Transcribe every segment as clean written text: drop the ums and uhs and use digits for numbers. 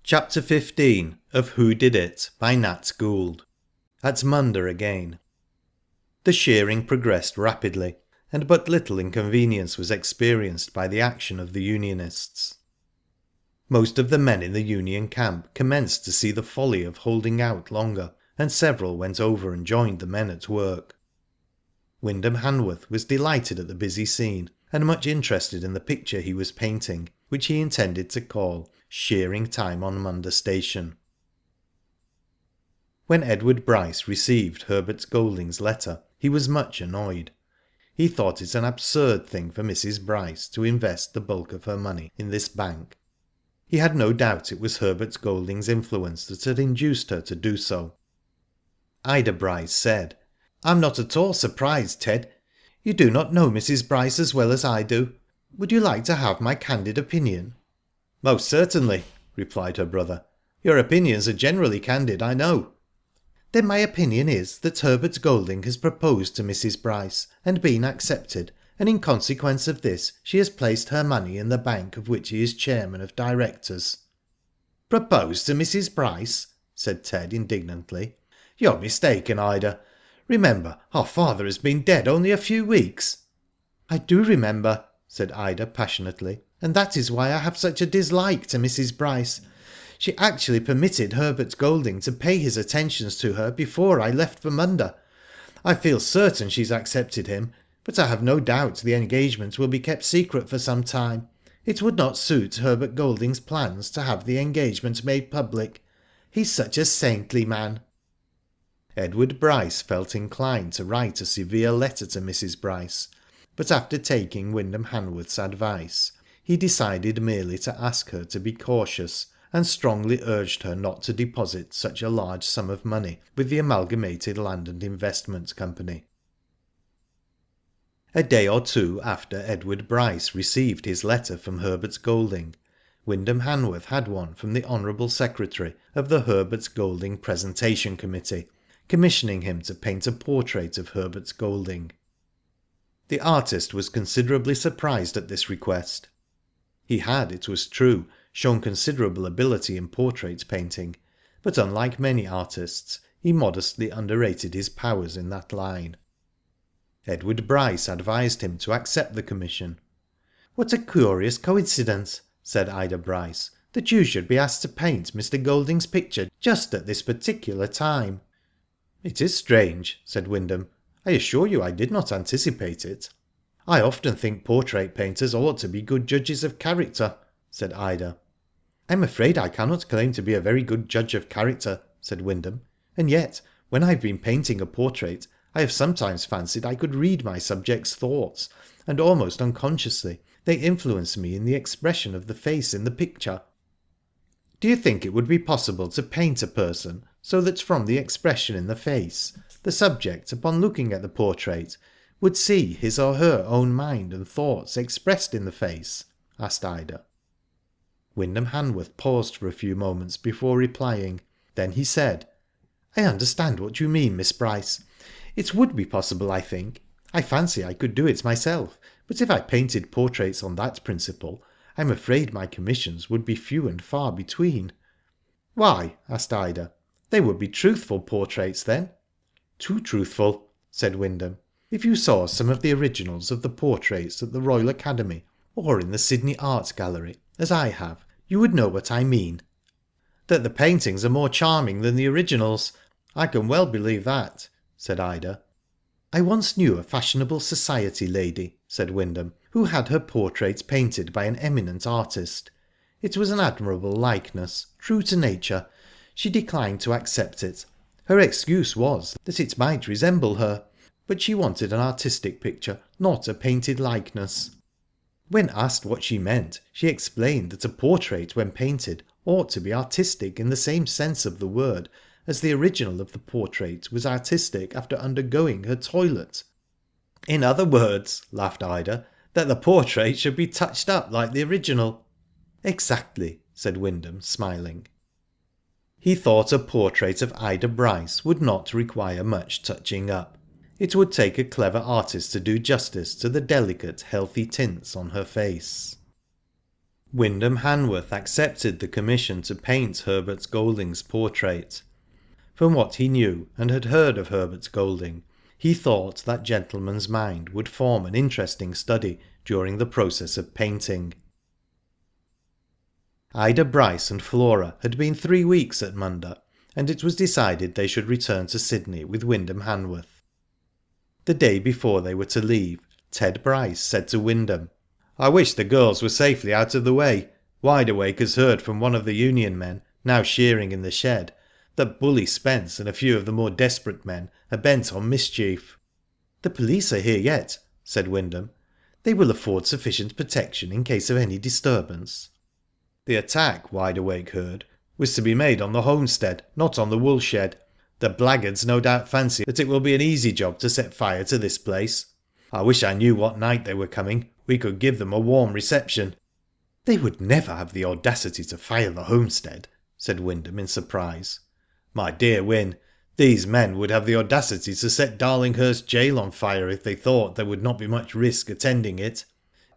Chapter 15 of Who Did It by Nat Gould. At Munda again. The shearing progressed rapidly, and but little inconvenience was experienced by the action of the Unionists. Most of the men in the Union camp commenced to see the folly of holding out longer, and several went over and joined the men at work. Wyndham Hanworth was delighted at the busy scene, and much interested in the picture he was painting, which he intended to call Shearing Time on Munda Station. When Edward Bryce received Herbert Golding's letter, he was much annoyed. He thought it an absurd thing for Mrs. Bryce to invest the bulk of her money in this bank. He had no doubt it was Herbert Golding's influence that had induced her to do so. Ida Bryce said, "I'm not at all surprised, Ted. You do not know Mrs. Bryce as well as I do. Would you like to have my candid opinion?" "Most certainly," replied her brother. "Your opinions are generally candid, I know." "Then my opinion is that Herbert Golding has proposed to Mrs. Bryce and been accepted, and in consequence of this she has placed her money in the bank of which he is chairman of directors." "Proposed to Mrs. Bryce?" said Ted indignantly. "You're mistaken, Ida. Remember, our father has been dead only a few weeks." "I do remember," said Ida passionately, "and that is why I have such a dislike to Mrs. Bryce. She actually permitted Herbert Golding to pay his attentions to her before I left for Munda. I feel certain she's accepted him, but I have no doubt the engagement will be kept secret for some time. It would not suit Herbert Golding's plans to have the engagement made public. He's such a saintly man." Edward Bryce felt inclined to write a severe letter to Mrs. Bryce, but after taking Wyndham Hanworth's advice, he decided merely to ask her to be cautious, and strongly urged her not to deposit such a large sum of money with the Amalgamated Land and Investment Company. A day or two after Edward Bryce received his letter from Herbert Golding, Wyndham Hanworth had one from the Honourable Secretary of the Herbert Golding Presentation Committee, commissioning him to paint a portrait of Herbert Golding. The artist was considerably surprised at this request. He had, it was true, shown considerable ability in portrait painting, but unlike many artists, he modestly underrated his powers in that line. Edward Bryce advised him to accept the commission. "What a curious coincidence," said Ida Bryce, "that you should be asked to paint Mr. Golding's picture just at this particular time." "It is strange," said Wyndham. "I assure you I did not anticipate it." "I often think portrait painters ought to be good judges of character," said Ida. "I'm afraid I cannot claim to be a very good judge of character," said Wyndham, "and yet, when I've been painting a portrait, I have sometimes fancied I could read my subject's thoughts, and almost unconsciously they influence me in the expression of the face in the picture." "Do you think it would be possible to paint a person so that from the expression in the face, the subject, upon looking at the portrait, would see his or her own mind and thoughts expressed in the face?" asked Ida. Wyndham Hanworth paused for a few moments before replying. Then he said, "I understand what you mean, Miss Bryce. It would be possible, I think. I fancy I could do it myself, but if I painted portraits on that principle, I'm afraid my commissions would be few and far between." "Why?" asked Ida. "They would be truthful portraits, then?" "Too truthful," said Wyndham. "If you saw some of the originals of the portraits at the Royal Academy, or in the Sydney Art Gallery, as I have, you would know what I mean." "That the paintings are more charming than the originals. I can well believe that," said Ida. "I once knew a fashionable society lady," said Wyndham, "who had her portrait painted by an eminent artist. It was an admirable likeness, true to nature. She declined to accept it. Her excuse was that it might resemble her, but she wanted an artistic picture, not a painted likeness. When asked what she meant, she explained that a portrait, when painted, ought to be artistic in the same sense of the word as the original of the portrait was artistic after undergoing her toilet." "In other words," laughed Ida, "that the portrait should be touched up like the original." "Exactly," said Wyndham, smiling. He thought a portrait of Ida Bryce would not require much touching up. It would take a clever artist to do justice to the delicate, healthy tints on her face. Wyndham Hanworth accepted the commission to paint Herbert Golding's portrait. From what he knew and had heard of Herbert Golding, he thought that gentleman's mind would form an interesting study during the process of painting. Ida Bryce and Flora had been 3 weeks at Munda, and it was decided they should return to Sydney with Wyndham Hanworth. The day before they were to leave, Ted Bryce said to Wyndham, "I wish the girls were safely out of the way. Wideawake has heard from one of the Union men, now shearing in the shed, that Bully Spence and a few of the more desperate men are bent on mischief." "The police are here yet," said Wyndham. "They will afford sufficient protection in case of any disturbance." The attack, Wideawake heard, was to be made on the Homestead, not on the wool shed. The blackguards no doubt fancy that it will be an easy job to set fire to this place. I wish I knew what night they were coming. We could give them a warm reception." "They would never have the audacity to fire the Homestead," said Wyndham in surprise. "My dear Wyn, these men would have the audacity to set Darlinghurst Jail on fire if they thought there would not be much risk attending it.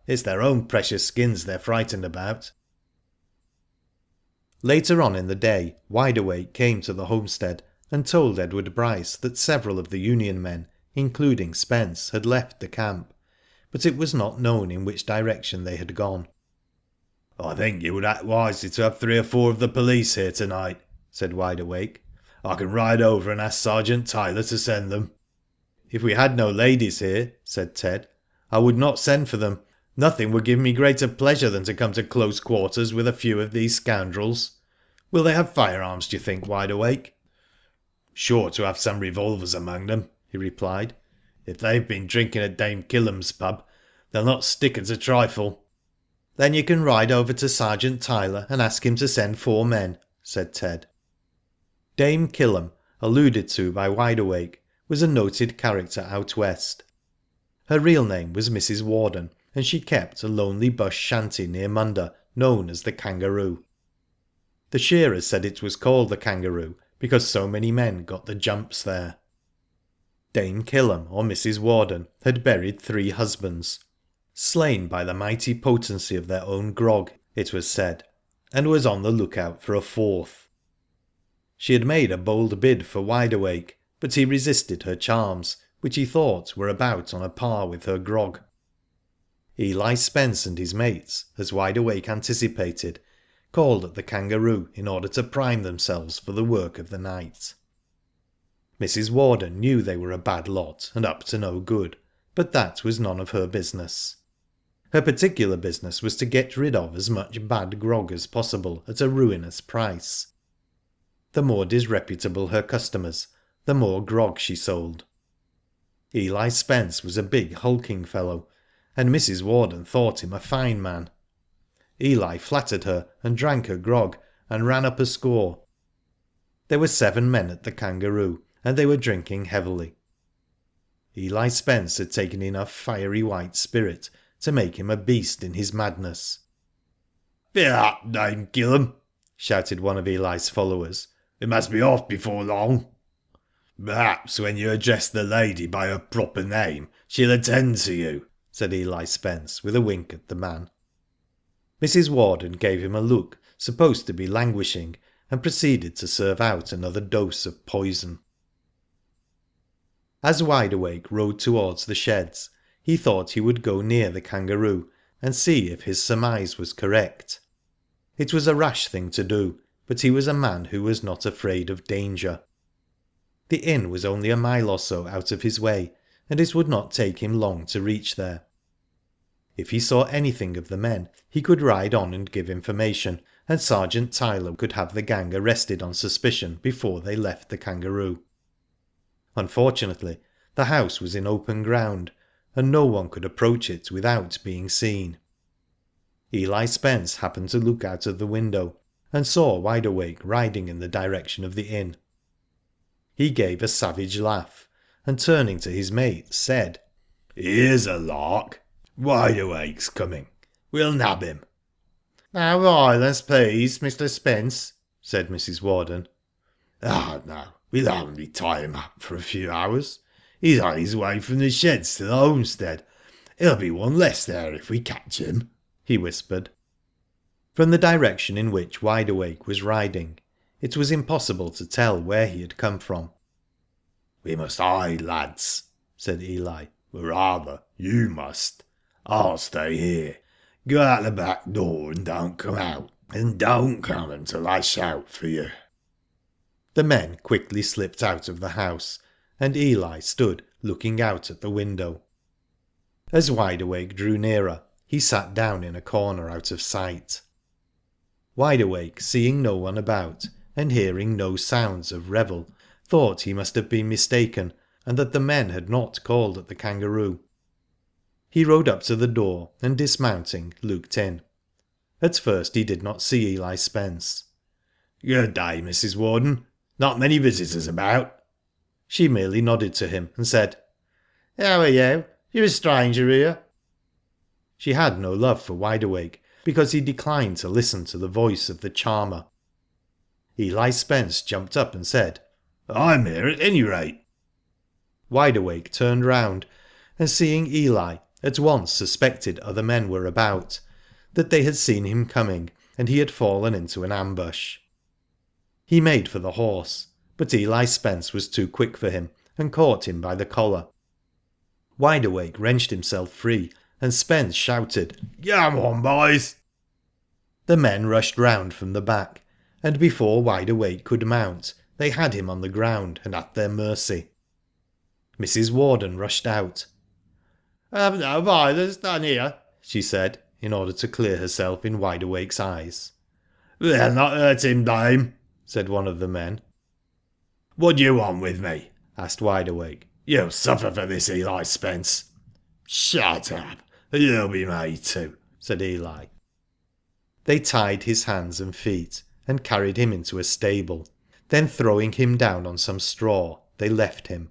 It's their own precious skins they're frightened about." Later on in the day, Wideawake came to the Homestead and told Edward Bryce that several of the Union men, including Spence, had left the camp, but it was not known in which direction they had gone. "I think you would act wisely to have 3 or 4 of the police here tonight," said Wideawake. "I can ride over and ask Sergeant Tyler to send them." "If we had no ladies here," said Ted, "I would not send for them. Nothing would give me greater pleasure than to come to close quarters with a few of these scoundrels. Will they have firearms, do you think, Wideawake?" "Sure to have some revolvers among them," he replied. "If they've been drinking at Dame Killam's pub, they'll not stick at a trifle." "Then you can ride over to Sergeant Tyler and ask him to send 4 men," said Ted. Dame Killam, alluded to by Wideawake, was a noted character out west. Her real name was Mrs. Warden, and she kept a lonely bush shanty near Munda known as the Kangaroo. The shearers said it was called the Kangaroo because so many men got the jumps there. Dame Killam, or Mrs. Warden, had buried 3 husbands, slain by the mighty potency of their own grog, it was said, and was on the lookout for a 4th. She had made a bold bid for Wideawake, but he resisted her charms, which he thought were about on a par with her grog. Eli Spence and his mates, as Wideawake anticipated, called at the Kangaroo in order to prime themselves for the work of the night. Mrs. Warden knew they were a bad lot and up to no good, but that was none of her business. Her particular business was to get rid of as much bad grog as possible at a ruinous price. The more disreputable her customers, the more grog she sold. Eli Spence was a big hulking fellow, and Mrs. Warden thought him a fine man. Eli flattered her and drank her grog, and ran up a score. There were 7 men at the Kangaroo, and they were drinking heavily. Eli Spence had taken enough fiery white spirit to make him a beast in his madness. "Fill up, Dame Killam," shouted one of Eli's followers. "We must be off before long." "Perhaps when you address the lady by her proper name she'll attend to you," said Eli Spence, with a wink at the man. Mrs. Warden gave him a look supposed to be languishing, and proceeded to serve out another dose of poison. As Wideawake rode towards the sheds, he thought he would go near the Kangaroo and see if his surmise was correct. It was a rash thing to do, but he was a man who was not afraid of danger. The inn was only a mile or so out of his way, and it would not take him long to reach there. If he saw anything of the men, he could ride on and give information, and Sergeant Tyler could have the gang arrested on suspicion before they left the Kangaroo. Unfortunately, the house was in open ground, and no one could approach it without being seen. Eli Spence happened to look out of the window, and saw Wideawake riding in the direction of the inn. He gave a savage laugh, and turning to his mate, said, "Here's a lark. Wideawake's coming. We'll nab him." "No violence, please, Mr. Spence," said Mrs. Warden. "Ah, no, we'll only tie him up for a few hours. He's on his way from the sheds to the homestead. He'll be one less there if we catch him," he whispered. From the direction in which Wide Awake was riding, it was impossible to tell where he had come from. "We must hide, lads," said Eli. "Or rather, you must. I'll stay here. Go out the back door and don't come out. And don't come until I shout for you." The men quickly slipped out of the house, and Eli stood looking out at the window. As Wide Awake drew nearer, he sat down in a corner out of sight. Wide Awake, seeing no one about, and hearing no sounds of revel, thought he must have been mistaken, and that the men had not called at the Kangaroo. He rode up to the door, and dismounting, looked in. At first he did not see Eli Spence. "Good day, Mrs. Warden. Not many visitors about." She merely nodded to him and said, "How are you? You're a stranger here." She had no love for Wide Awake, because he declined to listen to the voice of the charmer. Eli Spence jumped up and said, "I'm here at any rate." Wide Awake turned round, and seeing Eli, at once suspected other men were about, that they had seen him coming, and he had fallen into an ambush. He made for the horse, but Eli Spence was too quick for him, and caught him by the collar. Wide Awake wrenched himself free, and Spence shouted, "Come on, boys!" The men rushed round from the back, and before Wide Awake could mount, they had him on the ground and at their mercy. Mrs. Warden rushed out. "Have no violence done here," she said, in order to clear herself in Wide Awake's eyes. "They'll not hurt him, dame," said one of the men. "What do you want with me?" asked Wide Awake. "You'll suffer for this, Eli Spence." "Shut up. You'll be made to," said Eli. They tied his hands and feet, and carried him into a stable. Then throwing him down on some straw, they left him.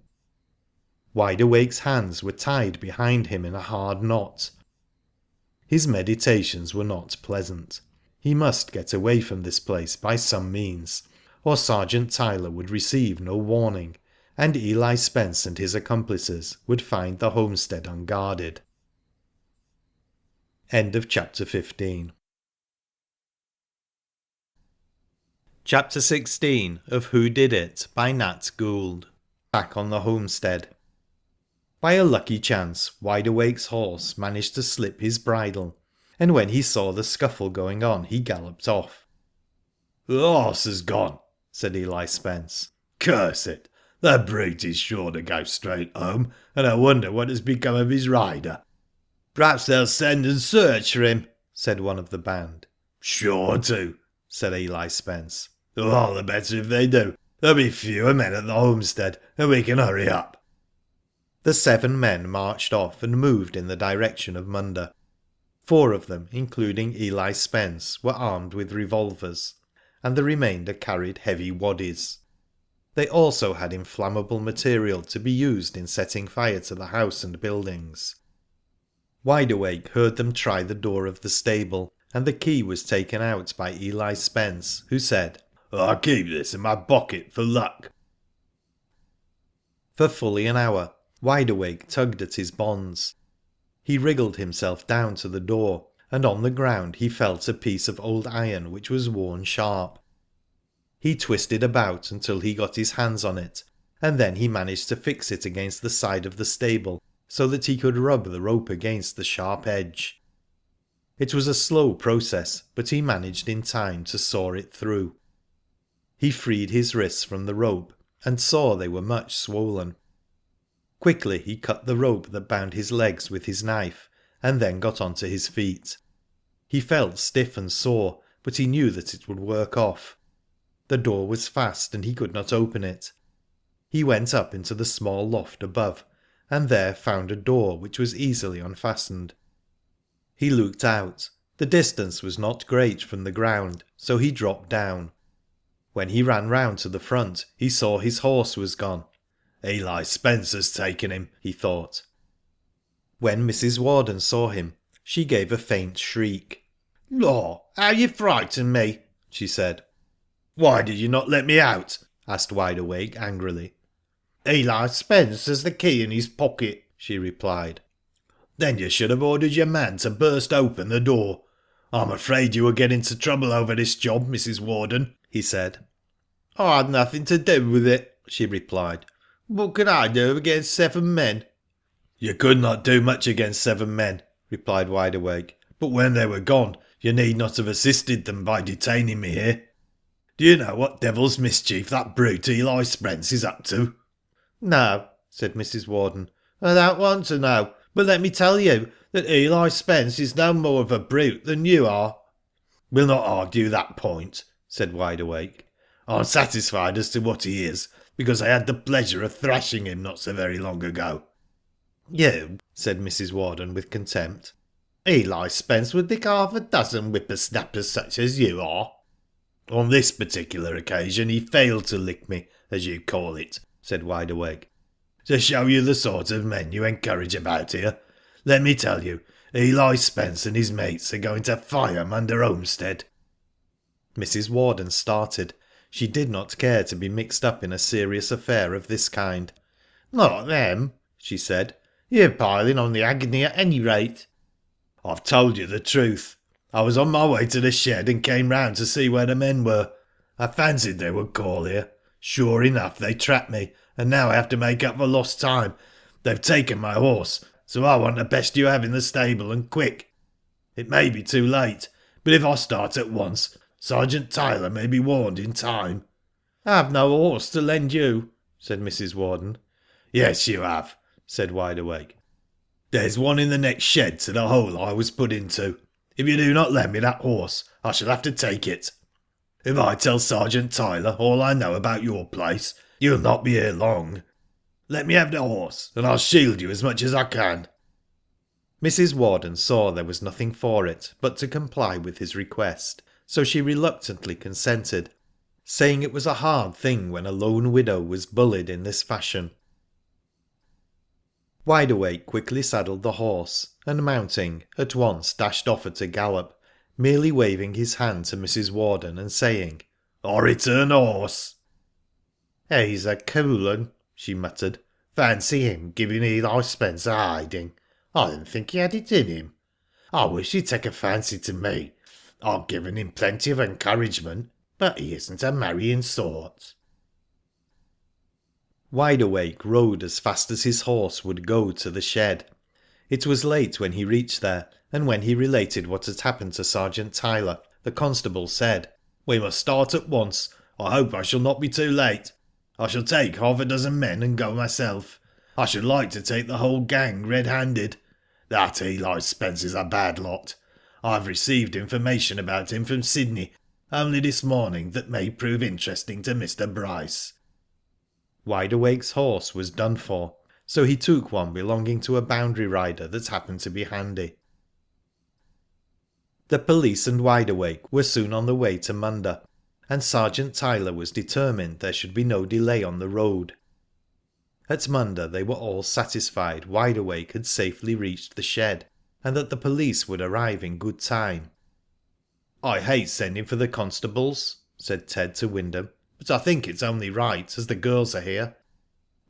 Wide Awake's hands were tied behind him in a hard knot. His meditations were not pleasant. He must get away from this place by some means, or Sergeant Tyler would receive no warning, and Eli Spence and his accomplices would find the homestead unguarded. End of chapter 15. Chapter 16 of Who Did It by Nat Gould. Back on the homestead. By a lucky chance, Wide Awake's horse managed to slip his bridle, and when he saw the scuffle going on, he galloped off. "The horse has gone," said Eli Spence. "Curse it! The brute is sure to go straight home, and I wonder what has become of his rider." "Perhaps they'll send and search for him," said one of the band. "Sure to," said Eli Spence. "All the better if they do. There'll be fewer men at the homestead, and we can hurry up." The 7 men marched off and moved in the direction of Munda. 4 of them, including Eli Spence, were armed with revolvers, and the remainder carried heavy waddies. They also had inflammable material to be used in setting fire to the house and buildings. Wide Awake heard them try the door of the stable, and the key was taken out by Eli Spence, who said, "I'll keep this in my pocket for luck." For fully an hour, Wide Awake tugged at his bonds. He wriggled himself down to the door, and on the ground he felt a piece of old iron which was worn sharp. He twisted about until he got his hands on it, and then he managed to fix it against the side of the stable so that he could rub the rope against the sharp edge. It was a slow process, but he managed in time to saw it through. He freed his wrists from the rope, and saw they were much swollen. Quickly he cut the rope that bound his legs with his knife, and then got onto his feet. He felt stiff and sore, but he knew that it would work off. The door was fast, and he could not open it. He went up into the small loft above, and there found a door which was easily unfastened. He looked out. The distance was not great from the ground, so he dropped down. When he ran round to the front, he saw his horse was gone. "Eli Spence has taken him," he thought. When Mrs. Warden saw him, she gave a faint shriek. "Law, how you frightened me," she said. "Why did you not let me out?" asked Wide Awake angrily. "Eli Spence has the key in his pocket," she replied. "Then you should have ordered your man to burst open the door. I'm afraid you will get into trouble over this job, Mrs. Warden, he said. I had nothing to do with it, she replied. What could I do against 7 men? You could not do much against 7 men, replied Wide Awake, but when they were gone, you need not have assisted them by detaining me here. Do you know what devil's mischief that brute Eli Spence is up to? No, said Mrs. Warden. I don't want to know, but let me tell you that Eli Spence is no more of a brute than you are. We'll not argue that point, said Wide Awake. I'm satisfied as to what he is, because I had the pleasure of thrashing him not so very long ago. You, said Mrs. Warden with contempt. Eli Spence would lick 6 whippersnappers such as you are. On this particular occasion he failed to lick me, as you call it, said Wide Awake. To show you the sort of men you encourage about here, let me tell you, Eli Spence and his mates are going to fire Munda Homestead. Mrs. Warden started. She did not care to be mixed up in a serious affair of this kind. Not them, she said. You're piling on the agony at any rate. I've told you the truth. I was on my way to the shed and came round to see where the men were. I fancied they would call here. Sure enough, they trapped me, and now I have to make up for lost time. They've taken my horse, so I want the best you have in the stable, and quick. It may be too late, but if I start at once, Sergeant Tyler may be warned in time. I've no horse to lend you, said Mrs. Warden. Yes, you have, said Wide Awake. There's one in the next shed to the hole I was put into. If you do not lend me that horse, I shall have to take it. If I tell Sergeant Tyler all I know about your place, you'll not be here long. Let me have the horse, and I'll shield you as much as I can. Mrs. Warden saw there was nothing for it but to comply with his request, so she reluctantly consented, saying it was a hard thing when a lone widow was bullied in this fashion. Wide Awake quickly saddled the horse, and mounting, at once dashed off at a gallop, merely waving his hand to Mrs. Warden and saying, "I return horse." "He's a cool 'un," she muttered. "Fancy him giving Eli Spence a hiding. I didn't think he had it in him. I wish he'd take a fancy to me. I've given him plenty of encouragement, but he isn't a marrying sort." Wide Awake rode as fast as his horse would go to the shed. It was late when he reached there, and when he related what had happened to Sergeant Tyler, the constable said, "We must start at once. I hope I shall not be too late. I shall take 6 men and go myself. I should like to take the whole gang red-handed. That Eli Spence is a bad lot. I've received information about him from Sydney only this morning that may prove interesting to Mr. Bryce." Wide Awake's horse was done for, so he took one belonging to a boundary rider that happened to be handy. The police and Wide Awake were soon on the way to Munda, and Sergeant Tyler was determined there should be no delay on the road. At Munda they were all satisfied Wide Awake had safely reached the shed, and that the police would arrive in good time. "I hate sending for the constables," said Ted to Wyndham, "but I think it's only right, as the girls are here."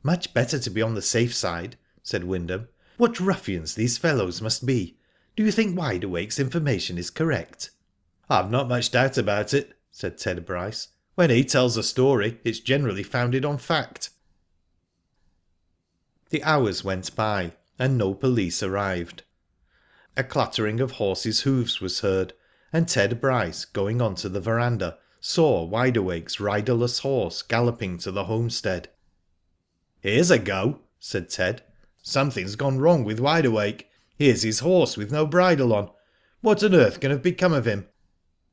"Much better to be on the safe side," said Wyndham. "What ruffians these fellows must be. Do you think Wide Awake's information is correct?" "I've not much doubt about it," said Ted Bryce. "When he tells a story, it's generally founded on fact." The hours went by, and no police arrived. A clattering of horses' hoofs was heard, and Ted Bryce, going on to the verandah, saw Wide Awake's riderless horse galloping to the homestead. "Here's a go," said Ted. "Something's gone wrong with Wide Awake. Here's his horse with no bridle on. What on earth can have become of him?"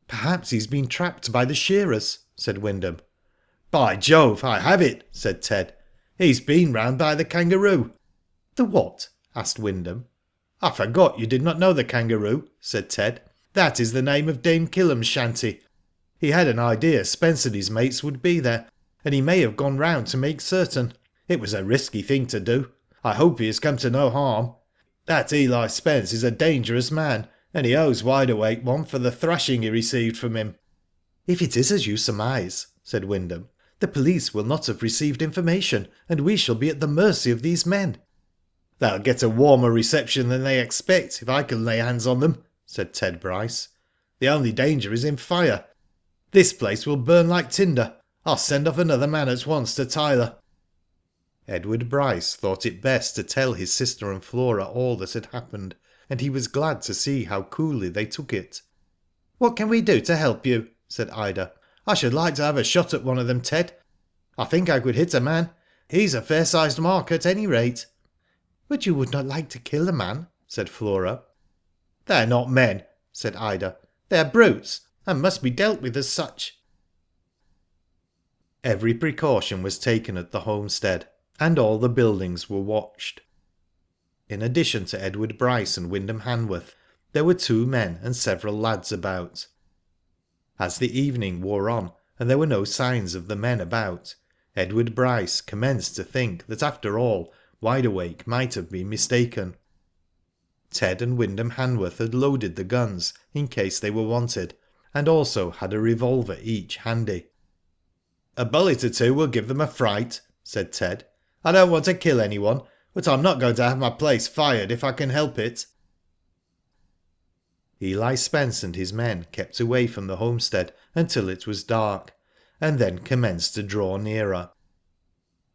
"Perhaps he's been trapped by the shearers," said Wyndham. "By Jove, I have it," said Ted. "He's been round by the Kangaroo." "The what?" asked Wyndham. "I forgot you did not know the Kangaroo," said Ted. "That is the name of Dame Killam's shanty. He had an idea Spence and his mates would be there, and he may have gone round to make certain. It was a risky thing to do. I hope he has come to no harm. That Eli Spence is a dangerous man, and he owes Wide Awake one for the thrashing he received from him." "If it is as you surmise," said Wyndham, "the police will not have received information, and we shall be at the mercy of these men." "They'll get a warmer reception than they expect if I can lay hands on them," said Ted Bryce. The only danger is in fire. This place will burn like tinder. I'll send off another man at once to Tyler." Edward Bryce thought it best to tell his sister and Flora all that had happened, and he was glad to see how coolly they took it. "What can we do to help you?" said Ida. "I should like to have a shot at one of them, Ted. I think I could hit a man. He's a fair-sized mark at any rate." "But you would not like to kill a man?" said Flora. "They're not men," said Ida. "They're brutes, and must be dealt with as such." Every precaution was taken at the homestead, and all the buildings were watched. In addition to Edward Bryce and Wyndham Hanworth, there were 2 men and several lads about. As the evening wore on, and there were no signs of the men about, Edward Bryce commenced to think that after all Wide Awake might have been mistaken. Ted and Wyndham Hanworth had loaded the guns in case they were wanted, and also had a revolver each handy. "A bullet or 2 will give them a fright," said Ted. "I don't want to kill anyone, but I'm not going to have my place fired if I can help it." Eli Spence and his men kept away from the homestead until it was dark, and then commenced to draw nearer.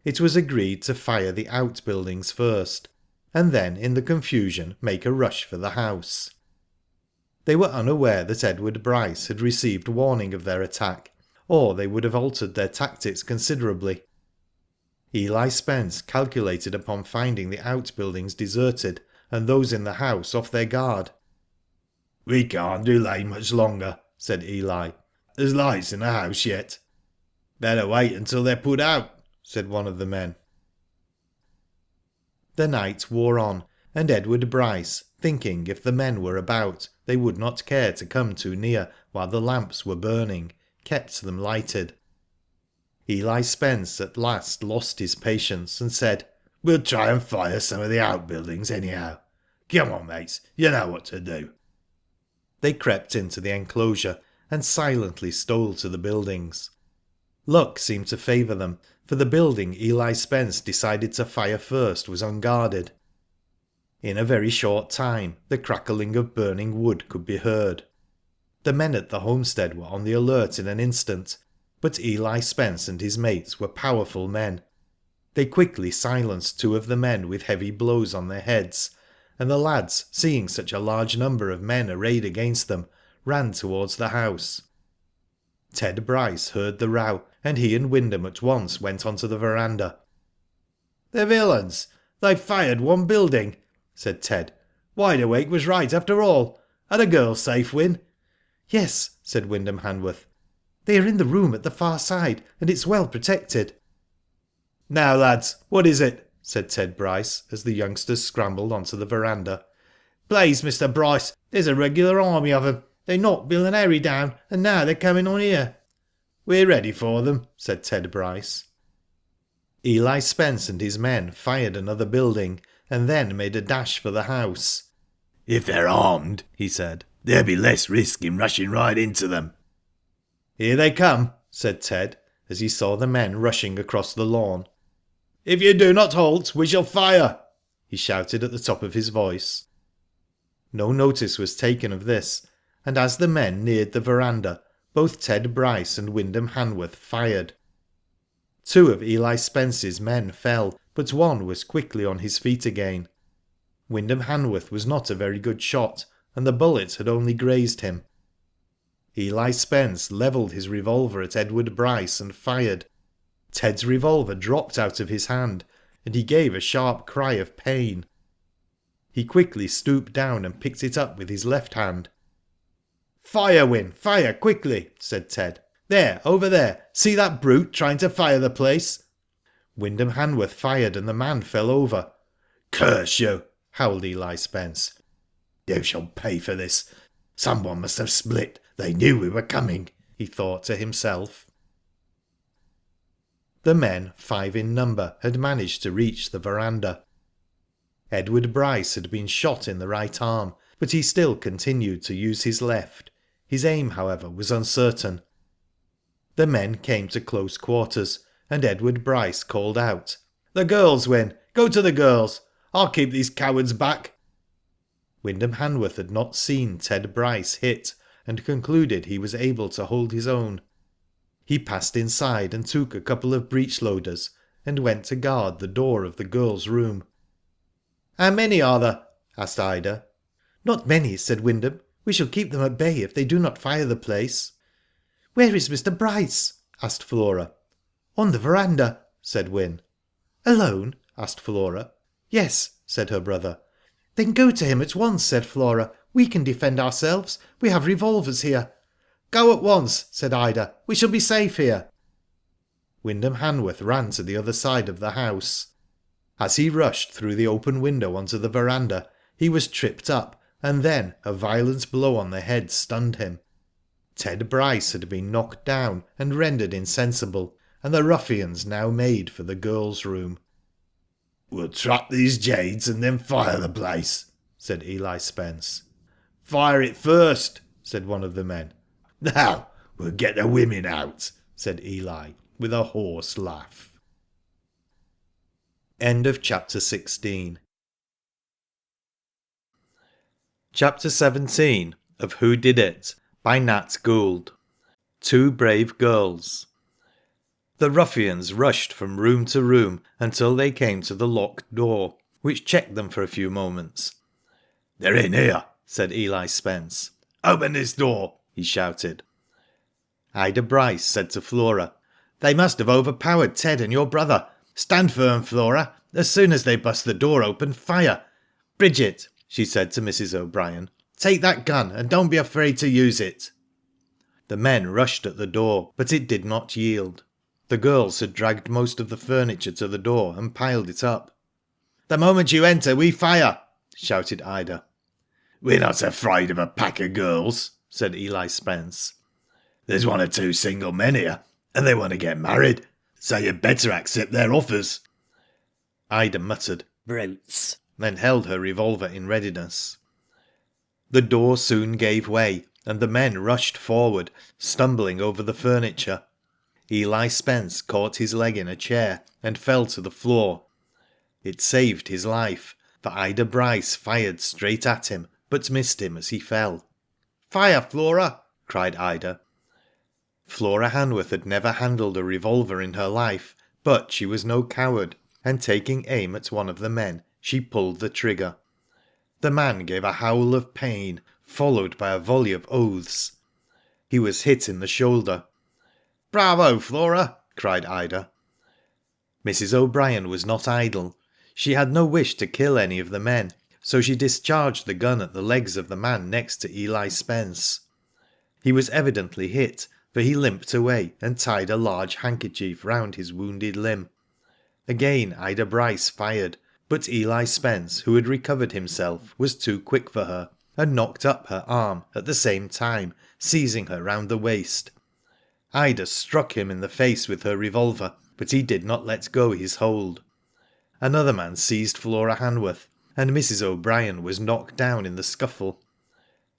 It was agreed to fire the outbuildings first, and then in the confusion make a rush for the house. They were unaware that Edward Bryce had received warning of their attack, or they would have altered their tactics considerably. Eli Spence calculated upon finding the outbuildings deserted and those in the house off their guard. "We can't delay much longer," said Eli. "There's lights in the house yet." "Better wait until they're put out," said one of the men. The night wore on, and Edward Bryce, thinking if the men were about they would not care to come too near while the lamps were burning, kept them lighted. Eli Spence at last lost his patience and said, "We'll try and fire some of the outbuildings anyhow. Come on, mates, you know what to do." They crept into the enclosure and silently stole to the buildings. Luck seemed to favour them, for the building Eli Spence decided to fire first was unguarded. In a very short time the crackling of burning wood could be heard. The men at the homestead were on the alert in an instant, but Eli Spence and his mates were powerful men. They quickly silenced 2 of the men with heavy blows on their heads, and the lads, seeing such a large number of men arrayed against them, ran towards the house. Ted Bryce heard the row, and he and Wyndham at once went onto the verandah. "The villains! They've fired one building," said Ted. "Wide Awake was right after all. Are the girls safe, Wyn?" "Yes," said Wyndham Hanworth. "They are in the room at the far side, and it's well protected." "Now, lads, what is it?" said Ted Bryce, as the youngsters scrambled onto the verandah. "Please, Mr. Bryce, there's a regular army of 'em. They knocked Bill and Harry down, and now they're coming on here." "We're ready for them," said Ted Bryce. Eli Spence and his men fired another building, and then made a dash for the house. "If they're armed," he said, "there'll be less risk in rushing right into them." "Here they come," said Ted, as he saw the men rushing across the lawn. "If you do not halt, we shall fire," he shouted at the top of his voice. No notice was taken of this, and as the men neared the verandah, both Ted Bryce and Wyndham Hanworth fired. 2 of Eli Spence's men fell, but one was quickly on his feet again. Wyndham Hanworth was not a very good shot, and the bullet had only grazed him. Eli Spence levelled his revolver at Edward Bryce and fired. Ted's revolver dropped out of his hand, and he gave a sharp cry of pain. He quickly stooped down and picked it up with his left hand. "Fire, Wyn, fire, quickly," said Ted. "There, over there, see that brute trying to fire the place?" Wyndham Hanworth fired, and the man fell over. "Curse you!" howled Eli Spence. "You shall pay for this. Someone must have split. They knew we were coming," he thought to himself. The men, 5 in number, had managed to reach the verandah. Edward Bryce had been shot in the right arm, but he still continued to use his left. His aim, however, was uncertain. The men came to close quarters, and Edward Bryce called out, "The girls, Wyn! Go to the girls! I'll keep these cowards back!" Wyndham Hanworth had not seen Ted Bryce hit, and concluded he was able to hold his own. He passed inside and took a couple of breech-loaders and went to guard the door of the girl's room. "How many are there?" asked Ida. "Not many," said Wyndham. "We shall keep them at bay if they do not fire the place." "Where is Mr. Bryce?" asked Flora. "On the verandah," said Wyn. "Alone?" asked Flora. "Yes," said her brother. "Then go to him at once," said Flora. "We can defend ourselves. We have revolvers here." "Go at once," said Ida. "We shall be safe here." Wyndham Hanworth ran to the other side of the house. As he rushed through the open window onto the verandah, he was tripped up, and then a violent blow on the head stunned him. Ted Bryce had been knocked down and rendered insensible, and the ruffians now made for the girl's room. "We'll trap these jades and then fire the place," said Eli Spence. "Fire it first," said one of the men. "Now we'll get the women out," said Eli, with a hoarse laugh. End of chapter 16. Chapter 17 of Who Did It? By Nat Gould. Two Brave Girls. The ruffians rushed from room to room until they came to the locked door, which checked them for a few moments. "They're in here," said Eli Spence. "Open this door," he shouted. Ida Bryce said to Flora, "They must have overpowered Ted and your brother. Stand firm, Flora. As soon as they bust the door open, fire. Bridget," she said to Mrs. O'Brien, "take that gun and don't be afraid to use it." The men rushed at the door, but it did not yield. The girls had dragged most of the furniture to the door and piled it up. "The moment you enter, we fire," shouted Ida. "We're not afraid of a pack of girls," said Eli Spence. "There's 1 or 2 single men here, and they want to get married, so you'd better accept their offers." Ida muttered, "Brutes," and held her revolver in readiness. The door soon gave way, and the men rushed forward, stumbling over the furniture. Eli Spence caught his leg in a chair and fell to the floor. It saved his life, for Ida Bryce fired straight at him, but missed him as he fell. "Fire, Flora!" cried Ida. Flora Hanworth had never handled a revolver in her life, but she was no coward, and taking aim at one of the men, she pulled the trigger. The man gave a howl of pain, followed by a volley of oaths. He was hit in the shoulder. "Bravo, Flora!" cried Ida. Mrs. O'Brien was not idle. She had no wish to kill any of the men, so she discharged the gun at the legs of the man next to Eli Spence. He was evidently hit, for he limped away and tied a large handkerchief round his wounded limb. Again Ida Bryce fired, but Eli Spence, who had recovered himself, was too quick for her, and knocked up her arm at the same time, seizing her round the waist. Ida struck him in the face with her revolver, but he did not let go his hold. Another man seized Flora Hanworth, and Mrs. O'Brien was knocked down in the scuffle.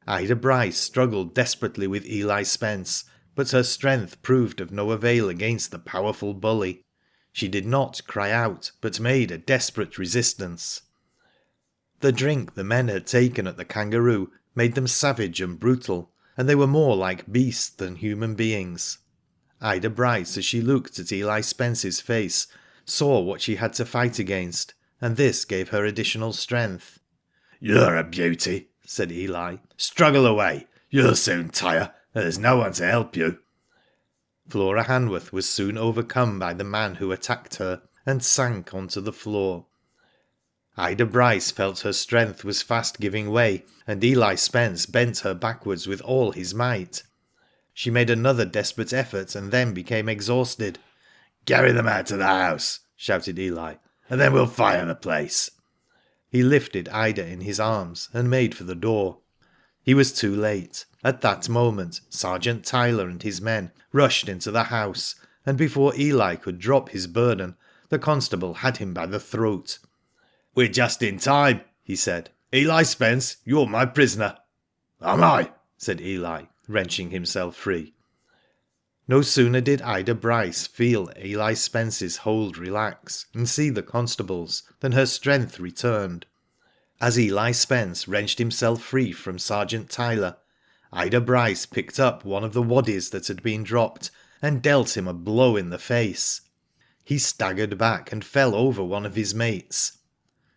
Ida Bryce struggled desperately with Eli Spence, but her strength proved of no avail against the powerful bully. She did not cry out, but made a desperate resistance. The drink the men had taken at the Kangaroo made them savage and brutal, and they were more like beasts than human beings. Ida Bryce, as she looked at Eli Spence's face, saw what she had to fight against, and this gave her additional strength. "You're a beauty," said Eli. "Struggle away. You'll soon tire, and there's no one to help you." Flora Hanworth was soon overcome by the man who attacked her, and sank onto the floor. Ida Bryce felt her strength was fast giving way, and Eli Spence bent her backwards with all his might. She made another desperate effort and then became exhausted. "Carry them out to the house," shouted Eli, "and then we'll fire the place." He lifted Ida in his arms and made for the door. He was too late. At that moment, Sergeant Tyler and his men rushed into the house, and before Eli could drop his burden, the constable had him by the throat. "We're just in time," he said. "Eli Spence, you're my prisoner." "Am I?" said Eli, wrenching himself free. No sooner did Ida Bryce feel Eli Spence's hold relax and see the constables than her strength returned. As Eli Spence wrenched himself free from Sergeant Tyler, Ida Bryce picked up one of the waddies that had been dropped and dealt him a blow in the face. He staggered back and fell over one of his mates.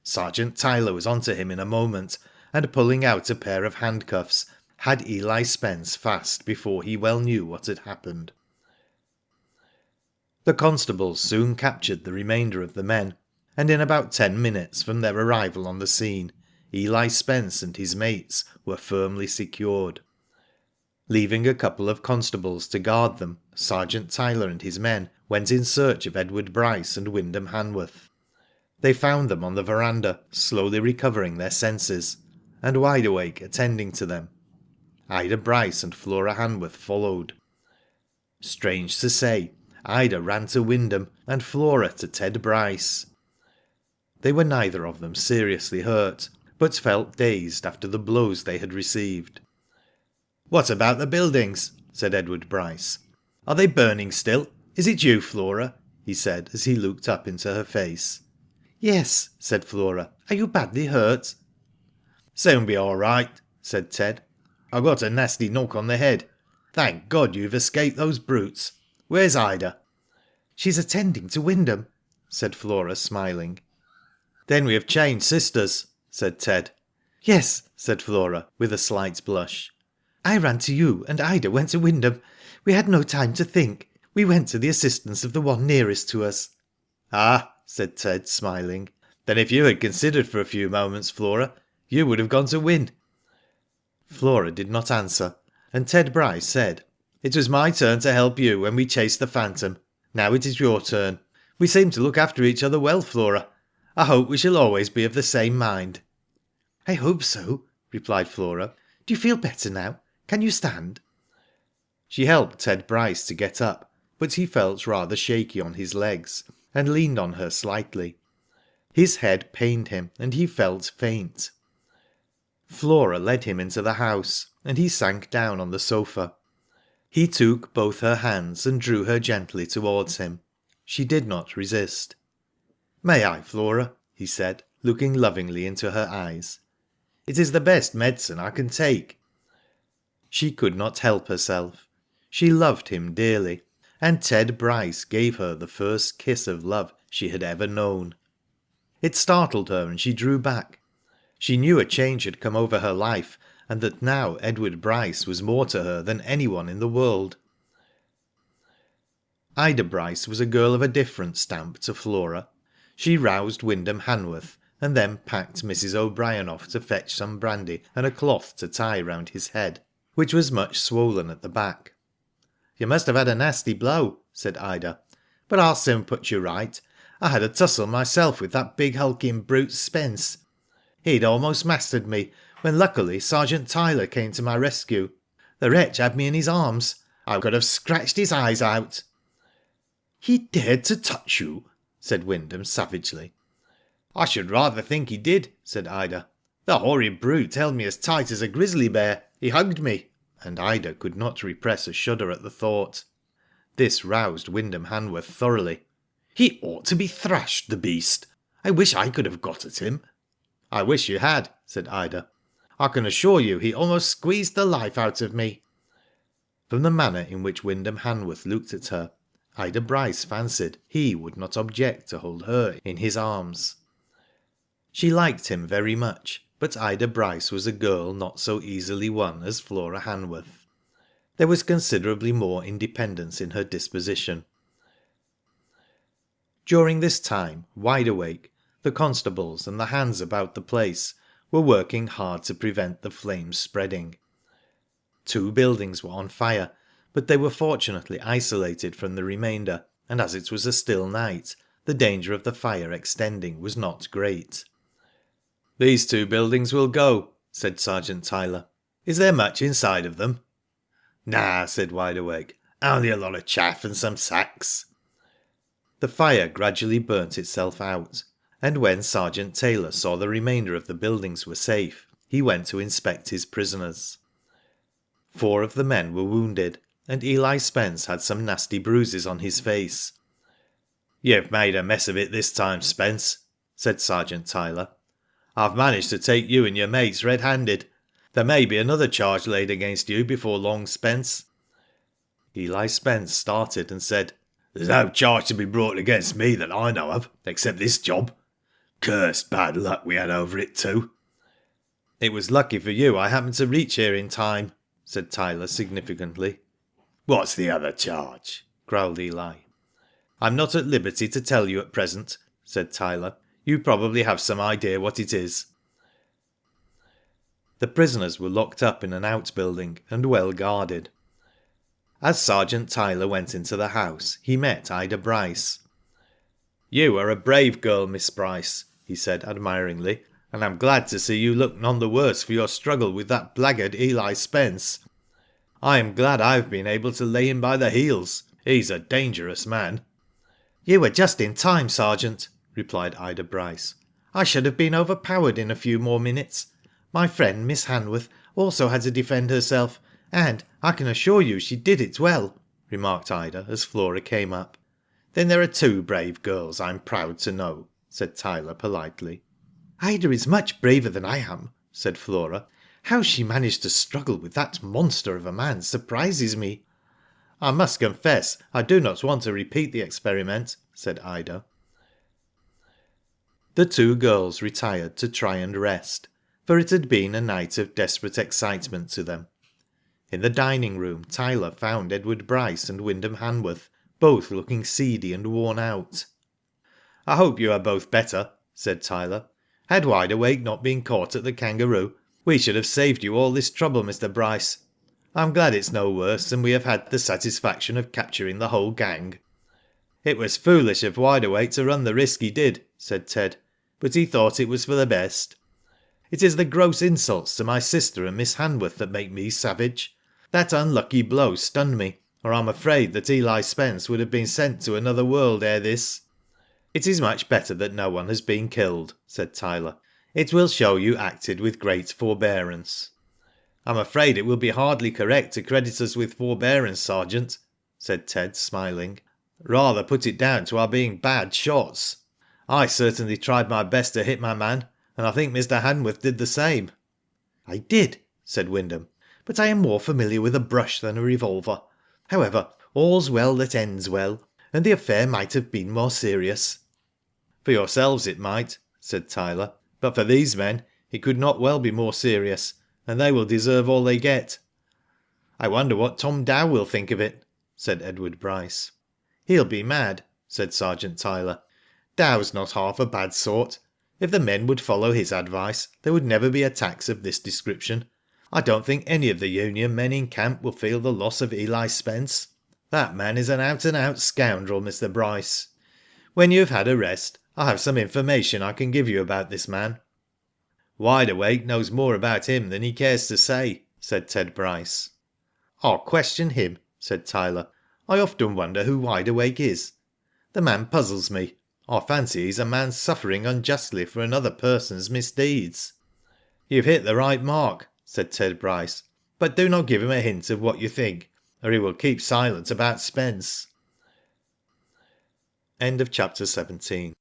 Sergeant Tyler was onto him in a moment, and pulling out a pair of handcuffs, had Eli Spence fast before he well knew what had happened. The constables soon captured the remainder of the men, and in about 10 minutes from their arrival on the scene, Eli Spence and his mates were firmly secured. Leaving a couple of constables to guard them, Sergeant Tyler and his men went in search of Edward Bryce and Wyndham Hanworth. They found them on the verandah, slowly recovering their senses, and Wide Awake attending to them. Ida Bryce and Flora Hanworth followed. Strange to say, Ida ran to Wyndham and Flora to Ted Bryce. They were neither of them seriously hurt, but felt dazed after the blows they had received. "What about the buildings?" said Edward Bryce. "Are they burning still? Is it you, Flora?" he said as he looked up into her face. "Yes," said Flora. "Are you badly hurt?" "Soon be all right," said Ted. "I got a nasty knock on the head. Thank God you've escaped those brutes. Where's Ida?" "She's attending to Wyndham," said Flora, smiling. "Then we have changed sisters," said Ted. "Yes," said Flora, with a slight blush. "I ran to you and Ida went to Wyndham. We had no time to think. We went to the assistance of the one nearest to us." "Ah," said Ted, smiling. "Then if you had considered for a few moments, Flora, you would have gone to win." Flora did not answer, and Ted Bryce said, "It was my turn to help you when we chased the phantom. Now it is your turn. We seem to look after each other well, Flora. I hope we shall always be of the same mind." "I hope so," replied Flora. "Do you feel better now? Can you stand?" She helped Ted Bryce to get up, but he felt rather shaky on his legs, and leaned on her slightly. His head pained him, and he felt faint. Flora led him into the house, and he sank down on the sofa. He took both her hands and drew her gently towards him. She did not resist. "May I, Flora?" he said, looking lovingly into her eyes. "It is the best medicine I can take." She could not help herself. She loved him dearly, and Ted Bryce gave her the first kiss of love she had ever known. It startled her, and she drew back. She knew a change had come over her life, and that now Edward Bryce was more to her than anyone in the world. Ida Bryce was a girl of a different stamp to Flora. She roused Wyndham Hanworth, and then packed Mrs. O'Brien off to fetch some brandy and a cloth to tie round his head, which was much swollen at the back. "You must have had a nasty blow," said Ida, "but I'll soon put you right. I had a tussle myself with that big hulking brute Spence. He'd almost mastered me, when luckily Sergeant Tyler came to my rescue. The wretch had me in his arms. I could have scratched his eyes out." "He dared to touch you?" said Wyndham savagely. "I should rather think he did," said Ida. "The horrid brute held me as tight as a grizzly bear. He hugged me," and Ida could not repress a shudder at the thought. This roused Wyndham Hanworth thoroughly. "He ought to be thrashed, the beast. I wish I could have got at him." "I wish you had," said Ida. "I can assure you he almost squeezed the life out of me." From the manner in which Wyndham Hanworth looked at her, Ida Bryce fancied he would not object to hold her in his arms. She liked him very much, but Ida Bryce was a girl not so easily won as Flora Hanworth. There was considerably more independence in her disposition. During this time, Wide Awake, the constables and the hands about the place were working hard to prevent the flames spreading. 2 buildings were on fire, but they were fortunately isolated from the remainder, and as it was a still night, the danger of the fire extending was not great. "These 2 buildings will go," said Sergeant Tyler. "Is there much inside of them?" "Nah," said Wide Awake. "Only a lot of chaff and some sacks." The fire gradually burnt itself out, and when Sergeant Taylor saw the remainder of the buildings were safe, he went to inspect his prisoners. 4 of the men were wounded, and Eli Spence had some nasty bruises on his face. "You've made a mess of it this time, Spence," said Sergeant Tyler. "I've managed to take you and your mates red-handed. There may be another charge laid against you before long, Spence." Eli Spence started and said, "There's no charge to be brought against me that I know of, except this job. Cursed bad luck we had over it too." "It was lucky for you I happened to reach here in time," said Tyler significantly. "What's the other charge?" growled Eli. "I'm not at liberty to tell you at present," said Tyler. "You probably have some idea what it is." The prisoners were locked up in an outbuilding and well guarded. As Sergeant Tyler went into the house, he met Ida Bryce. "You are a brave girl, Miss Bryce," he said admiringly, "and I'm glad to see you look none the worse for your struggle with that blackguard Eli Spence. I am glad I've been able to lay him by the heels. He's a dangerous man." "You were just in time, Sergeant," replied Ida Bryce. "I should have been overpowered in a few more minutes. My friend Miss Hanworth also had to defend herself, and I can assure you she did it well," remarked Ida as Flora came up. "Then there are two brave girls, I'm proud to know," said Tyler politely. "Ida is much braver than I am," said Flora. "How she managed to struggle with that monster of a man surprises me." "I must confess I do not want to repeat the experiment," said Ida. The two girls retired to try and rest, for it had been a night of desperate excitement to them. In the dining room Tyler found Edward Bryce and Wyndham Hanworth, both looking seedy and worn out. "I hope you are both better," said Tyler. "Had Wide Awake not been caught at the Kangaroo, we should have saved you all this trouble, Mr. Bryce. I'm glad it's no worse, and we have had the satisfaction of capturing the whole gang." "It was foolish of Wide Awake to run the risk he did," said Ted, "but he thought it was for the best. It is the gross insults to my sister and Miss Hanworth that make me savage. That unlucky blow stunned me, or I'm afraid that Eli Spence would have been sent to another world ere this." "It is much better that no one has been killed," said Tyler. "It will show you acted with great forbearance." "I'm afraid it will be hardly correct to credit us with forbearance, Sergeant," said Ted, smiling. "Rather put it down to our being bad shots. I certainly tried my best to hit my man, and I think Mr. Hanworth did the same." "I did," said Wyndham, "but I am more familiar with a brush than a revolver. However, all's well that ends well, and the affair might have been more serious." "For yourselves it might," said Tyler, "but for these men it could not well be more serious, and they will deserve all they get." "I wonder what Tom Dow will think of it," said Edward Bryce. "He'll be mad," said Sergeant Tyler. "Dow's not half a bad sort. If the men would follow his advice, there would never be attacks of this description. I don't think any of the Union men in camp will feel the loss of Eli Spence. That man is an out-and-out scoundrel, Mr. Bryce. When you have had a rest, I have some information I can give you about this man." "Wide Awake knows more about him than he cares to say," said Ted Bryce. "I'll question him," said Tyler. "I often wonder who Wide Awake is. The man puzzles me. I fancy he's a man suffering unjustly for another person's misdeeds." "You've hit the right mark," said Ted Bryce, "but do not give him a hint of what you think, or he will keep silent about Spence." End of chapter 17.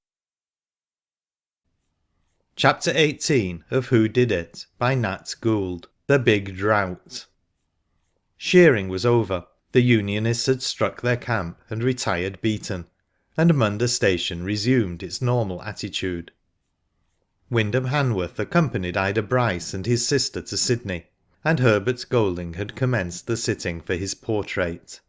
Chapter 18 of Who Did It by Nat Gould. The Big Drought. Shearing was over. The Unionists had struck their camp and retired beaten, and Munda Station resumed its normal attitude. Wyndham Hanworth accompanied Ida Bryce and his sister to Sydney, and Herbert Golding had commenced the sitting for his portrait.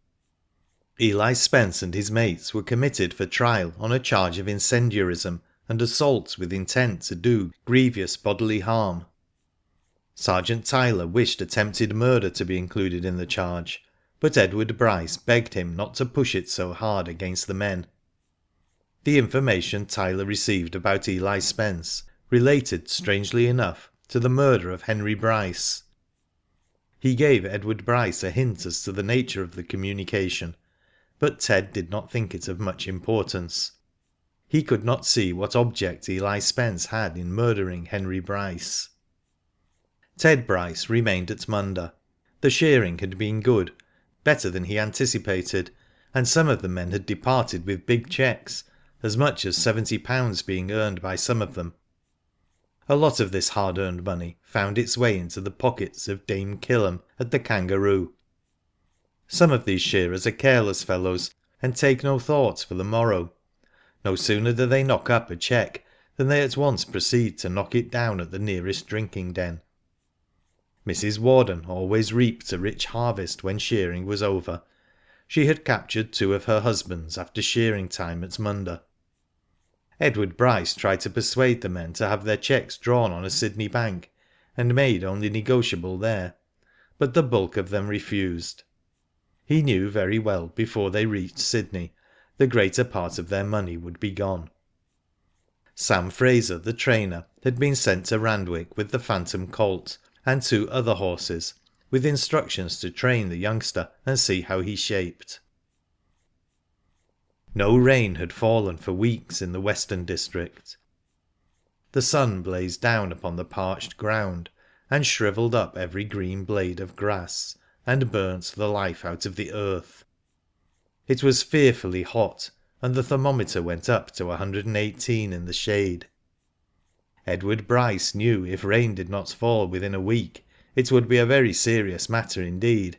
Eli Spence and his mates were committed for trial on a charge of incendiarism and assault with intent to do grievous bodily harm. Sergeant Tyler wished attempted murder to be included in the charge, but Edward Bryce begged him not to push it so hard against the men. The information Tyler received about Eli Spence related, strangely enough, to the murder of Henry Bryce. He gave Edward Bryce a hint as to the nature of the communication, but Ted did not think it of much importance. He could not see what object Eli Spence had in murdering Henry Bryce. Ted Bryce remained at Munda. The shearing had been good, better than he anticipated, and some of the men had departed with big cheques, as much as £70 being earned by some of them. A lot of this hard-earned money found its way into the pockets of Dame Killam at the Kangaroo. Some of these shearers are careless fellows, and take no thought for the morrow. No sooner do they knock up a cheque than they at once proceed to knock it down at the nearest drinking den. Mrs. Warden always reaped a rich harvest when shearing was over. She had captured 2 of her husbands after shearing time at Munda. Edward Bryce tried to persuade the men to have their cheques drawn on a Sydney bank, and made only negotiable there, but the bulk of them refused. He knew very well before they reached Sydney the greater part of their money would be gone. Sam Fraser, the trainer, had been sent to Randwick with the Phantom Colt and 2 other horses, with instructions to train the youngster and see how he shaped. No rain had fallen for weeks in the Western District. The sun blazed down upon the parched ground, and shrivelled up every green blade of grass, and burnt the life out of the earth. It was fearfully hot, and the thermometer went up to 118 in the shade. Edward Bryce knew if rain did not fall within a week, it would be a very serious matter indeed.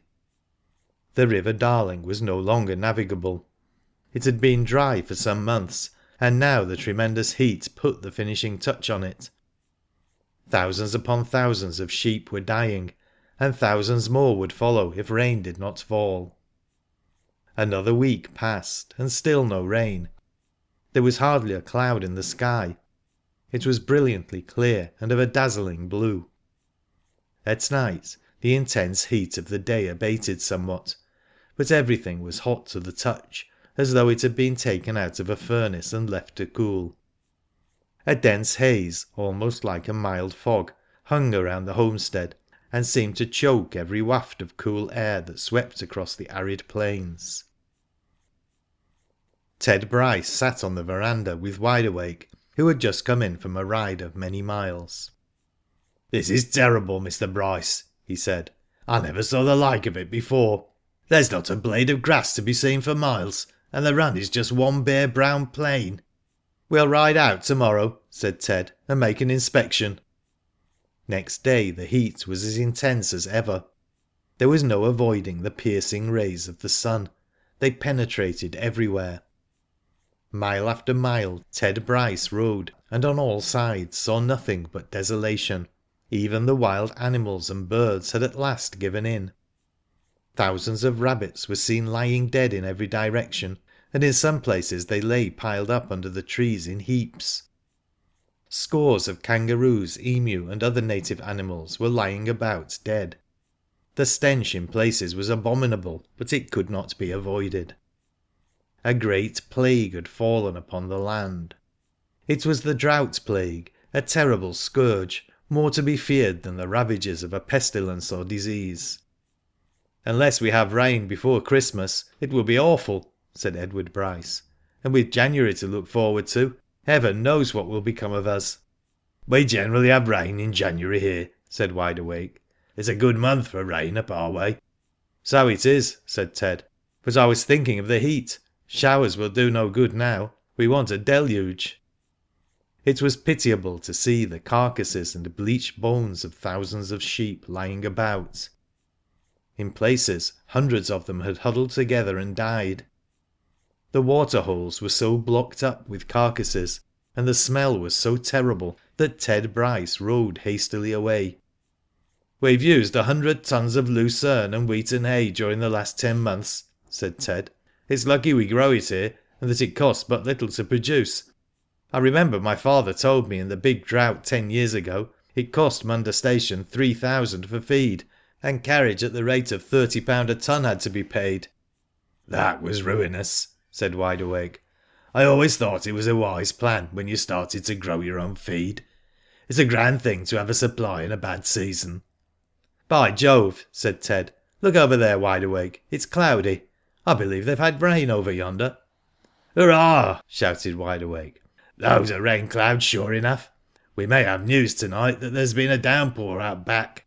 The River Darling was no longer navigable. It had been dry for some months, and now the tremendous heat put the finishing touch on it. Thousands upon thousands of sheep were dying, and thousands more would follow if rain did not fall. Another week passed, and still no rain. There was hardly a cloud in the sky. It was brilliantly clear and of a dazzling blue. At night, the intense heat of the day abated somewhat, but everything was hot to the touch, as though it had been taken out of a furnace and left to cool. A dense haze, almost like a mild fog, hung around the homestead, and seemed to choke every waft of cool air that swept across the arid plains. Ted Bryce sat on the verandah with Wideawake, who had just come in from a ride of many miles. "This is terrible, Mr. Bryce," he said. "I never saw the like of it before. There's not a blade of grass to be seen for miles, and the run is just one bare brown plain." "We'll ride out tomorrow," said Ted, "and make an inspection." Next day the heat was as intense as ever. There was no avoiding the piercing rays of the sun. They penetrated everywhere. Mile after mile Ted Bryce rode, and on all sides saw nothing but desolation. Even the wild animals and birds had at last given in. Thousands of rabbits were seen lying dead in every direction, and in some places they lay piled up under the trees in heaps. Scores of kangaroos, emu, and other native animals were lying about dead. The stench in places was abominable, but it could not be avoided. A great plague had fallen upon the land. It was the drought plague, a terrible scourge, more to be feared than the ravages of a pestilence or disease. "Unless we have rain before Christmas, it will be awful," said Edward Bryce, "and with January to look forward to, heaven knows what will become of us." "We generally have rain in January here," said Wideawake. "It's a good month for rain up our way." "So it is," said Ted, "but I was thinking of the heat. Showers will do no good now. We want a deluge." It was pitiable to see the carcasses and bleached bones of thousands of sheep lying about. In places, hundreds of them had huddled together and died. The water holes were so blocked up with carcasses, and the smell was so terrible, that Ted Bryce rode hastily away. "We've used 100 tons of lucerne and wheaten hay during the last 10 months, said Ted. "It's lucky we grow it here, and that it costs but little to produce. I remember my father told me in the Big Drought 10 years ago, it cost Munda Station 3,000 for feed, and carriage at the rate of £30 a ton had to be paid." "That was ruinous," said Wideawake. "I always thought it was a wise plan when you started to grow your own feed. It's a grand thing to have a supply in a bad season." "By Jove," said Ted. "Look over there, Wideawake. It's cloudy. I believe they've had rain over yonder." "Hurrah!" shouted Wideawake. "Those are rain clouds sure enough. We may have news tonight that there's been a downpour out back."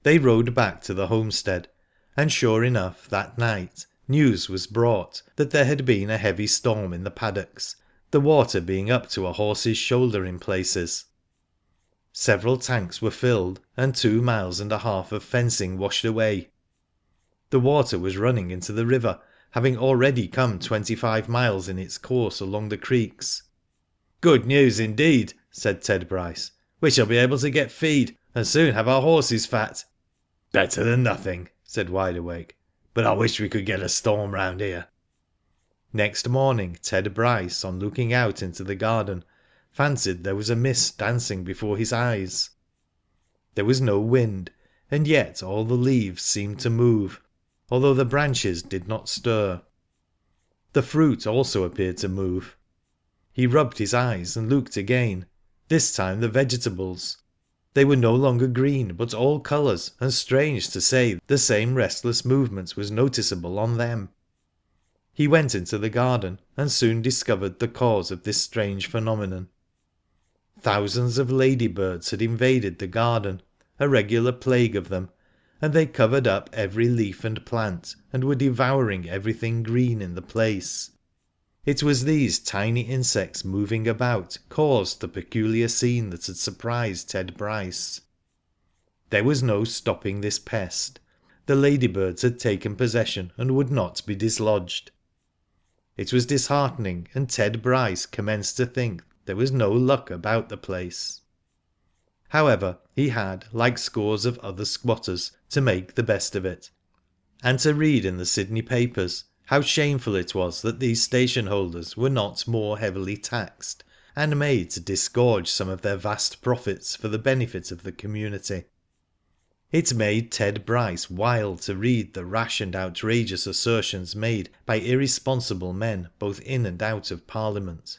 They rode back to the homestead, and sure enough that night news was brought that there had been a heavy storm in the paddocks, the water being up to a horse's shoulder in places. Several tanks were filled, and 2.5 miles of fencing washed away. The water was running into the river, having already come 25 miles in its course along the creeks. "Good news indeed," said Ted Bryce. "We shall be able to get feed, and soon have our horses fat." "Better than nothing," said Wide Awake. "But I wish we could get a storm round here." Next morning Ted Bryce, on looking out into the garden, fancied there was a mist dancing before his eyes. There was no wind, and yet all the leaves seemed to move, although the branches did not stir. The fruit also appeared to move. He rubbed his eyes and looked again, this time the vegetables. They were no longer green, but all colours, and strange to say, the same restless movement was noticeable on them. He went into the garden, and soon discovered the cause of this strange phenomenon. Thousands of ladybirds had invaded the garden, a regular plague of them, and they covered up every leaf and plant, and were devouring everything green in the place. It was these tiny insects moving about caused the peculiar scene that had surprised Ted Bryce. There was no stopping this pest. The ladybirds had taken possession and would not be dislodged. It was disheartening, and Ted Bryce commenced to think there was no luck about the place. However, he had, like scores of other squatters, to make the best of it, and to read in the Sydney papers how shameful it was that these station holders were not more heavily taxed, and made to disgorge some of their vast profits for the benefit of the community. It made Ted Bryce wild to read the rash and outrageous assertions made by irresponsible men both in and out of Parliament.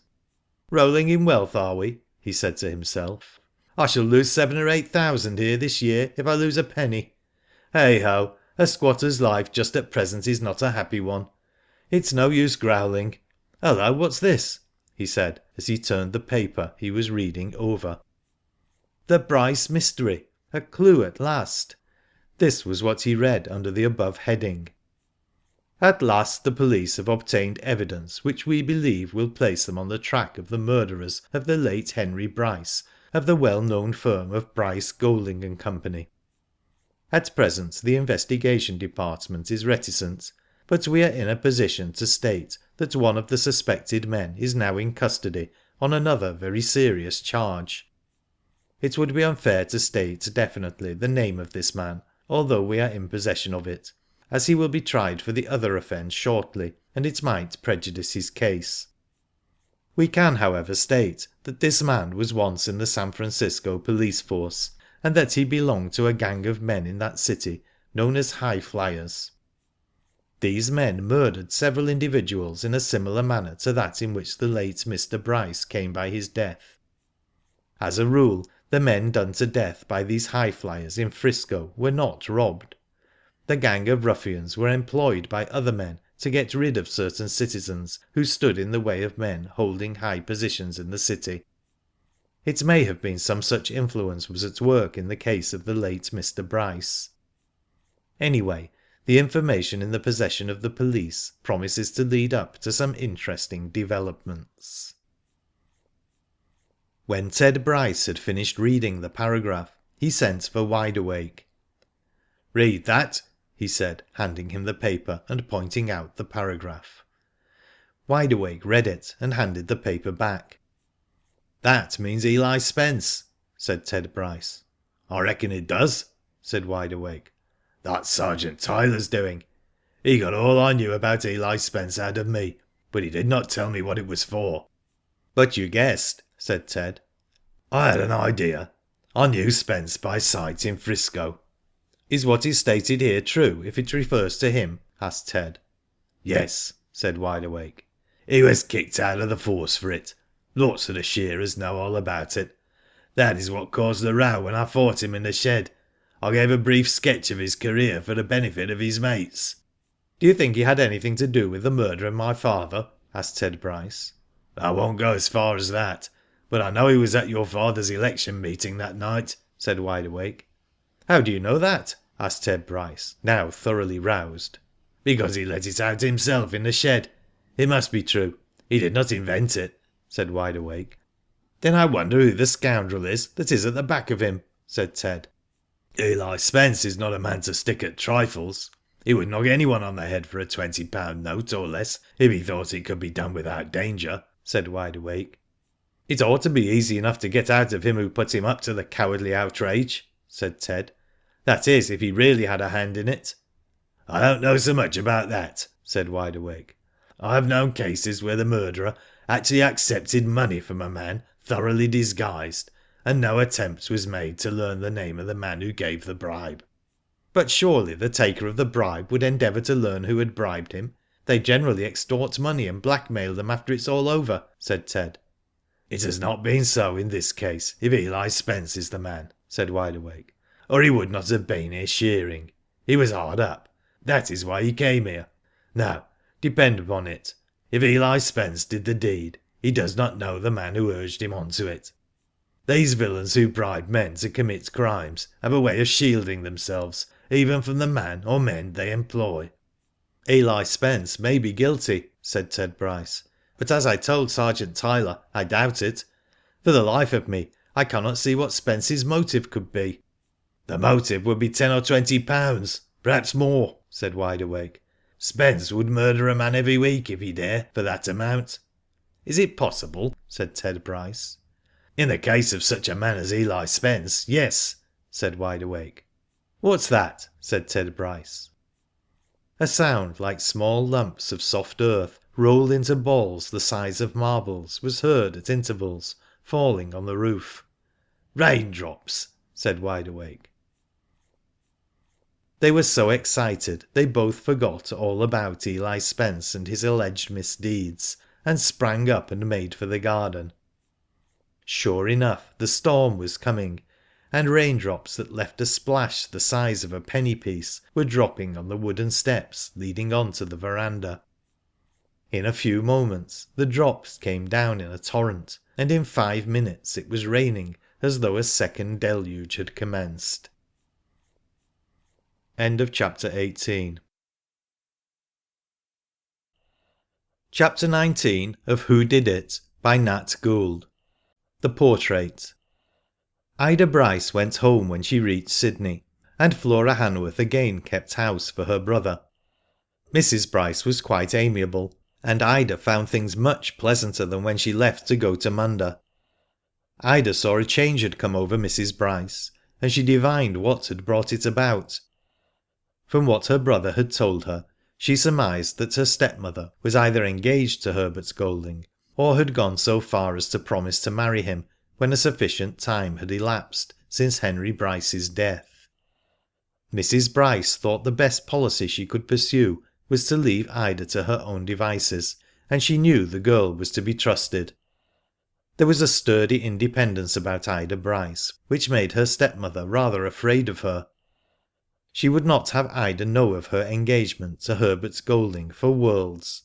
"Rolling in wealth, are we?" he said to himself. "I shall lose 7,000 or 8,000 here this year if I lose a penny. Hey ho, a squatter's life just at present is not a happy one. It's no use growling. Hullo, what's this?" he said as he turned the paper he was reading over. "The Bryce mystery. A clue at last." This was what he read under the above heading. "At last the police have obtained evidence which we believe will place them on the track of the murderers of the late Henry Bryce, of the well-known firm of Bryce, Gould and Company. At present the investigation department is reticent, but we are in a position to state that one of the suspected men is now in custody on another very serious charge. It would be unfair to state definitely the name of this man, although we are in possession of it, as he will be tried for the other offence shortly, and it might prejudice his case. We can, however, state that this man was once in the San Francisco police force, and that he belonged to a gang of men in that city known as High Flyers. These men murdered several individuals in a similar manner to that in which the late Mr. Bryce came by his death. As a rule, the men done to death by these High Flyers in Frisco were not robbed. The gang of ruffians were employed by other men to get rid of certain citizens who stood in the way of men holding high positions in the city. It may have been some such influence was at work in the case of the late Mr. Bryce. Anyway, the information in the possession of the police promises to lead up to some interesting developments. When Ted Bryce had finished reading the paragraph, he sent for Wide Awake. "Read that," he said, handing him the paper and pointing out the paragraph. Wide Awake read it and handed the paper back. "That means Eli Spence," said Ted Bryce. "I reckon it does," said Wide Awake. "That's Sergeant Tyler's doing. He got all I knew about Eli Spence out of me, but he did not tell me what it was for." "But you guessed," said Ted. "I had an idea. I knew Spence by sight in Frisco." "Is what is stated here true if it refers to him?" asked Ted. "Yes," said Wide Awake. "He was kicked out of the force for it. Lots of the shearers know all about it. That is what caused the row when I fought him in the shed. I gave a brief sketch of his career for the benefit of his mates." "Do you think he had anything to do with the murder of my father?" asked Ted Bryce. "I won't go as far as that, but I know he was at your father's election meeting that night," said Wide Awake. "How do you know that?" asked Ted Bryce, now thoroughly roused. "Because he let it out himself in the shed. It must be true. He did not invent it," said Wide Awake. "Then I wonder who the scoundrel is that is at the back of him," said Ted. "Eli Spence is not a man to stick at trifles. He would knock anyone on the head for a £20 note or less if he thought it could be done without danger," said Wide Awake. "It ought to be easy enough to get out of him who put him up to the cowardly outrage," said Ted. "That is, if he really had a hand in it." "I don't know so much about that," said Wide Awake. "I have known cases where the murderer actually accepted money from a man thoroughly disguised, and no attempt was made to learn the name of the man who gave the bribe." "But surely the taker of the bribe would endeavour to learn who had bribed him. They generally extort money and blackmail them after it's all over," said Ted. "It has not been so in this case, if Eli Spence is the man," said Wide Awake, "or he would not have been here shearing. He was hard up. That is why he came here. Now, depend upon it, if Eli Spence did the deed, he does not know the man who urged him on to it. These villains who bribe men to commit crimes have a way of shielding themselves even from the man or men they employ." "Eli Spence may be guilty," said Ted Bryce, "but as I told Sergeant Tyler, I doubt it. For the life of me, I cannot see what Spence's motive could be." "The motive would be £10 or £20, perhaps more," said Wide Awake. "Spence would murder a man every week if he dare, for that amount." "Is it possible?" said Ted Bryce. "In the case of such a man as Eli Spence, yes," said Wide Awake. "What's that?" said Ted Bryce. A sound like small lumps of soft earth rolled into balls the size of marbles was heard at intervals, falling on the roof. "Raindrops," said Wide Awake. They were so excited they both forgot all about Eli Spence and his alleged misdeeds, and sprang up and made for the garden. Sure enough, the storm was coming, and raindrops that left a splash the size of a penny piece were dropping on the wooden steps leading on to the verandah. In a few moments the drops came down in a torrent, and in 5 minutes it was raining as though a second deluge had commenced. End of chapter 18. Chapter 19 of Who Did It by Nat Gould. The Portrait. Ida Bryce went home when she reached Sydney, and Flora Hanworth again kept house for her brother. Mrs. Bryce was quite amiable, and Ida found things much pleasanter than when she left to go to Munda. Ida saw a change had come over Mrs. Bryce, and she divined what had brought it about. From what her brother had told her, she surmised that her stepmother was either engaged to Herbert Golding, or had gone so far as to promise to marry him when a sufficient time had elapsed since Henry Bryce's death. Mrs. Bryce thought the best policy she could pursue was to leave Ida to her own devices, and she knew the girl was to be trusted. There was a sturdy independence about Ida Bryce which made her stepmother rather afraid of her. She would not have Ida know of her engagement to Herbert Golding for worlds.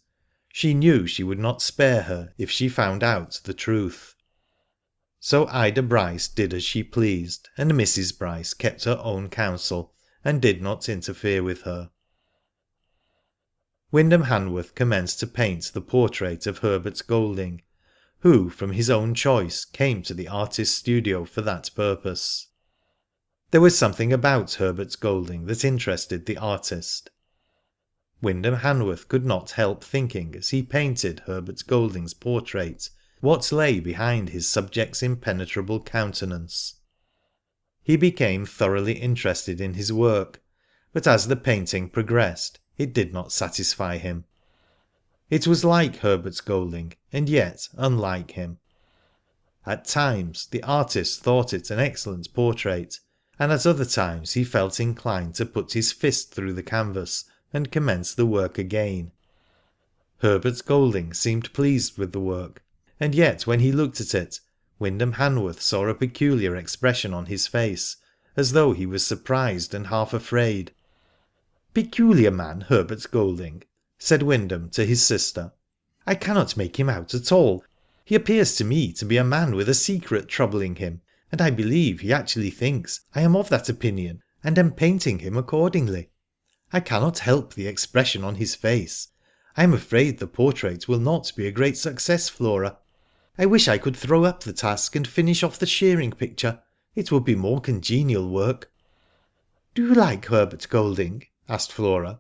She knew she would not spare her if she found out the truth. So Ida Bryce did as she pleased, and Mrs. Bryce kept her own counsel, and did not interfere with her. Wyndham Hanworth commenced to paint the portrait of Herbert Golding, who, from his own choice, came to the artist's studio for that purpose. There was something about Herbert Golding that interested the artist. Wyndham Hanworth could not help thinking as he painted Herbert Golding's portrait what lay behind his subject's impenetrable countenance. He became thoroughly interested in his work, but as the painting progressed it did not satisfy him. It was like Herbert Golding, and yet unlike him. At times the artist thought it an excellent portrait, and at other times he felt inclined to put his fist through the canvas and commence the work again. Herbert Golding seemed pleased with the work, and yet when he looked at it, Wyndham Hanworth saw a peculiar expression on his face, as though he was surprised and half afraid. "Peculiar man, Herbert Golding," said Wyndham to his sister. "I cannot make him out at all. He appears to me to be a man with a secret troubling him, and I believe he actually thinks I am of that opinion, and am painting him accordingly. I cannot help the expression on his face. I am afraid the portrait will not be a great success, Flora. I wish I could throw up the task and finish off the shearing picture. It would be more congenial work." "Do you like Herbert Golding?" asked Flora.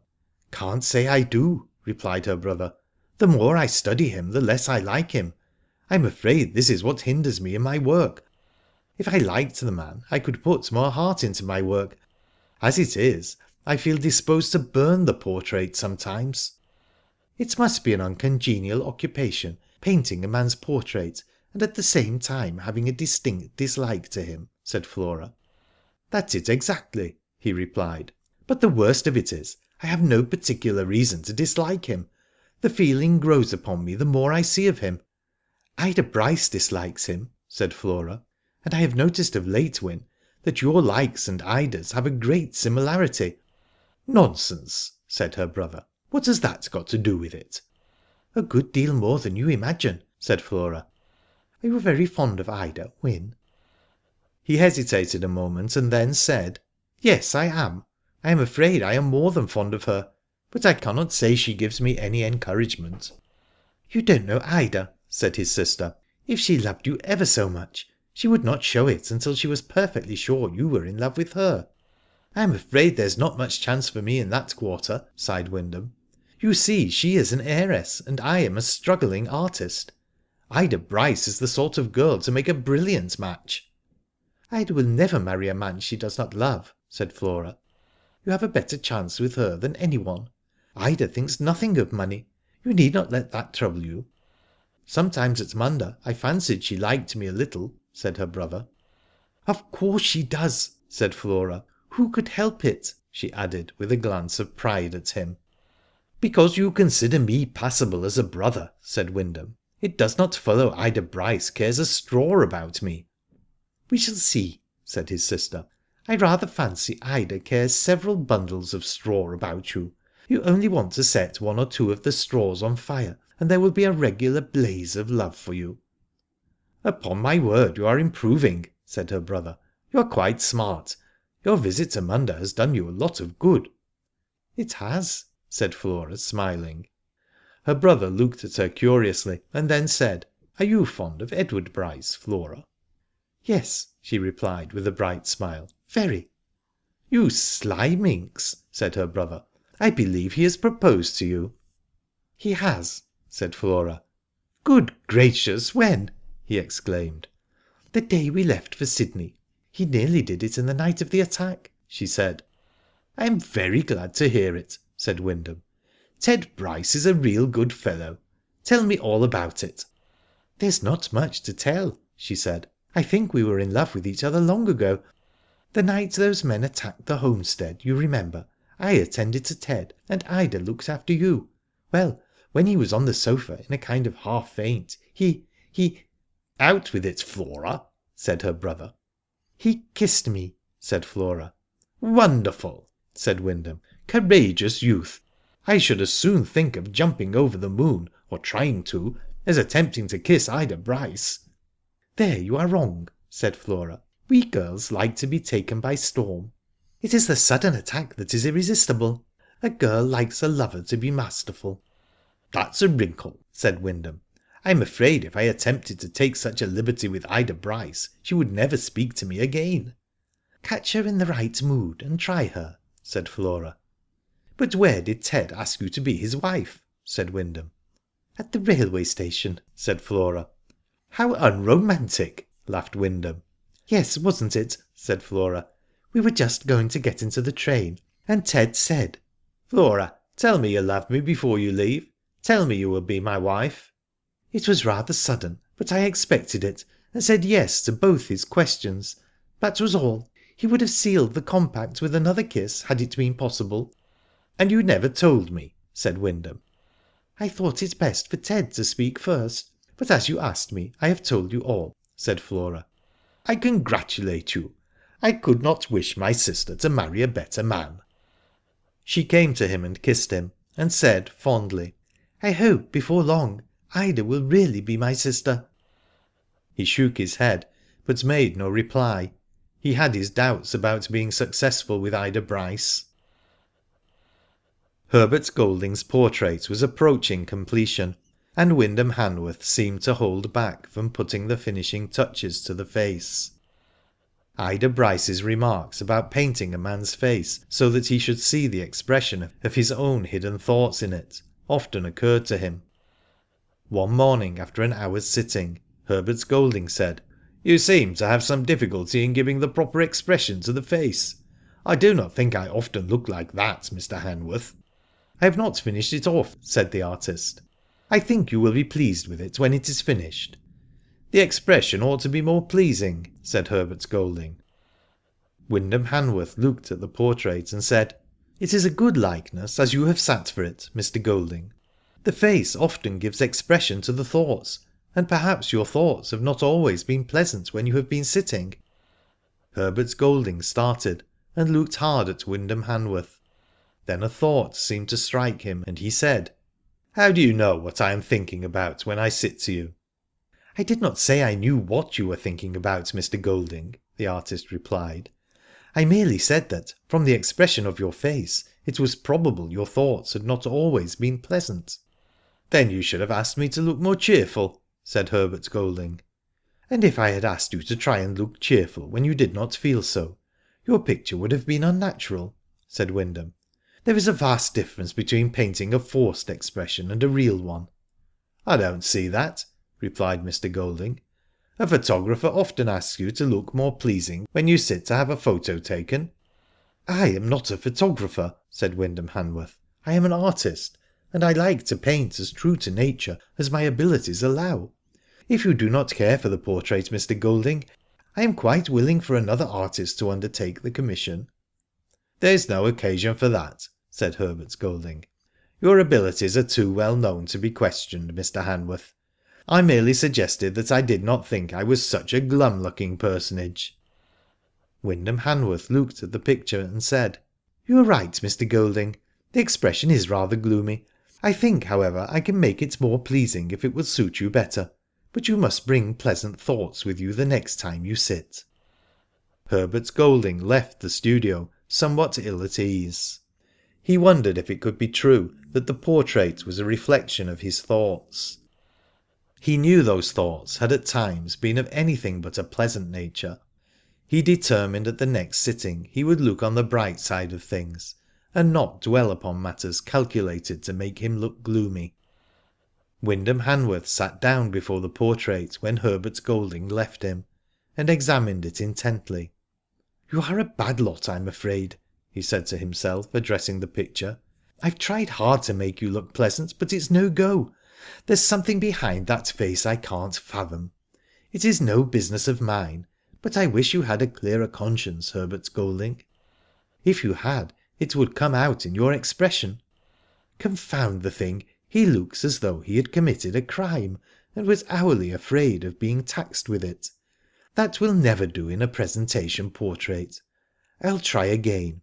"Can't say I do," replied her brother. "The more I study him, the less I like him. I'm afraid this is what hinders me in my work. If I liked the man, I could put more heart into my work. As it is, I feel disposed to burn the portrait sometimes." "It must be an uncongenial occupation, painting a man's portrait, and at the same time having a distinct dislike to him," said Flora. "That's it exactly," he replied. "But the worst of it is, I have no particular reason to dislike him. The feeling grows upon me the more I see of him." "Ida Bryce dislikes him," said Flora. "And I have noticed of late, Wyn, that your likes and Ida's have a great similarity." "Nonsense," said her brother. "What has that got to do with it?" "A good deal more than you imagine," said Flora. "Are you very fond of Ida, Wyn?" He hesitated a moment, and then said: "Yes, I am. I am afraid I am more than fond of her, but I cannot say she gives me any encouragement." "You don't know Ida," said his sister. "If she loved you ever so much, she would not show it until she was perfectly sure you were in love with her." "I'm afraid there's not much chance for me in that quarter," sighed Wyndham. "You see, she is an heiress, and I am a struggling artist. Ida Bryce is the sort of girl to make a brilliant match." "Ida will never marry a man she does not love," said Flora. "You have a better chance with her than anyone. Ida thinks nothing of money. You need not let that trouble you." "Sometimes at Munda I fancied she liked me a little," said her brother. "Of course she does," said Flora. "Who could help it?" she added, with a glance of pride at him. "Because you consider me passable as a brother," said Wyndham, "it does not follow Ida Bryce cares a straw about me." "We shall see," said his sister. "I rather fancy Ida cares several bundles of straw about you. You only want to set one or two of the straws on fire, and there will be a regular blaze of love for you." "Upon my word, you are improving," said her brother. "You are quite smart. Your visit to Munda has done you a lot of good." "It has," said Flora, smiling. Her brother looked at her curiously, and then said: "Are you fond of Edward Bryce, Flora?" "Yes," she replied, with a bright smile. "Very." "You sly minx," said her brother. "I believe he has proposed to you." "He has," said Flora. "Good gracious, when?" he exclaimed. "The day we left for Sydney. He nearly did it in the night of the attack," she said. "I am very glad to hear it," said Wyndham. "Ted Bryce is a real good fellow. Tell me all about it." "There's not much to tell," she said. "I think we were in love with each other long ago. The night those men attacked the Homestead, you remember, I attended to Ted, and Ida looked after you. Well, when he was on the sofa in a kind of half faint, he... "Out with it, Flora," said her brother. "He kissed me," said Flora. "Wonderful," said Wyndham. "Courageous youth. I should as soon think of jumping over the moon, or trying to, as attempting to kiss Ida Bryce." "There you are wrong," said Flora. "We girls like to be taken by storm. It is the sudden attack that is irresistible. A girl likes a lover to be masterful." "That's a wrinkle," said Wyndham. "I'm afraid if I attempted to take such a liberty with Ida Bryce, she would never speak to me again." "Catch her in the right mood, and try her," said Flora. "But where did Ted ask you to be his wife?" said Wyndham. "At the railway station," said Flora. "How unromantic!" laughed Wyndham. "Yes, wasn't it?" said Flora. "We were just going to get into the train, and Ted said, 'Flora, tell me you love me before you leave. Tell me you will be my wife.' It was rather sudden, but I expected it, and said yes to both his questions. That was all. He would have sealed the compact with another kiss, had it been possible." "And you never told me," said Wyndham. "I thought it best for Ted to speak first, but as you asked me, I have told you all," said Flora. "I congratulate you. I could not wish my sister to marry a better man." She came to him and kissed him, and said fondly: "I hope before long Ida will really be my sister." He shook his head, but made no reply. He had his doubts about being successful with Ida Bryce. Herbert Golding's portrait was approaching completion, and Wyndham Hanworth seemed to hold back from putting the finishing touches to the face. Ida Bryce's remarks about painting a man's face so that he should see the expression of his own hidden thoughts in it often occurred to him. One morning, after an hour's sitting, Herbert Golding said, "You seem to have some difficulty in giving the proper expression to the face. I do not think I often look like that, Mr. Hanworth." "I have not finished it off," said the artist. "I think you will be pleased with it when it is finished." "The expression ought to be more pleasing," said Herbert Golding. Wyndham Hanworth looked at the portrait and said, "It is a good likeness, as you have sat for it, Mr. Golding. The face often gives expression to the thoughts, and perhaps your thoughts have not always been pleasant when you have been sitting." Herbert Golding started, and looked hard at Wyndham Hanworth. Then a thought seemed to strike him, and he said, "How do you know what I am thinking about when I sit to you?" "I did not say I knew what you were thinking about, Mr. Golding," the artist replied. "I merely said that, from the expression of your face, it was probable your thoughts had not always been pleasant." "Then you should have asked me to look more cheerful," said Herbert Golding. "And if I had asked you to try and look cheerful when you did not feel so, your picture would have been unnatural," said Wyndham. "There is a vast difference between painting a forced expression and a real one." "I don't see that," replied Mr. Golding. "A photographer often asks you to look more pleasing when you sit to have a photo taken." "I am not a photographer," said Wyndham Hanworth. "I am an artist, and I like to paint as true to nature as my abilities allow. If you do not care for the portrait, Mr. Golding, I am quite willing for another artist to undertake the commission." "There is no occasion for that," said Herbert Golding. "Your abilities are too well known to be questioned, Mr. Hanworth. I merely suggested that I did not think I was such a glum-looking personage." Wyndham Hanworth looked at the picture and said, "You are right, Mr. Golding. The expression is rather gloomy. I think, however, I can make it more pleasing if it will suit you better. But you must bring pleasant thoughts with you the next time you sit." Herbert Golding left the studio somewhat ill at ease. He wondered if it could be true that the portrait was a reflection of his thoughts. He knew those thoughts had at times been of anything but a pleasant nature. He determined at the next sitting he would look on the bright side of things, and not dwell upon matters calculated to make him look gloomy. Wyndham Hanworth sat down before the portrait when Herbert Golding left him, and examined it intently. "You are a bad lot, I'm afraid," he said to himself, addressing the picture. "I've tried hard to make you look pleasant, but it's no go. There's something behind that face I can't fathom. It is no business of mine, but I wish you had a clearer conscience, Herbert Golding. If you had, it would come out in your expression. Confound the thing, he looks as though he had committed a crime, and was hourly afraid of being taxed with it. That will never do in a presentation portrait. I'll try again.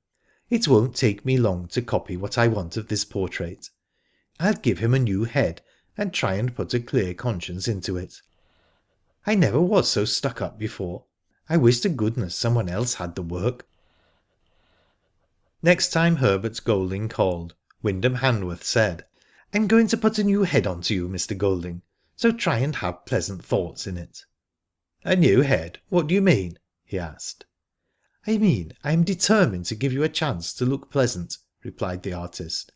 It won't take me long to copy what I want of this portrait. I'll give him a new head, and try and put a clear conscience into it. I never was so stuck up before. I wish to goodness someone else had the work." Next time Herbert Golding called, Wyndham Hanworth said, "I'm going to put a new head onto you, Mr. Golding, so try and have pleasant thoughts in it." "A new head? What do you mean?" he asked. "I mean I am determined to give you a chance to look pleasant," replied the artist.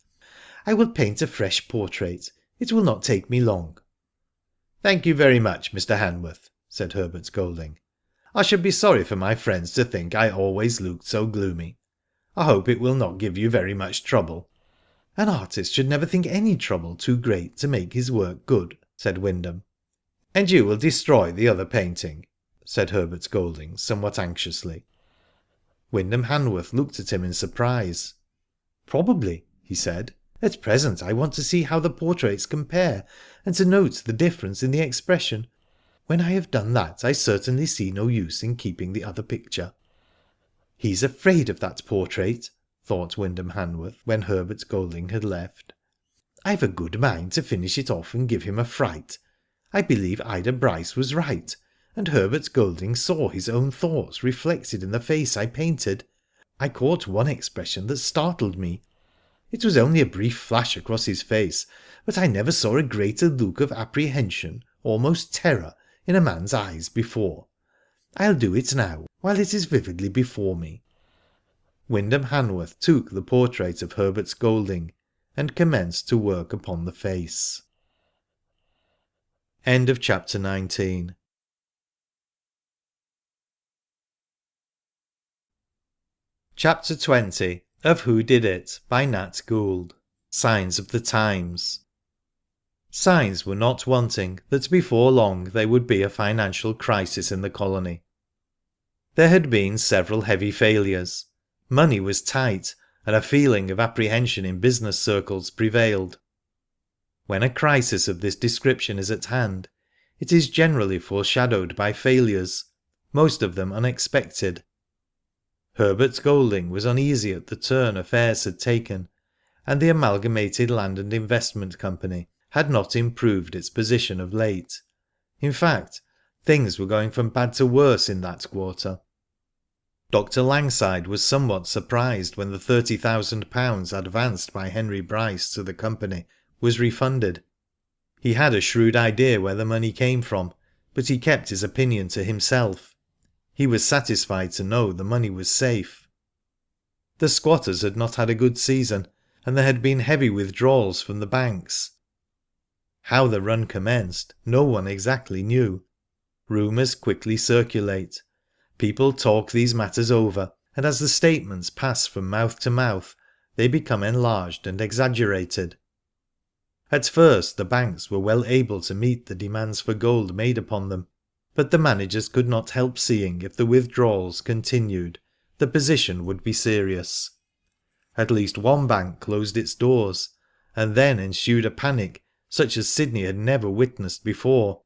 "I will paint a fresh portrait. It will not take me long." "Thank you very much, Mr. Hanworth," said Herbert Golding. "I should be sorry for my friends to think I always looked so gloomy. I hope it will not give you very much trouble." "An artist should never think any trouble too great to make his work good," said Wyndham. "And you will destroy the other painting?" said Herbert Golding, somewhat anxiously. Wyndham Hanworth looked at him in surprise. "Probably," he said. "At present I want to see how the portraits compare, and to note the difference in the expression. When I have done that, I certainly see no use in keeping the other picture." "He's afraid of that portrait," thought Wyndham Hanworth when Herbert Golding had left. "I've a good mind to finish it off and give him a fright. I believe Ida Bryce was right, and Herbert Golding saw his own thoughts reflected in the face I painted. I caught one expression that startled me. It was only a brief flash across his face, but I never saw a greater look of apprehension, almost terror, in a man's eyes before. I'll do it now, while it is vividly before me." Wyndham Hanworth took the portrait of Herbert Golding and commenced to work upon the face. End of chapter 19. Chapter 20 of Who Did It by Nat Gould. Signs of the Times. Signs were not wanting that before long there would be a financial crisis in the colony. There had been several heavy failures. Money was tight, and a feeling of apprehension in business circles prevailed. When a crisis of this description is at hand, it is generally foreshadowed by failures, most of them unexpected. Herbert Golding was uneasy at the turn affairs had taken, and the Amalgamated Land and Investment Company had not improved its position of late. In fact, things were going from bad to worse in that quarter. Dr. Langside was somewhat surprised when the £30,000 advanced by Henry Bryce to the company was refunded. He had a shrewd idea where the money came from, but he kept his opinion to himself. He was satisfied to know the money was safe. The squatters had not had a good season, and there had been heavy withdrawals from the banks. How the run commenced, no one exactly knew. Rumours quickly circulate. People talk these matters over, and as the statements pass from mouth to mouth, they become enlarged and exaggerated. At first the banks were well able to meet the demands for gold made upon them, but the managers could not help seeing if the withdrawals continued, the position would be serious. At least one bank closed its doors, and then ensued a panic such as Sydney had never witnessed before.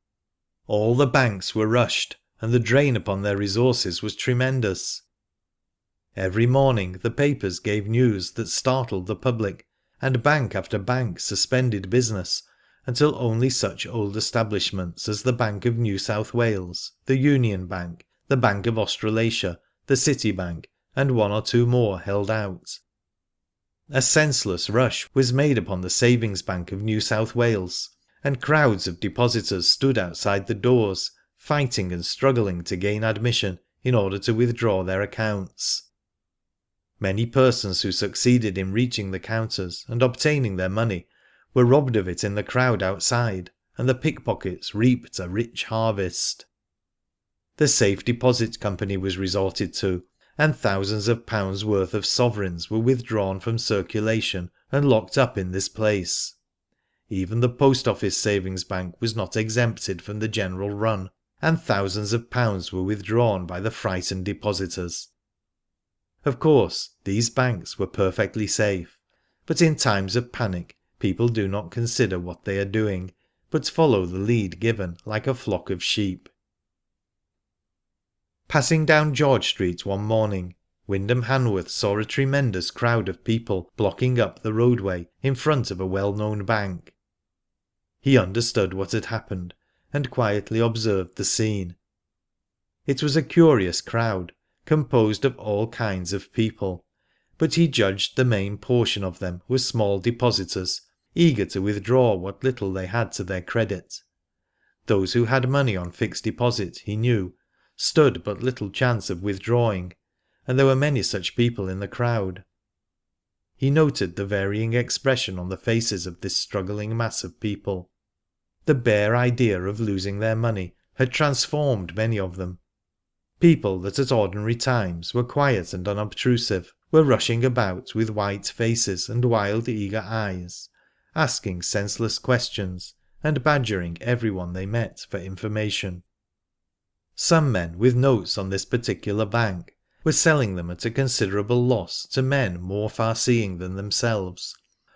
All the banks were rushed, and the drain upon their resources was tremendous. Every morning the papers gave news that startled the public, and bank after bank suspended business, until only such old establishments as the Bank of New South Wales, the Union Bank, the Bank of Australasia, the City Bank, and one or two more held out. A senseless rush was made upon the Savings Bank of New South Wales, and crowds of depositors stood outside the doors, fighting and struggling to gain admission in order to withdraw their accounts. Many persons who succeeded in reaching the counters and obtaining their money were robbed of it in the crowd outside, and the pickpockets reaped a rich harvest. The Safe Deposit Company was resorted to, and thousands of pounds worth of sovereigns were withdrawn from circulation and locked up in this place. Even the Post Office Savings Bank was not exempted from the general run, and thousands of pounds were withdrawn by the frightened depositors. Of course, these banks were perfectly safe, but in times of panic people do not consider what they are doing, but follow the lead given like a flock of sheep. Passing down George Street one morning, Wyndham Hanworth saw a tremendous crowd of people blocking up the roadway in front of a well-known bank. He understood what had happened, and quietly observed the scene. It was a curious crowd, composed of all kinds of people, but he judged the main portion of them were small depositors, eager to withdraw what little they had to their credit. Those who had money on fixed deposit, he knew, stood but little chance of withdrawing, and there were many such people in the crowd. He noted the varying expression on the faces of this struggling mass of people. The bare idea of losing their money had transformed many of them. People that at ordinary times were quiet and unobtrusive were rushing about with white faces and wild eager eyes, asking senseless questions and badgering everyone they met for information. Some men with notes on this particular bank were selling them at a considerable loss to men more far-seeing than themselves,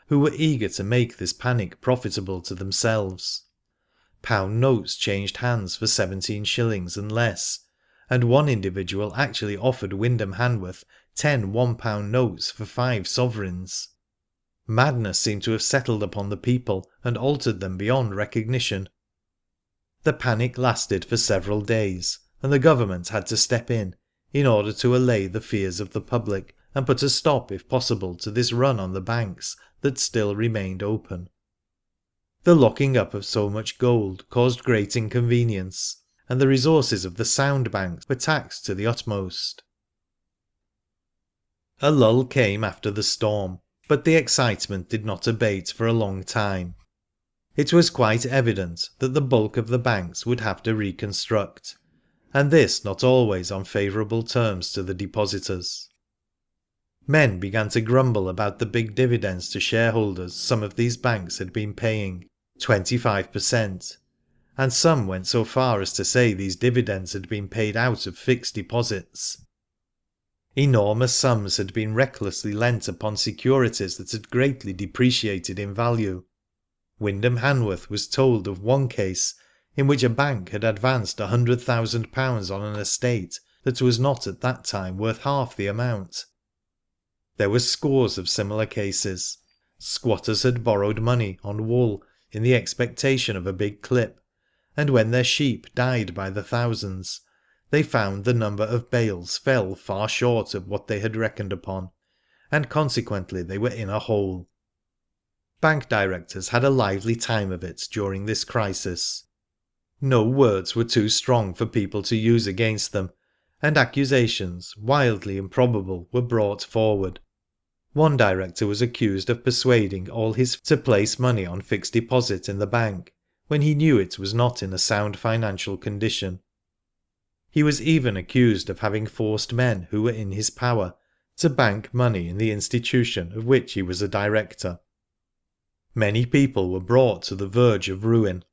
who were eager to make this panic profitable to themselves. Pound notes changed hands for 17 shillings and less, and one individual actually offered Wyndham Hanworth 10 £1 notes for 5 sovereigns. Madness seemed to have settled upon the people and altered them beyond recognition. The panic lasted for several days, and the government had to step in order to allay the fears of the public and put a stop, if possible, to this run on the banks that still remained open. The locking up of so much gold caused great inconvenience, and the resources of the sound banks were taxed to the utmost. A lull came after the storm, but the excitement did not abate for a long time. It was quite evident that the bulk of the banks would have to reconstruct, and this not always on favourable terms to the depositors. Men began to grumble about the big dividends to shareholders some of these banks had been paying, 25%, and some went so far as to say these dividends had been paid out of fixed deposits. Enormous sums had been recklessly lent upon securities that had greatly depreciated in value. Wyndham Hanworth was told of one case in which a bank had advanced £100,000 on an estate that was not at that time worth half the amount. There were scores of similar cases. Squatters had borrowed money on wool in the expectation of a big clip, and when their sheep died by the thousands, they found the number of bales fell far short of what they had reckoned upon, and consequently they were in a hole. Bank directors had a lively time of it during this crisis. No words were too strong for people to use against them, and accusations, wildly improbable, were brought forward. One director was accused of persuading all his to place money on fixed deposit in the bank, when he knew it was not in a sound financial condition. He was even accused of having forced men who were in his power to bank money in the institution of which he was a director. Many people were brought to the verge of ruin.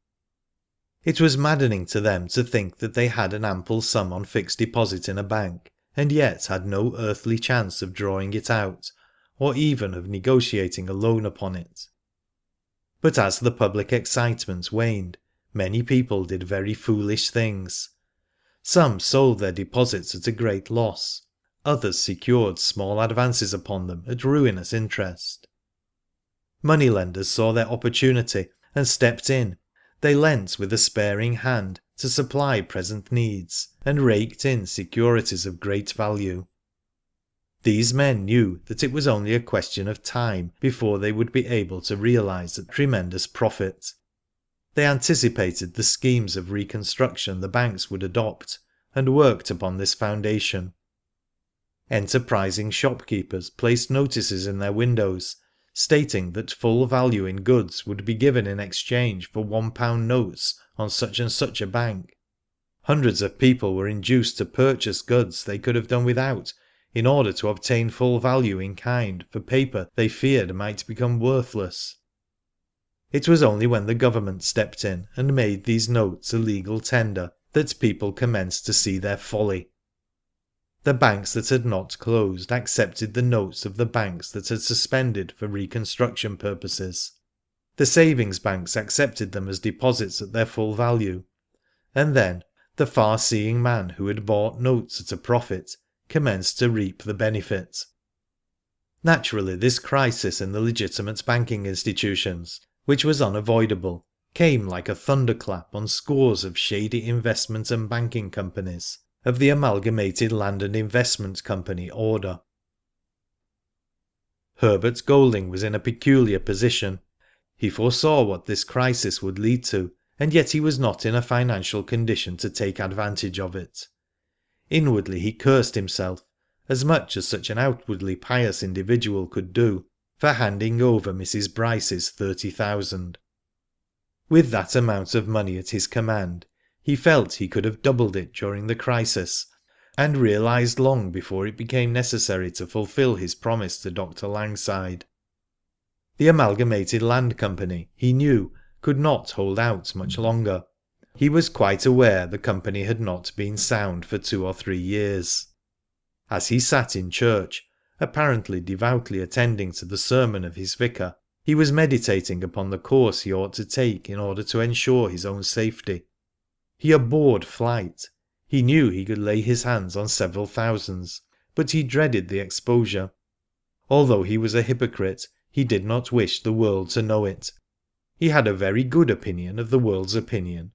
It was maddening to them to think that they had an ample sum on fixed deposit in a bank, and yet had no earthly chance of drawing it out, or even of negotiating a loan upon it. But as the public excitement waned, many people did very foolish things. Some sold their deposits at a great loss, others secured small advances upon them at ruinous interest. Moneylenders saw their opportunity and stepped in. They lent with a sparing hand to supply present needs, and raked in securities of great value. These men knew that it was only a question of time before they would be able to realise a tremendous profit. They anticipated the schemes of reconstruction the banks would adopt, and worked upon this foundation. Enterprising shopkeepers placed notices in their windows, stating that full value in goods would be given in exchange for £1 notes on such and such a bank. Hundreds of people were induced to purchase goods they could have done without, in order to obtain full value in kind for paper they feared might become worthless. It was only when the government stepped in and made these notes a legal tender that people commenced to see their folly. The banks that had not closed accepted the notes of the banks that had suspended for reconstruction purposes. The savings banks accepted them as deposits at their full value, and then the far-seeing man who had bought notes at a profit commenced to reap the benefit. Naturally, this crisis in the legitimate banking institutions, which was unavoidable, came like a thunderclap on scores of shady investment and banking companies of the Amalgamated Land and Investment Company order. Herbert Golding was in a peculiar position. He foresaw what this crisis would lead to, and yet he was not in a financial condition to take advantage of it. Inwardly he cursed himself, as much as such an outwardly pious individual could do, for handing over Mrs. Bryce's £30,000. With that amount of money at his command, he felt he could have doubled it during the crisis, and realised long before it became necessary to fulfil his promise to Dr. Langside. The Amalgamated Land Company, he knew, could not hold out much longer. He was quite aware the company had not been sound for 2 or 3 years. As he sat in church, apparently devoutly attending to the sermon of his vicar, he was meditating upon the course he ought to take in order to ensure his own safety. He abhorred flight. He knew he could lay his hands on several thousands, but he dreaded the exposure. Although he was a hypocrite, he did not wish the world to know it. He had a very good opinion of the world's opinion.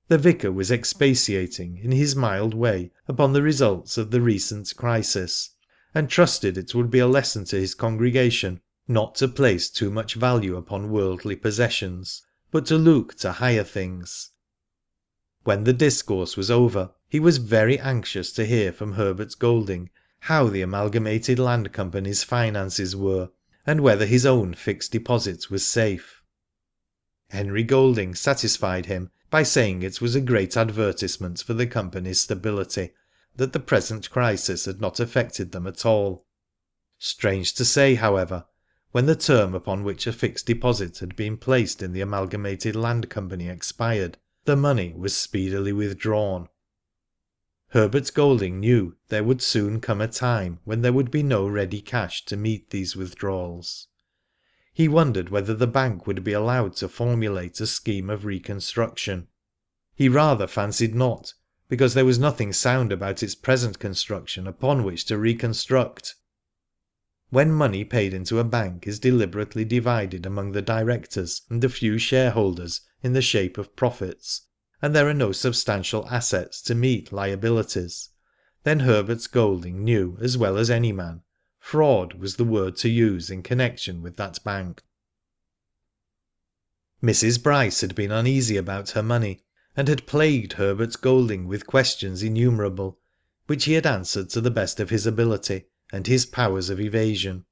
The vicar was expatiating in his mild way upon the results of the recent crisis, and trusted it would be a lesson to his congregation not to place too much value upon worldly possessions, but to look to higher things. When the discourse was over, he was very anxious to hear from Herbert Golding how the Amalgamated Land Company's finances were, and whether his own fixed deposit was safe. Henry Golding satisfied him by saying it was a great advertisement for the company's stability that the present crisis had not affected them at all. Strange to say, however, when the term upon which a fixed deposit had been placed in the Amalgamated Land Company expired, the money was speedily withdrawn. Herbert Golding knew there would soon come a time when there would be no ready cash to meet these withdrawals. He wondered whether the bank would be allowed to formulate a scheme of reconstruction. He rather fancied not, because there was nothing sound about its present construction upon which to reconstruct. When money paid into a bank is deliberately divided among the directors and a few shareholders in the shape of profits, and there are no substantial assets to meet liabilities, then Herbert Golding knew as well as any man, fraud was the word to use in connection with that bank. Mrs. Bryce had been uneasy about her money, and had plagued Herbert Golding with questions innumerable, which he had answered to the best of his ability and his powers of evasion.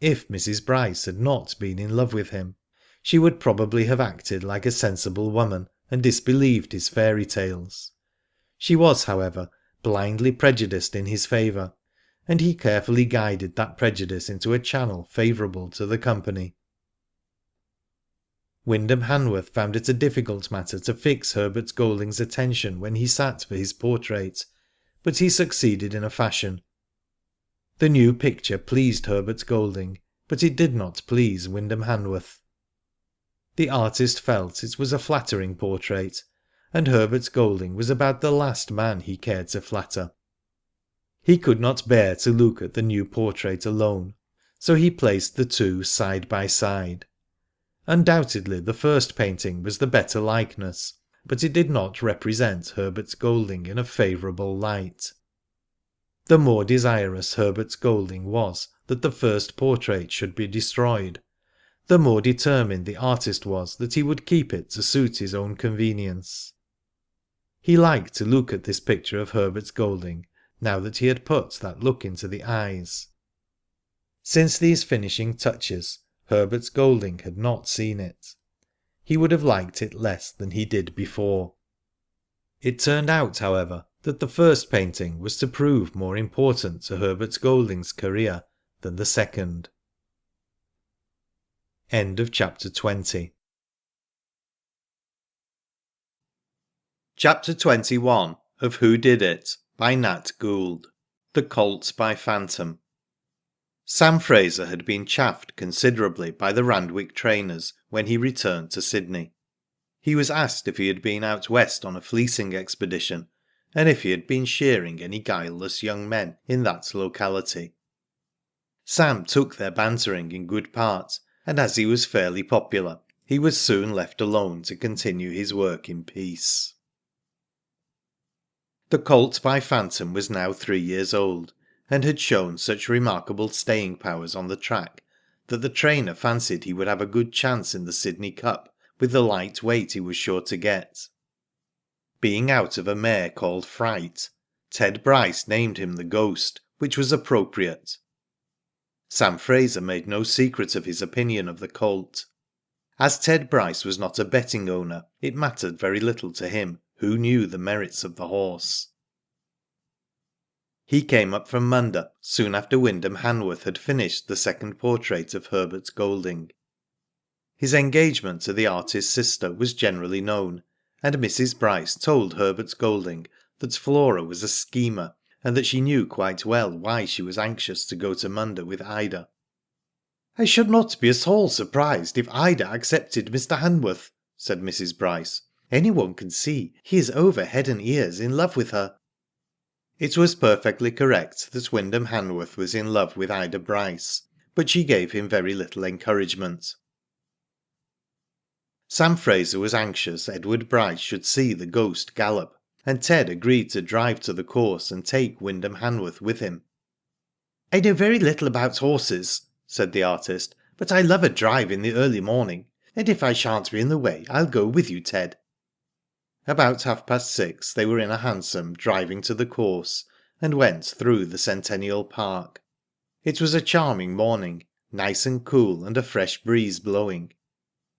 If Mrs. Bryce had not been in love with him, she would probably have acted like a sensible woman and disbelieved his fairy tales. She was, however, blindly prejudiced in his favour, and he carefully guided that prejudice into a channel favourable to the company. Wyndham Hanworth found it a difficult matter to fix Herbert Golding's attention when he sat for his portrait, but he succeeded in a fashion. The new picture pleased Herbert Golding, but it did not please Wyndham Hanworth. The artist felt it was a flattering portrait, and Herbert Golding was about the last man he cared to flatter. He could not bear to look at the new portrait alone, so he placed the two side by side. Undoubtedly the first painting was the better likeness, but it did not represent Herbert Golding in a favourable light. The more desirous Herbert Golding was that the first portrait should be destroyed, the more determined the artist was that he would keep it to suit his own convenience. He liked to look at this picture of Herbert Golding, now that he had put that look into the eyes. Since these finishing touches, Herbert Golding had not seen it. He would have liked it less than he did before. It turned out, however, that the first painting was to prove more important to Herbert Golding's career than the second. End of chapter 20. Chapter 21 of Who Did It by Nat Gould. The Colt by Phantom. Sam Fraser had been chaffed considerably by the Randwick trainers when he returned to Sydney. He was asked if he had been out west on a fleecing expedition, and if he had been shearing any guileless young men in that locality. Sam took their bantering in good part, and as he was fairly popular, he was soon left alone to continue his work in peace. The Colt by Phantom was now 3 years old, and had shown such remarkable staying powers on the track that the trainer fancied he would have a good chance in the Sydney Cup with the light weight he was sure to get. Being out of a mare called Fright, Ted Bryce named him the Ghost, which was appropriate. Sam Fraser made no secret of his opinion of the colt. As Ted Bryce was not a betting owner, it mattered very little to him who knew the merits of the horse. He came up from Munda soon after Wyndham Hanworth had finished the second portrait of Herbert Golding. His engagement to the artist's sister was generally known, and Mrs. Bryce told Herbert Golding that Flora was a schemer, and that she knew quite well why she was anxious to go to Munda with Ida. "I should not be at all surprised if Ida accepted Mr. Hanworth," said Mrs. Bryce. "Anyone can see he is over head and ears in love with her." It was perfectly correct that Wyndham Hanworth was in love with Ida Bryce, but she gave him very little encouragement. Sam Fraser was anxious Edward Bryce should see the Ghost gallop, and Ted agreed to drive to the course and take Wyndham Hanworth with him. "I know very little about horses," said the artist, "but I love a drive in the early morning, and if I shan't be in the way, I'll go with you, Ted." About 6:30 they were in a hansom driving to the course, and went through the Centennial Park. It was a charming morning, nice and cool, and a fresh breeze blowing.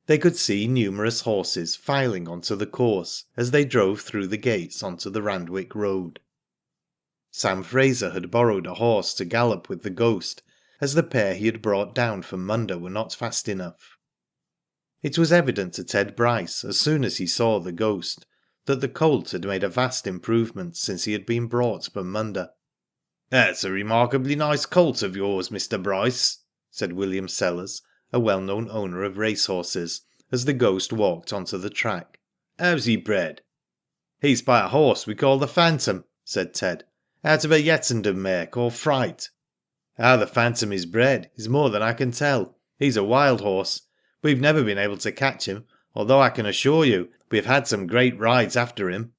They could see numerous horses filing onto the course as they drove through the gates onto the Randwick Road. Sam Fraser had borrowed a horse to gallop with the Ghost, as the pair he had brought down from Munda were not fast enough. It was evident to Ted Bryce, as soon as he saw the Ghost, that the Colt had made a vast improvement since he had been brought from Munda. "That's a remarkably nice colt of yours, Mr. Bryce," said William Sellers, a well-known owner of racehorses, as the Ghost walked onto the track. "How's he bred?" "He's by a horse we call the Phantom," said Ted, "out of a Yattendon mare called Fright. How the Phantom is bred is more than I can tell. He's a wild horse. We've never been able to catch him, although I can assure you we've had some great rides after him."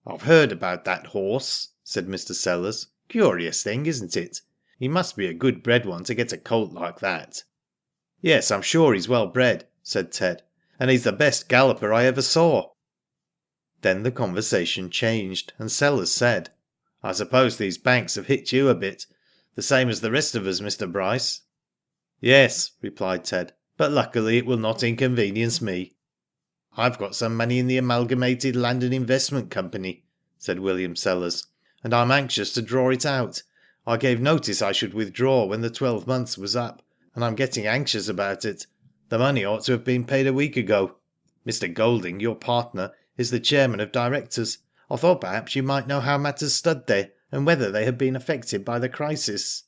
"I've heard about that horse," said Mr. Sellers. "Curious thing, isn't it? He must be a good bred one to get a colt like that." "Yes, I'm sure he's well bred," said Ted, "and he's the best galloper I ever saw." Then the conversation changed, and Sellers said, "I suppose these banks have hit you a bit, the same as the rest of us, Mr. Bryce." "Yes," replied Ted, "but luckily it will not inconvenience me." "I've got some money in the Amalgamated Land and Investment Company," said William Sellers, "and I'm anxious to draw it out. I gave notice I should withdraw when the 12 months was up, and I'm getting anxious about it. The money ought to have been paid a week ago. Mr. Golding, your partner, is the chairman of directors. I thought perhaps you might know how matters stood there, and whether they had been affected by the crisis."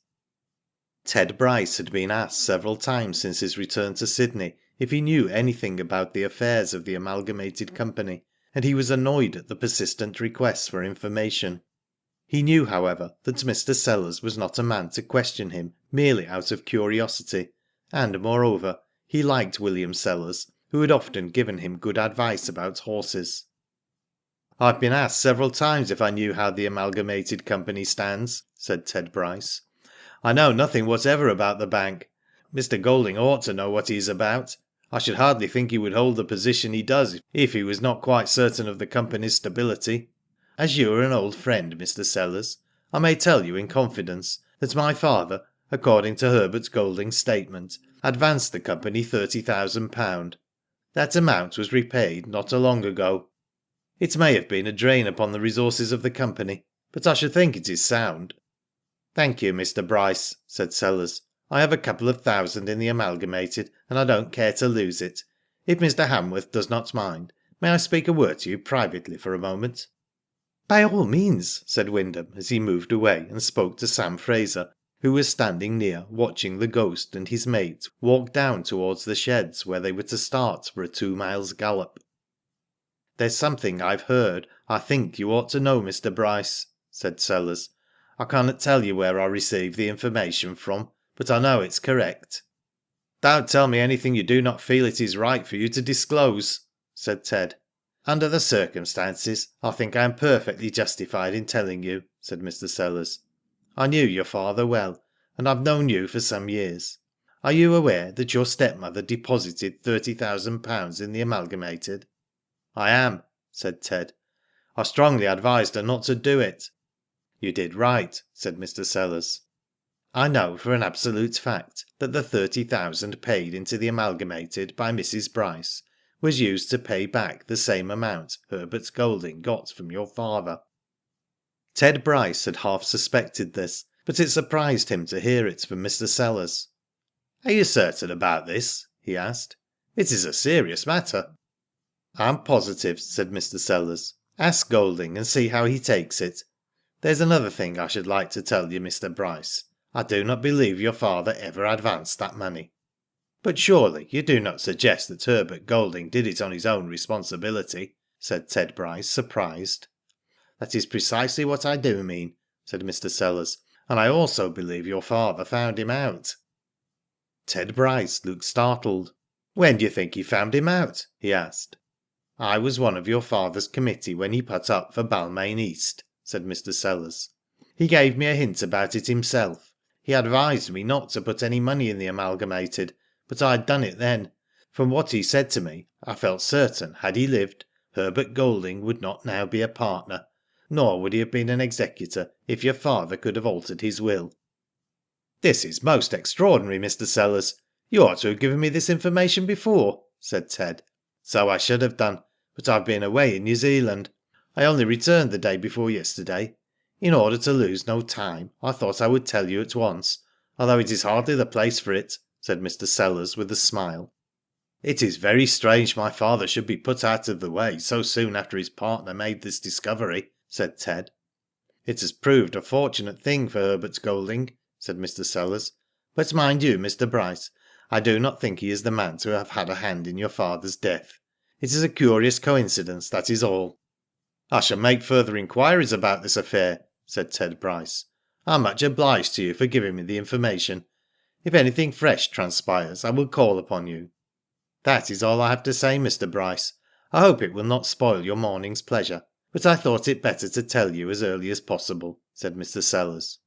Ted Bryce had been asked several times since his return to Sydney if he knew anything about the affairs of the Amalgamated Company, and he was annoyed at the persistent requests for information. He knew, however, that Mr. Sellers was not a man to question him merely out of curiosity, and, moreover, he liked William Sellers, who had often given him good advice about horses. "I've been asked several times if I knew how the Amalgamated Company stands," said Ted Bryce. "I know nothing whatever about the bank. Mr. Golding ought to know what he is about. I should hardly think he would hold the position he does if he was not quite certain of the company's stability. As you are an old friend, Mr. Sellers, I may tell you in confidence that my father, according to Herbert Golding's statement, advanced the company £30,000. That amount was repaid not long ago. It may have been a drain upon the resources of the company, but I should think it is sound." "Thank you, Mr. Bryce," said Sellers. "I have a couple of thousand in the Amalgamated, and I don't care to lose it. If Mr. Hanworth does not mind, may I speak a word to you privately for a moment?" "By all means," said Wyndham, as he moved away and spoke to Sam Fraser, who was standing near watching the Ghost and his mate walk down towards the sheds where they were to start for a 2 miles gallop. "There's something I've heard I think you ought to know, Mr. Bryce," said Sellers. "I cannot tell you where I received the information from, but I know it's correct." "Don't tell me anything you do not feel it is right for you to disclose," said Ted. "Under the circumstances, I think I am perfectly justified in telling you," said Mr. Sellers. "I knew your father well, and I've known you for some years. Are you aware that your stepmother deposited £30,000 in the Amalgamated?" "I am," said Ted. "I strongly advised her not to do it." "You did right," said Mr. Sellers. "I know for an absolute fact that the £30,000 paid into the Amalgamated by Mrs. Bryce was used to pay back the same amount Herbert Golding got from your father." Ted Bryce had half suspected this, but it surprised him to hear it from Mr. Sellers. "Are you certain about this?" he asked. "It is a serious matter." "I'm positive," said Mr. Sellers. "Ask Golding and see how he takes it. There's another thing I should like to tell you, Mr. Bryce. I do not believe your father ever advanced that money." "But surely you do not suggest that Herbert Golding did it on his own responsibility?" said Ted Bryce, surprised. "That is precisely what I do mean," said Mr. Sellers, "and I also believe your father found him out." Ted Bryce looked startled. "When do you think he found him out?" he asked. "I was one of your father's committee when he put up for Balmain East," said Mr. Sellers. "He gave me a hint about it himself. He advised me not to put any money in the Amalgamated, but I had done it then. From what he said to me, I felt certain, had he lived, Herbert Golding would not now be a partner, nor would he have been an executor if your father could have altered his will." "This is most extraordinary, Mr. Sellers. You ought to have given me this information before," said Ted. "So I should have done, but I've been away in New Zealand. I only returned the day before yesterday. In order to lose no time, I thought I would tell you at once, although it is hardly the place for it," said Mr. Sellers with a smile. "It is very strange my father should be put out of the way so soon after his partner made this discovery," said Ted. "It has proved a fortunate thing for Herbert Golding," said Mr. Sellers. "But mind you, Mr. Bryce, I do not think he is the man to have had a hand in your father's death. It is a curious coincidence, that is all." "I shall make further inquiries about this affair," said Ted Bryce. "I am much obliged to you for giving me the information. If anything fresh transpires, I will call upon you." "That is all I have to say, Mr. Bryce. I hope it will not spoil your morning's pleasure, but I thought it better to tell you as early as possible," said Mr. Sellers.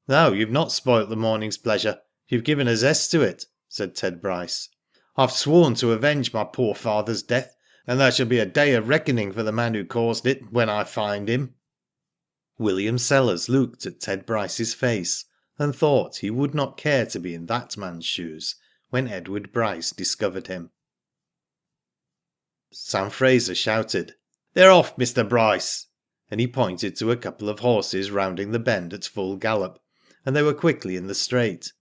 "No, you've not spoilt the morning's pleasure. You've given a zest to it," said Ted Bryce. "I've sworn to avenge my poor father's death, and there shall be a day of reckoning for the man who caused it when I find him." William Sellers looked at Ted Bryce's face and thought he would not care to be in that man's shoes when Edward Bryce discovered him. Sam Fraser shouted, "They're off, Mr. Bryce," and he pointed to a couple of horses rounding the bend at full gallop, and they were quickly in the straight.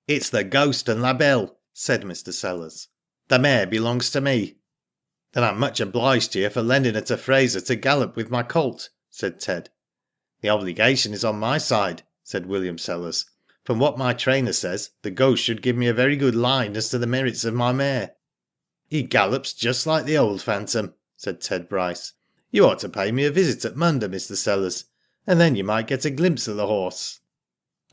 "It's the Ghost and La Belle," said Mr. Sellers. "The mare belongs to me." "Then I'm much obliged to you for lending her to Fraser to gallop with my colt," said Ted. "The obligation is on my side," said William Sellers. "From what my trainer says, the Ghost should give me a very good line as to the merits of my mare." "He gallops just like the old Phantom," said Ted Bryce. "You ought to pay me a visit at Munda, Mr. Sellers, and then you might get a glimpse of the horse."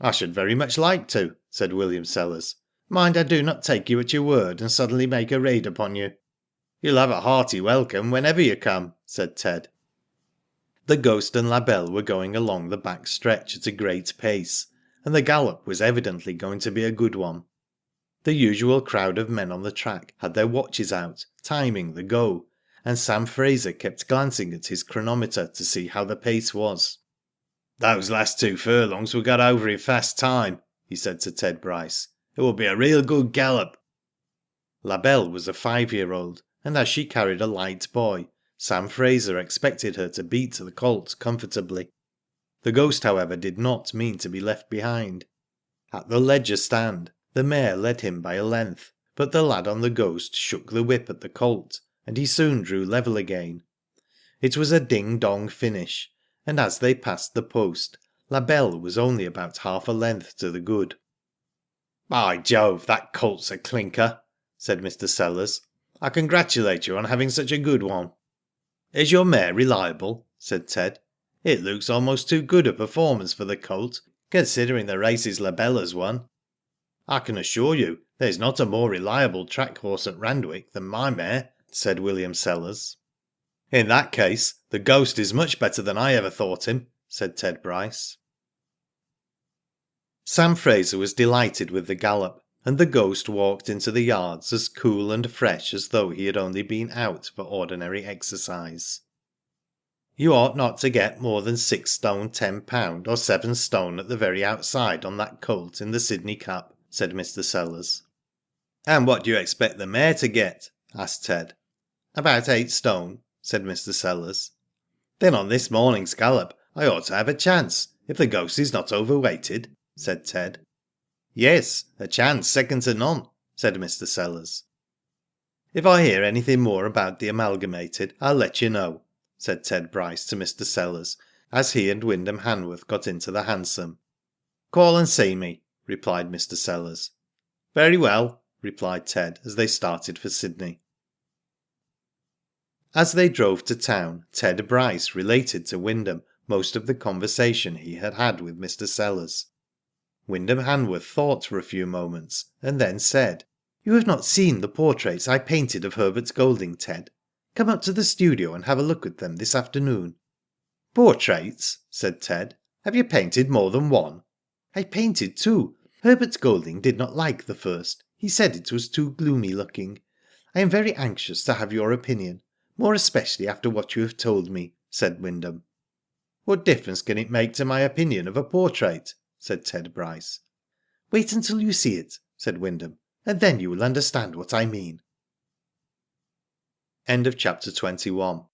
"I should very much like to," said William Sellers. "Mind I do not take you at your word and suddenly make a raid upon you." "You'll have a hearty welcome whenever you come," said Ted. The Ghost and La Belle were going along the back stretch at a great pace, and the gallop was evidently going to be a good one. The usual crowd of men on the track had their watches out, timing the go, and Sam Fraser kept glancing at his chronometer to see how the pace was. "Those last 2 furlongs were got over in fast time," he said to Ted Bryce. "It will be a real good gallop." La Belle was a 5-year-old, and as she carried a light boy, Sam Fraser expected her to beat the Colt comfortably. The Ghost, however, did not mean to be left behind. At the Ledger stand, the mare led him by a length, but the lad on the Ghost shook the whip at the Colt, and he soon drew level again. It was a ding-dong finish, and as they passed the post, La Belle was only about half a length to the good. "By Jove, that Colt's a clinker," said Mr. Sellers. "I congratulate you on having such a good one." "Is your mare reliable?" said Ted. "It looks almost too good a performance for the Colt, considering the races La Belle has won." "I can assure you there is not a more reliable track horse at Randwick than my mare," said William Sellers. "In that case, the Ghost is much better than I ever thought him," said Ted Bryce. Sam Fraser was delighted with the gallop, and the Ghost walked into the yards as cool and fresh as though he had only been out for ordinary exercise. "You ought not to get more than 6 stone 10 pound or 7 stone at the very outside on that Colt in the Sydney Cup," said Mr. Sellers. "And what do you expect the mare to get?" asked Ted. "About 8 stone," said Mr. Sellers. "Then on this morning's gallop I ought to have a chance, if the Ghost is not overweighted," said Ted. "Yes, a chance second to none," said Mr. Sellers. "If I hear anything more about the Amalgamated, I'll let you know," said Ted Bryce to Mr. Sellers, as he and Wyndham Hanworth got into the hansom. "Call and see me," replied Mr. Sellers. "Very well," replied Ted as they started for Sydney. As they drove to town, Ted Bryce related to Wyndham most of the conversation he had had with Mr. Sellers. Wyndham Hanworth thought for a few moments, and then said, "You have not seen the portraits I painted of Herbert Golding, Ted. Come up to the studio and have a look at them this afternoon." "Portraits?" said Ted. "Have you painted more than one?" I painted too. Herbert Golding did not like the first. He said it was too gloomy looking. I am very anxious to have your opinion, more especially after what you have told me," said Wyndham. "What difference can it make to my opinion of a portrait?" said Ted Bryce. "Wait until you see it," said Wyndham, "and then you will understand what I mean." End of chapter 21.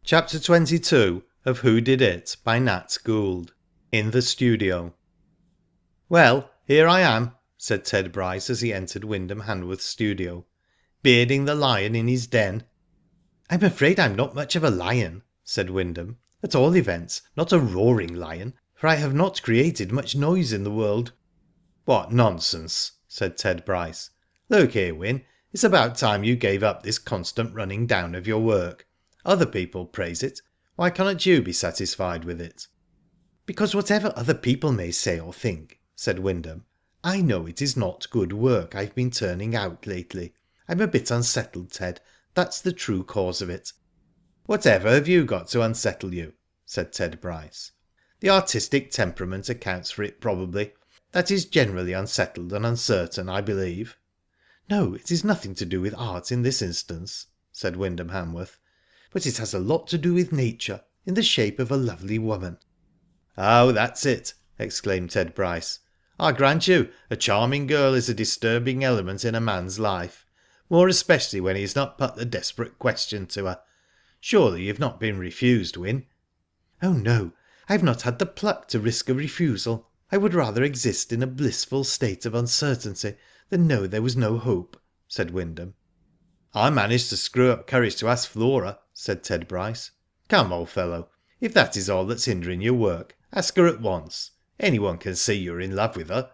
Chapter 22 of Who Did It by Nat Gould. In the studio. "Well, here I am," said Ted Bryce as he entered Wyndham Hanworth's studio, "bearding the lion in his den." "I'm afraid I'm not much of a lion," said Wyndham. "At all events, not a roaring lion, for I have not created much noise in the world." "What nonsense," said Ted Bryce. "Look here, Wyn, it's about time you gave up this constant running down of your work. Other people praise it. Why cannot you be satisfied with it?" "Because whatever other people may say or think," said Wyndham, "I know it is not good work I've been turning out lately. I'm a bit unsettled, Ted. That's the true cause of it." "Whatever have you got to unsettle you?" said Ted Bryce. "The artistic temperament accounts for it probably. That is generally unsettled and uncertain, I believe." "No, it is nothing to do with art in this instance," said Wyndham Hanworth, "but it has a lot to do with nature, in the shape of a lovely woman." "Oh, that's it," exclaimed Ted Bryce. "I grant you, a charming girl is a disturbing element in a man's life, more especially when he has not put the desperate question to her. Surely you've not been refused, Wyn?" "Oh no, I've not had the pluck to risk a refusal. I would rather exist in a blissful state of uncertainty than know there was no hope," said Wyndham. "I managed to screw up courage to ask Flora," said Ted Bryce. "Come, old fellow, if that is all that's hindering your work, ask her at once. Anyone can see you're in love with her."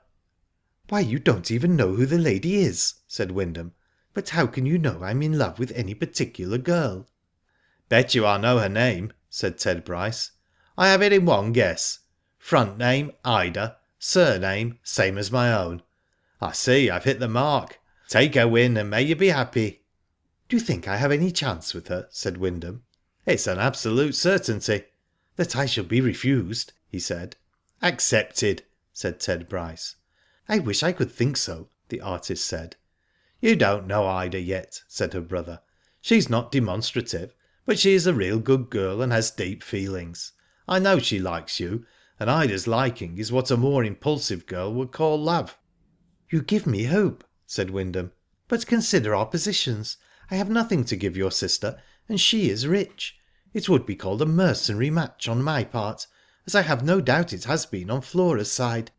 "Why, you don't even know who the lady is," said Wyndham. "But how can you know I'm in love with any particular girl?" "Bet you I know her name," said Ted Bryce. "I have it in one guess. Front name Ida, surname same as my own. I see I've hit the mark. Take her, Wyn, and may you be happy." "Do you think I have any chance with her?" said Wyndham. "It's an absolute certainty." "That I shall be refused," he said. "Accepted," said Ted Bryce. "I wish I could think so," the artist said. "You don't know Ida yet," said her brother. "She's not demonstrative, but she is a real good girl and has deep feelings. I know she likes you, and Ida's liking is what a more impulsive girl would call love." "You give me hope," said Wyndham. "But consider our positions. I have nothing to give your sister, and she is rich. It would be called a mercenary match on my part, as I have no doubt it has been on Flora's side."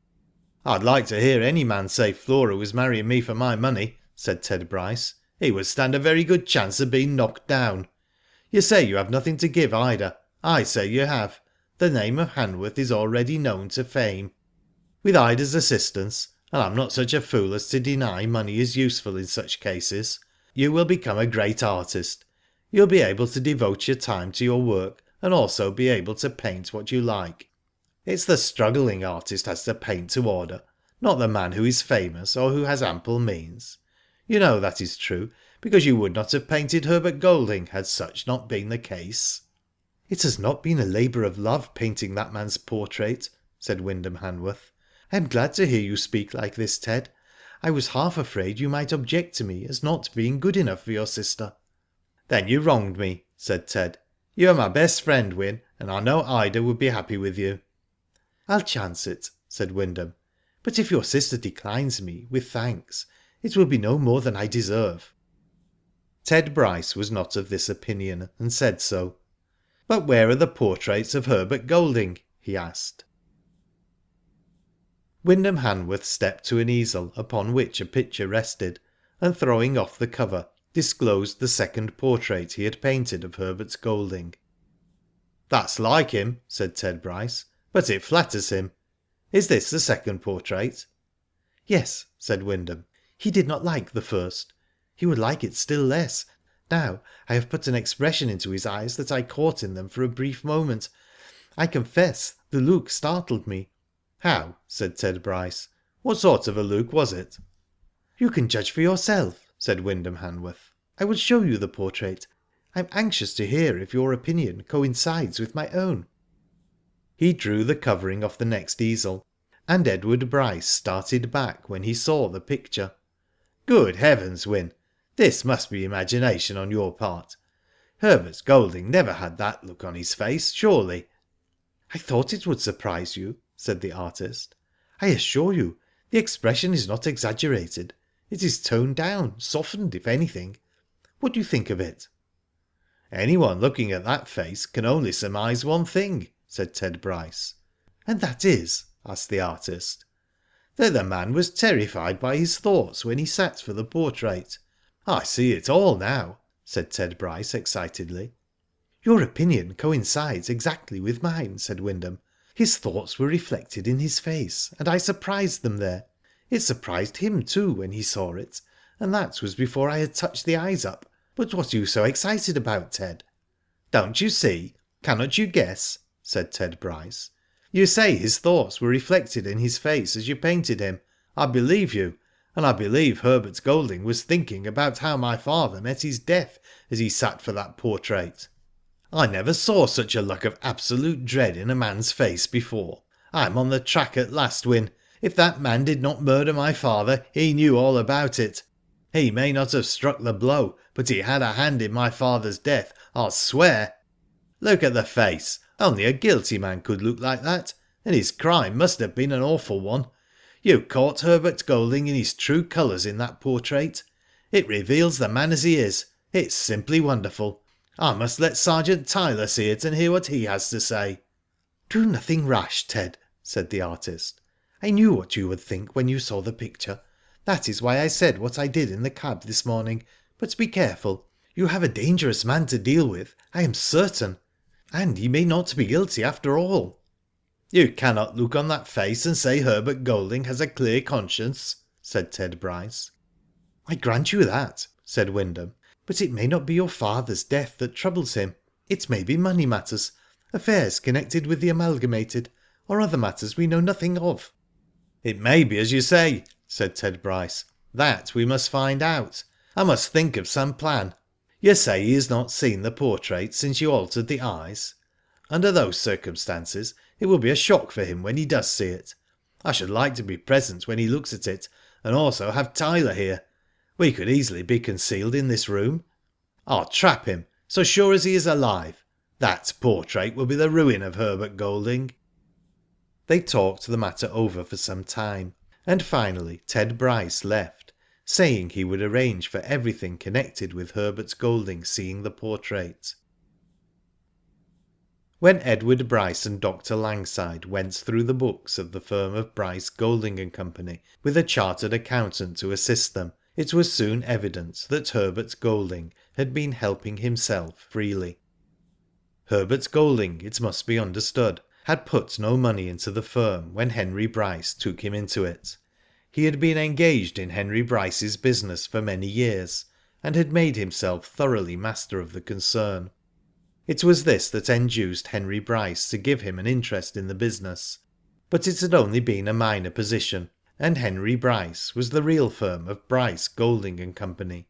"I'd like to hear any man say Flora was marrying me for my money," said Ted Bryce. "He would stand a very good chance of being knocked down. You say you have nothing to give Ida. I say you have. The name of Hanworth is already known to fame. With Ida's assistance, and I'm not such a fool as to deny money is useful in such cases, you will become a great artist. You'll be able to devote your time to your work and also be able to paint what you like. It's the struggling artist has to paint to order, not the man who is famous or who has ample means. You know that is true, because you would not have painted Herbert Golding had such not been the case." "It has not been a labour of love painting that man's portrait," said Wyndham Hanworth. "I am glad to hear you speak like this, Ted. I was half afraid you might object to me as not being good enough for your sister." "Then you wronged me," said Ted. "You are my best friend, Wyn, and I know Ida would be happy with you." "I'll chance it," said Wyndham. "But if your sister declines me, with thanks, it will be no more than I deserve." Ted Bryce was not of this opinion, and said so. "But where are the portraits of Herbert Golding?" he asked. Wyndham Hanworth stepped to an easel upon which a picture rested, and throwing off the cover, disclosed the second portrait he had painted of Herbert Golding. "That's like him," said Ted Bryce, "but it flatters him. Is this the second portrait?" "Yes," said Wyndham. "He did not like the first. He would like it still less. Now I have put an expression into his eyes that I caught in them for a brief moment. I confess the look startled me." "How?" said Ted Bryce. "What sort of a look was it?" "You can judge for yourself," said Wyndham Hanworth. "I will show you the portrait. I'm anxious to hear if your opinion coincides with my own." He drew the covering off the next easel, and Edward Bryce started back when he saw the picture. "Good heavens, Wyn, this must be imagination on your part. Herbert Golding never had that look on his face, surely?" "I thought it would surprise you," said the artist. "I assure you, the expression is not exaggerated. It is toned down, softened, if anything. What do you think of it?" "Anyone looking at that face can only surmise one thing," said Ted Bryce. "And that is?" asked the artist. "That the man was terrified by his thoughts when he sat for the portrait. I see it all now," said Ted Bryce excitedly. "Your opinion coincides exactly with mine," said Wyndham. "His thoughts were reflected in his face, and I surprised them there. It surprised him too when he saw it, and that was before I had touched the eyes up. But what are you so excited about, Ted?" "Don't you see? Cannot you guess?" said Ted Bryce. "You say his thoughts were reflected in his face as you painted him. I believe you, and I believe Herbert Golding was thinking about how my father met his death as he sat for that portrait. I never saw such a look of absolute dread in a man's face before. I'm on the track at last, Wyn. If that man did not murder my father, he knew all about it. He may not have struck the blow, but he had a hand in my father's death, I'll swear. Look at the face. Only a guilty man could look like that, and his crime must have been an awful one. You caught Herbert Golding in his true colours in that portrait. It reveals the man as he is. It's simply wonderful. I must let Sergeant Tyler see it and hear what he has to say." "Do nothing rash, Ted," said the artist. "I knew what you would think when you saw the picture. That is why I said what I did in the cab this morning. But be careful. You have a dangerous man to deal with, I am certain. And he may not be guilty after all." "You cannot look on that face and say Herbert Golding has a clear conscience," said Ted Bryce. "I grant you that," said Wyndham. "But it may not be your father's death that troubles him. It may be money matters, affairs connected with the Amalgamated, or other matters we know nothing of." "It may be as you say," said Ted Bryce. "That we must find out. I must think of some plan. You say he has not seen the portrait since you altered the eyes. Under those circumstances it will be a shock for him when he does see it. I should like to be present when he looks at it, and also have Tyler here. We could easily be concealed in this room. I'll trap him, so sure as he is alive. That portrait will be the ruin of Herbert Golding." They talked the matter over for some time, and finally Ted Bryce left, saying he would arrange for everything connected with Herbert Golding seeing the portrait. When Edward Bryce and Dr. Langside went through the books of the firm of Bryce, Golding and Company with a chartered accountant to assist them, it was soon evident that Herbert Golding had been helping himself freely. Herbert Golding, it must be understood, had put no money into the firm when Henry Bryce took him into it. He had been engaged in Henry Bryce's business for many years, and had made himself thoroughly master of the concern. It was this that induced Henry Bryce to give him an interest in the business, but it had only been a minor position, and Henry Bryce was the real firm of Bryce, Golding and Company.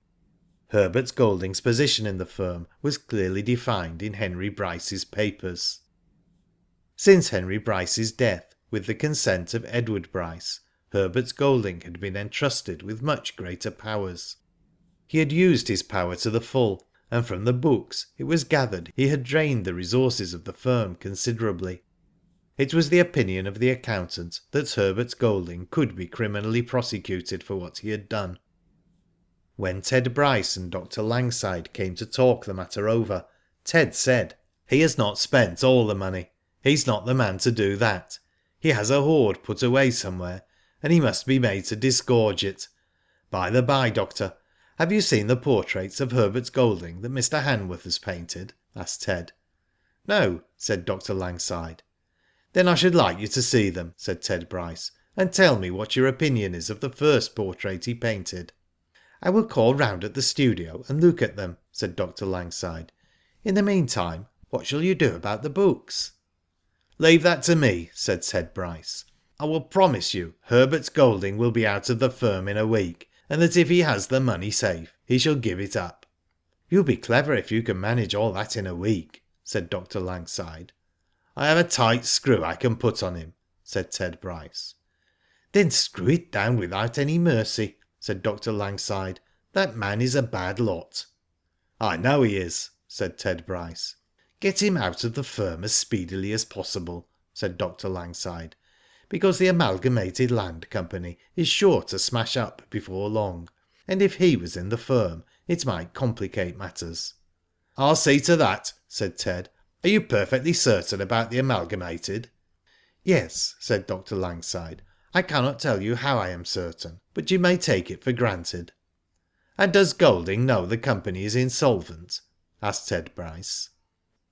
Herbert Golding's position in the firm was clearly defined in Henry Bryce's papers. Since Henry Bryce's death, with the consent of Edward Bryce, Herbert Golding had been entrusted with much greater powers. He had used his power to the full, and from the books it was gathered he had drained the resources of the firm considerably. It was the opinion of the accountant that Herbert Golding could be criminally prosecuted for what he had done. When Ted Bryce and Dr. Langside came to talk the matter over, Ted said, "He has not spent all the money. He's not the man to do that. He has a hoard put away somewhere, and he must be made to disgorge it. By the by, Doctor, have you seen the portraits of Herbert Golding that Mr. Hanworth has painted?" asked Ted. "No," said Dr. Langside. "Then I should like you to see them," said Ted Bryce, "and tell me what your opinion is of the first portrait he painted." "I will call round at the studio and look at them," said Dr. Langside. "In the meantime, what shall you do about the books?" "Leave that to me," said Ted Bryce. "I will promise you Herbert Golding will be out of the firm in a week, and that if he has the money safe he shall give it up." "You'll be clever if you can manage all that in a week," said Dr. Langside. I have a tight screw I can put on him," said Ted Bryce. "Then screw it down without any mercy," said Dr. Langside. "That man is a bad lot." "I know he is," said Ted Bryce. "Get him out of the firm as speedily as possible," said Dr. Langside, "because the Amalgamated Land Company is sure to smash up before long, and if he was in the firm it might complicate matters." "I'll see to that," said Ted. "Are you perfectly certain about the Amalgamated?" "Yes," said Dr. Langside. "I cannot tell you how I am certain, but you may take it for granted." "And does Golding know the company is insolvent?" asked Ted Bryce.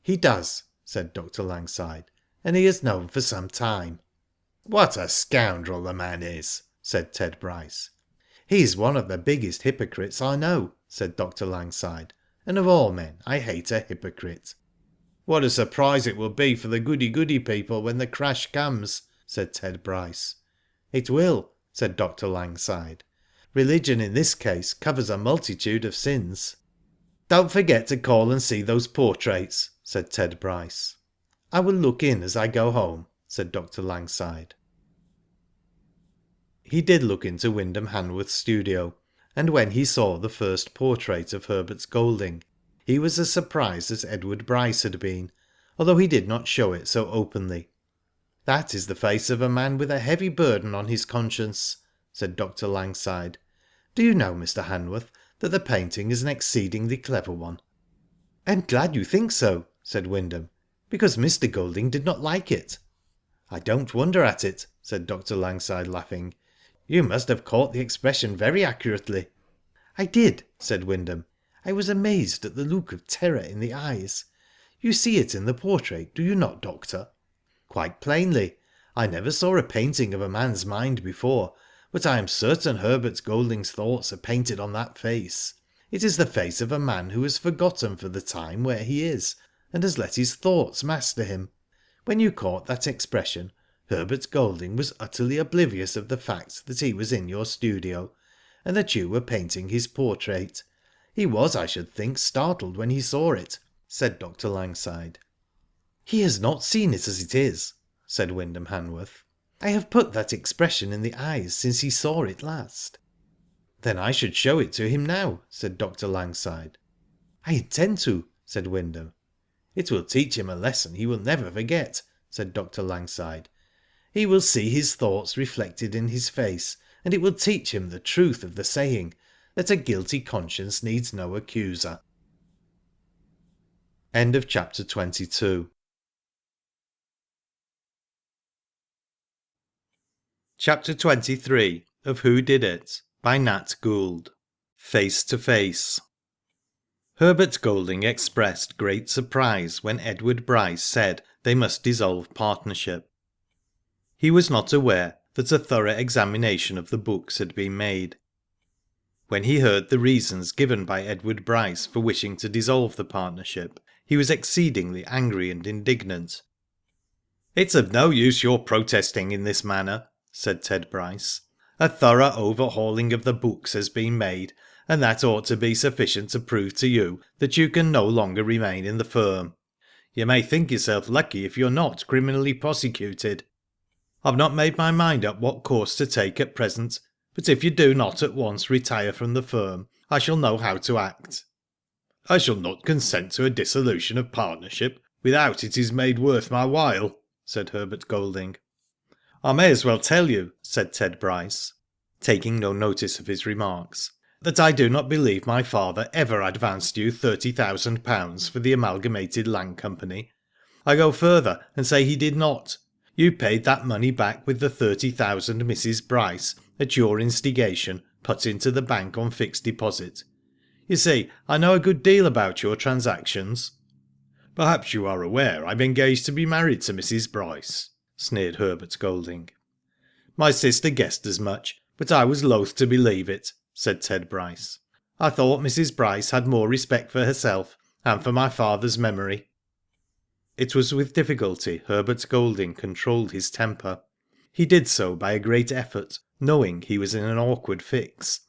"He does," said Dr. Langside, "and he has known for some time." "What a scoundrel the man is," said Ted Bryce. "He is one of the biggest hypocrites I know," said Dr. Langside, "and of all men I hate a hypocrite." "What a surprise it will be for the goody-goody people when the crash comes," said Ted Bryce. "It will," said Dr. Langside. "Religion in this case covers a multitude of sins." "Don't forget to call and see those portraits," said Ted Bryce. "I will look in as I go home," said Dr. Langside. He did look into Wyndham Hanworth's studio, and when he saw the first portrait of Herbert Golding, he was as surprised as Edward Bryce had been, although he did not show it so openly. "That is the face of a man with a heavy burden on his conscience," said Dr. Langside. "Do you know, Mr. Hanworth, that the painting is an exceedingly clever one?" "I am glad you think so," said Wyndham, "because Mr. Golding did not like it." "I don't wonder at it," said Dr. Langside, laughing. "You must have caught the expression very accurately." "I did," said Wyndham. "I was amazed at the look of terror in the eyes. You see it in the portrait, do you not, Doctor?" "Quite plainly. I never saw a painting of a man's mind before, but I am certain Herbert Golding's thoughts are painted on that face. It is the face of a man who has forgotten for the time where he is, and has let his thoughts master him. When you caught that expression, Herbert Golding was utterly oblivious of the fact that he was in your studio, and that you were painting his portrait. He was, I should think, startled when he saw it," said Dr. Langside. "He has not seen it as it is," said Wyndham Hanworth. "I have put that expression in the eyes since he saw it last." "Then I should show it to him now," said Dr. Langside. "I intend to," said Wyndham. "It will teach him a lesson he will never forget," said Dr. Langside. "He will see his thoughts reflected in his face, and it will teach him the truth of the saying that a guilty conscience needs no accuser." End of chapter 22. Chapter 23 of Who Did It? By Nat Gould. Face to Face. Herbert Golding expressed great surprise when Edward Bryce said they must dissolve partnership. He was not aware that a thorough examination of the books had been made. When he heard the reasons given by Edward Bryce for wishing to dissolve the partnership, he was exceedingly angry and indignant. "It's of no use your protesting in this manner," said Ted Bryce. "A thorough overhauling of the books has been made, and that ought to be sufficient to prove to you that you can no longer remain in the firm. You may think yourself lucky if you're not criminally prosecuted. I've not made my mind up what course to take at present, but if you do not at once retire from the firm, I shall know how to act." "I shall not consent to a dissolution of partnership without it is made worth my while," said Herbert Golding. "I may as well tell you," said Ted Bryce, taking no notice of his remarks, "that I do not believe my father ever advanced you £30,000 for the Amalgamated Land Company. I go further and say he did not. You paid that money back with the 30,000 Mrs. Bryce, at your instigation, put into the bank on fixed deposit. You see, I know a good deal about your transactions." "Perhaps you are aware I'm engaged to be married to Mrs. Bryce," sneered Herbert Golding. "My sister guessed as much, but I was loath to believe it," said Ted Bryce. "I thought Mrs. Bryce had more respect for herself and for my father's memory." It was with difficulty Herbert Golding controlled his temper. He did so by a great effort, knowing he was in an awkward fix.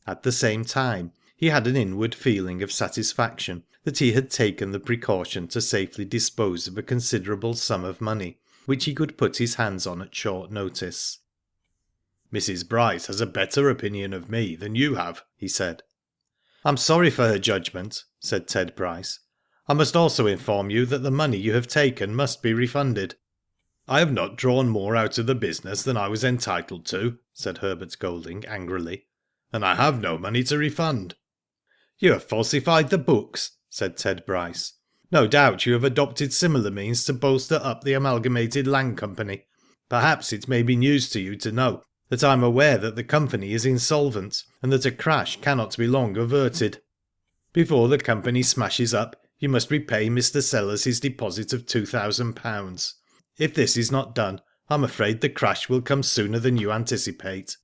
At the same time, He had an inward feeling of satisfaction that he had taken the precaution to safely dispose of a considerable sum of money, which he could put his hands on at short notice. "Mrs. Bryce has a better opinion of me than you have," he said. "I'm sorry for her judgment," said Ted Bryce. "I must also inform you that the money you have taken must be refunded." "I have not drawn more out of the business than I was entitled to," said Herbert Golding angrily, "and I have no money to refund." "You have falsified the books," said Ted Bryce. "No doubt you have adopted similar means to bolster up the Amalgamated Land Company. Perhaps it may be news to you to know that I am aware that the company is insolvent, and that a crash cannot be long averted. Before the company smashes up, you must repay Mr. Sellers his deposit of £2,000. If this is not done, I'm afraid the crash will come sooner than you anticipate."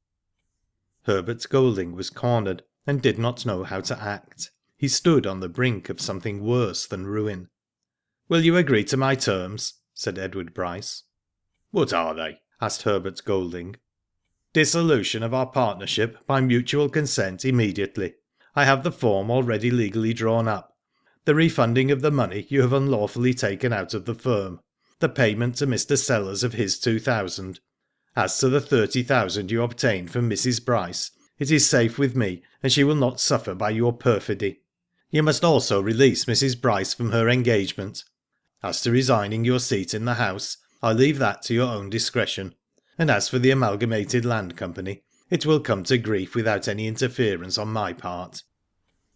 Herbert Golding was cornered, and did not know how to act. He stood on the brink of something worse than ruin. "Will you agree to my terms?" said Edward Bryce. "What are they?" asked Herbert Golding. "Dissolution of our partnership by mutual consent immediately. I have the form already legally drawn up. The refunding of the money you have unlawfully taken out of the firm. The payment to Mr. Sellers of his £2,000. As to the £30,000 you obtained from Mrs. Bryce, it is safe with me, and she will not suffer by your perfidy. You must also release Mrs. Bryce from her engagement. As to resigning your seat in the House, I leave that to your own discretion. And as for the Amalgamated Land Company, it will come to grief without any interference on my part."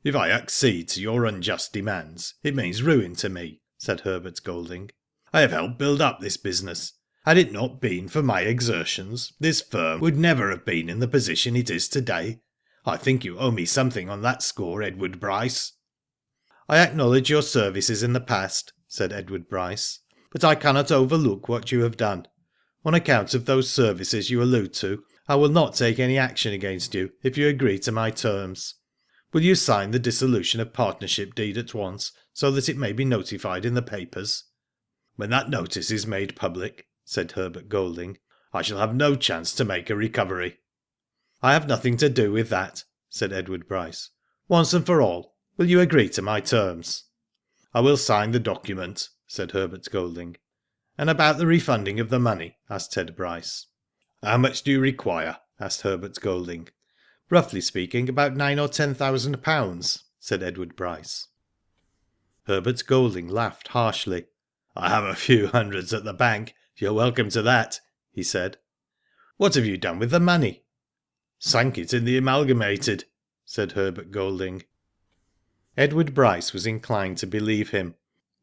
"If I accede to your unjust demands, it means ruin to me," said Herbert Golding. "I have helped build up this business. Had it not been for my exertions, this firm would never have been in the position it is today. I think you owe me something on that score, Edward Bryce." "I acknowledge your services in the past," said Edward Bryce, "but I cannot overlook what you have done. On account of those services you allude to, I will not take any action against you if you agree to my terms. Will you sign the dissolution of partnership deed at once, so that it may be notified in the papers?" "When that notice is made public," said Herbert Golding, "I shall have no chance to make a recovery." "I have nothing to do with that," said Edward Bryce. "Once and for all, will you agree to my terms?" "I will sign the document," said Herbert Golding. "And about the refunding of the money?" asked Ted Bryce. "How much do you require?" asked Herbert Golding. "Roughly speaking, about £9,000 or £10,000, said Edward Bryce. Herbert Golding laughed harshly. "I have a few hundreds at the bank. You're welcome to that," he said. "What have you done with the money?" "Sank it in the Amalgamated," said Herbert Golding. Edward Bryce was inclined to believe him.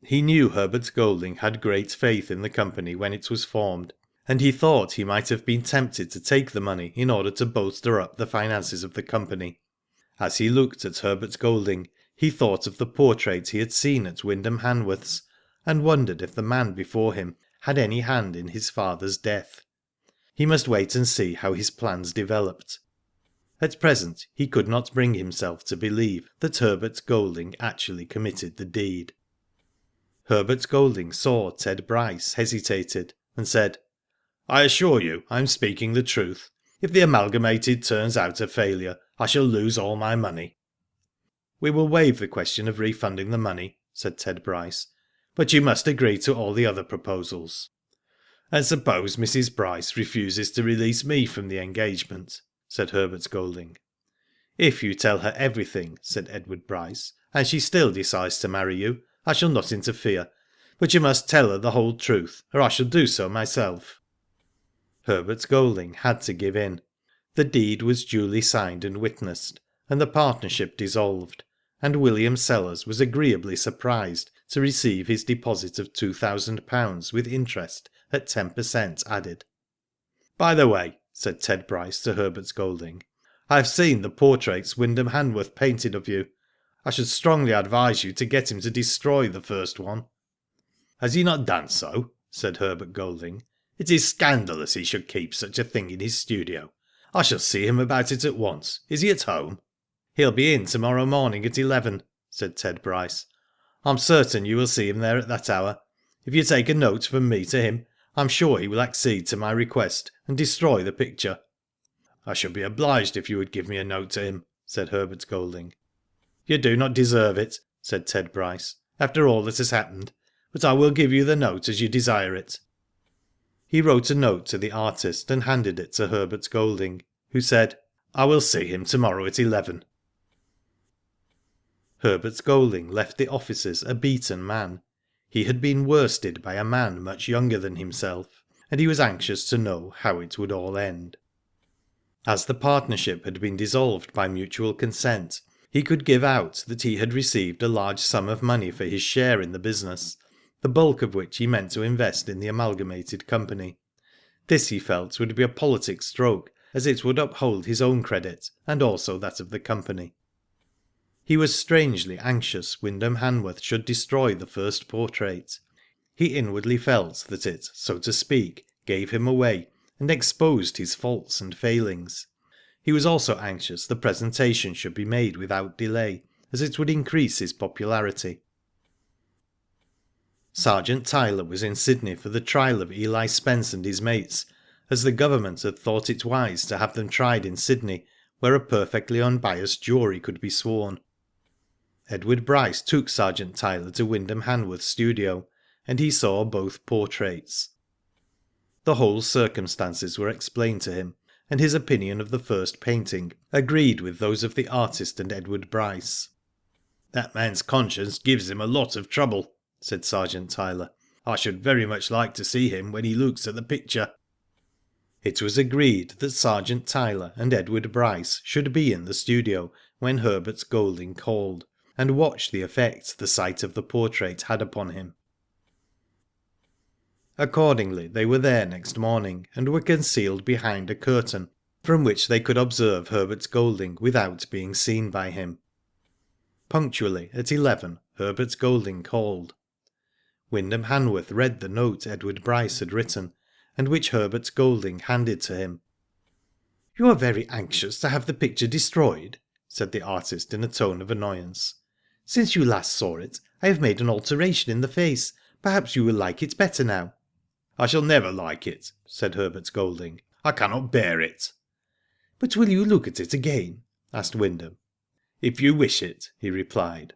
He knew Herbert Golding had great faith in the company when it was formed, and he thought he might have been tempted to take the money in order to bolster up the finances of the company. As he looked at Herbert Golding, he thought of the portrait he had seen at Wyndham Hanworth's, and wondered if the man before him had any hand in his father's death. He must wait and see how his plans developed. At present he could not bring himself to believe that Herbert Golding actually committed the deed. Herbert Golding saw Ted Bryce hesitated, and said, "I assure you I am speaking the truth. If the Amalgamated turns out a failure, I shall lose all my money." "We will waive the question of refunding the money," said Ted Bryce, "but you must agree to all the other proposals." "And suppose Mrs. Bryce refuses to release me from the engagement?" said Herbert Golding. "If you tell her everything," said Edward Bryce, "and she still decides to marry you, I shall not interfere, but you must tell her the whole truth, or I shall do so myself." Herbert Golding had to give in. The deed was duly signed and witnessed, and the partnership dissolved, and William Sellers was agreeably surprised to receive his deposit of £2,000 with interest at 10% added. "By the way," said Ted Bryce to Herbert Golding, "I have seen the portraits Wyndham Hanworth painted of you. I should strongly advise you to get him to destroy the first one." "Has he not done so?" said Herbert Golding. "It is scandalous he should keep such a thing in his studio. I shall see him about it at once. Is he at home?" "He'll be in tomorrow morning at 11, said Ted Bryce. "I'm certain you will see him there at that hour. If you take a note from me to him, I'm sure he will accede to my request and destroy the picture." "I should be obliged if you would give me a note to him," said Herbert Golding. "You do not deserve it," said Ted Bryce, "after all that has happened, but I will give you the note as you desire it." He wrote a note to the artist and handed it to Herbert Golding, who said, "I will see him tomorrow at 11. Herbert Golding left the offices a beaten man. He had been worsted by a man much younger than himself, and he was anxious to know how it would all end. As the partnership had been dissolved by mutual consent, he could give out that he had received a large sum of money for his share in the business, the bulk of which he meant to invest in the amalgamated company. This, he felt, would be a politic stroke, as it would uphold his own credit and also that of the company. He was strangely anxious Wyndham Hanworth should destroy the first portrait. He inwardly felt that it, so to speak, gave him away and exposed his faults and failings. He was also anxious the presentation should be made without delay, as it would increase his popularity. Sergeant Tyler was in Sydney for the trial of Eli Spence and his mates, as the government had thought it wise to have them tried in Sydney, where a perfectly unbiased jury could be sworn. Edward Bryce took Sergeant Tyler to Wyndham Hanworth's studio, and he saw both portraits. The whole circumstances were explained to him, and his opinion of the first painting agreed with those of the artist and Edward Bryce. "That man's conscience gives him a lot of trouble," said Sergeant Tyler. "I should very much like to see him when he looks at the picture." It was agreed that Sergeant Tyler and Edward Bryce should be in the studio when Herbert Golding called, and watch the effect the sight of the portrait had upon him. Accordingly, they were there next morning, and were concealed behind a curtain, from which they could observe Herbert Golding without being seen by him. Punctually at 11, Herbert Golding called. Wyndham Hanworth read the note Edward Bryce had written, and which Herbert Golding handed to him. "You are very anxious to have the picture destroyed," said the artist in a tone of annoyance. "Since you last saw it, I have made an alteration in the face. Perhaps you will like it better now." "I shall never like it," said Herbert Golding. "I cannot bear it." "But will you look at it again?" asked Wyndham. "If you wish it," he replied.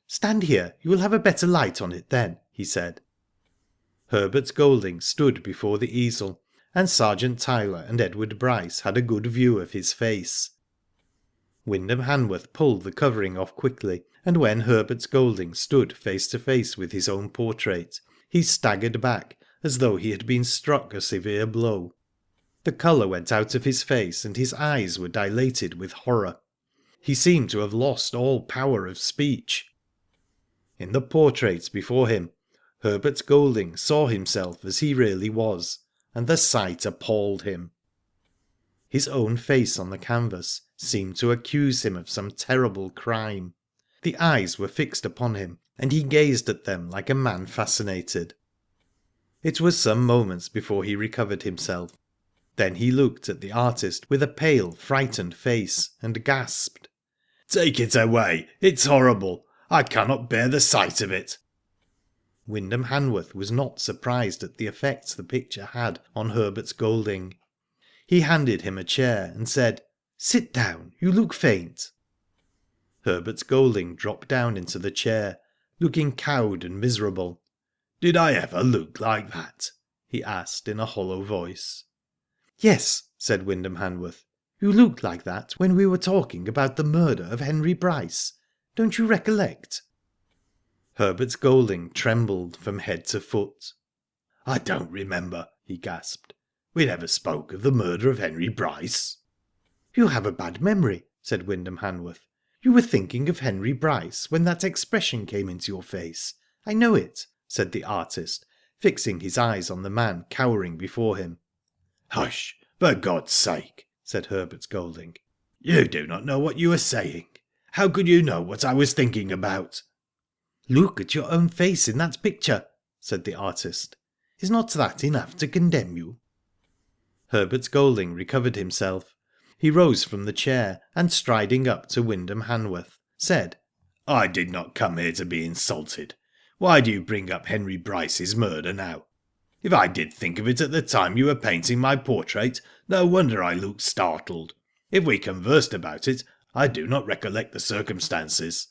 "Stand here, you will have a better light on it then," he said. Herbert Golding stood before the easel, and Sergeant Tyler and Edward Bryce had a good view of his face. Wyndham Hanworth pulled the covering off quickly, and when Herbert Golding stood face to face with his own portrait, he staggered back as though he had been struck a severe blow. The colour went out of his face, and his eyes were dilated with horror. He seemed to have lost all power of speech. In the portrait before him, Herbert Golding saw himself as he really was, and the sight appalled him. His own face on the canvas seemed to accuse him of some terrible crime. The eyes were fixed upon him, and he gazed at them like a man fascinated. It was some moments before he recovered himself. Then he looked at the artist with a pale, frightened face, and gasped. "Take it away! It's horrible! I cannot bear the sight of it!" Wyndham Hanworth was not surprised at the effect the picture had on Herbert Golding. He handed him a chair and said, "Sit down, you look faint." Herbert Golding dropped down into the chair, looking cowed and miserable. "Did I ever look like that?" he asked in a hollow voice. "Yes," said Wyndham Hanworth. "You looked like that when we were talking about the murder of Henry Bryce. Don't you recollect?" Herbert Golding trembled from head to foot. "I don't remember," he gasped. "We never spoke of the murder of Henry Bryce." "You have a bad memory," said Wyndham Hanworth. "You were thinking of Henry Bryce when that expression came into your face. I know it," said the artist, fixing his eyes on the man cowering before him. "Hush, for God's sake," said Herbert Golding. "You do not know what you are saying. How could you know what I was thinking about?" "Look at your own face in that picture," said the artist. "Is not that enough to condemn you?" Herbert Golding recovered himself. He rose from the chair, and striding up to Wyndham Hanworth, said, "I did not come here to be insulted. Why do you bring up Henry Bryce's murder now? If I did think of it at the time you were painting my portrait, no wonder I looked startled. If we conversed about it, I do not recollect the circumstances.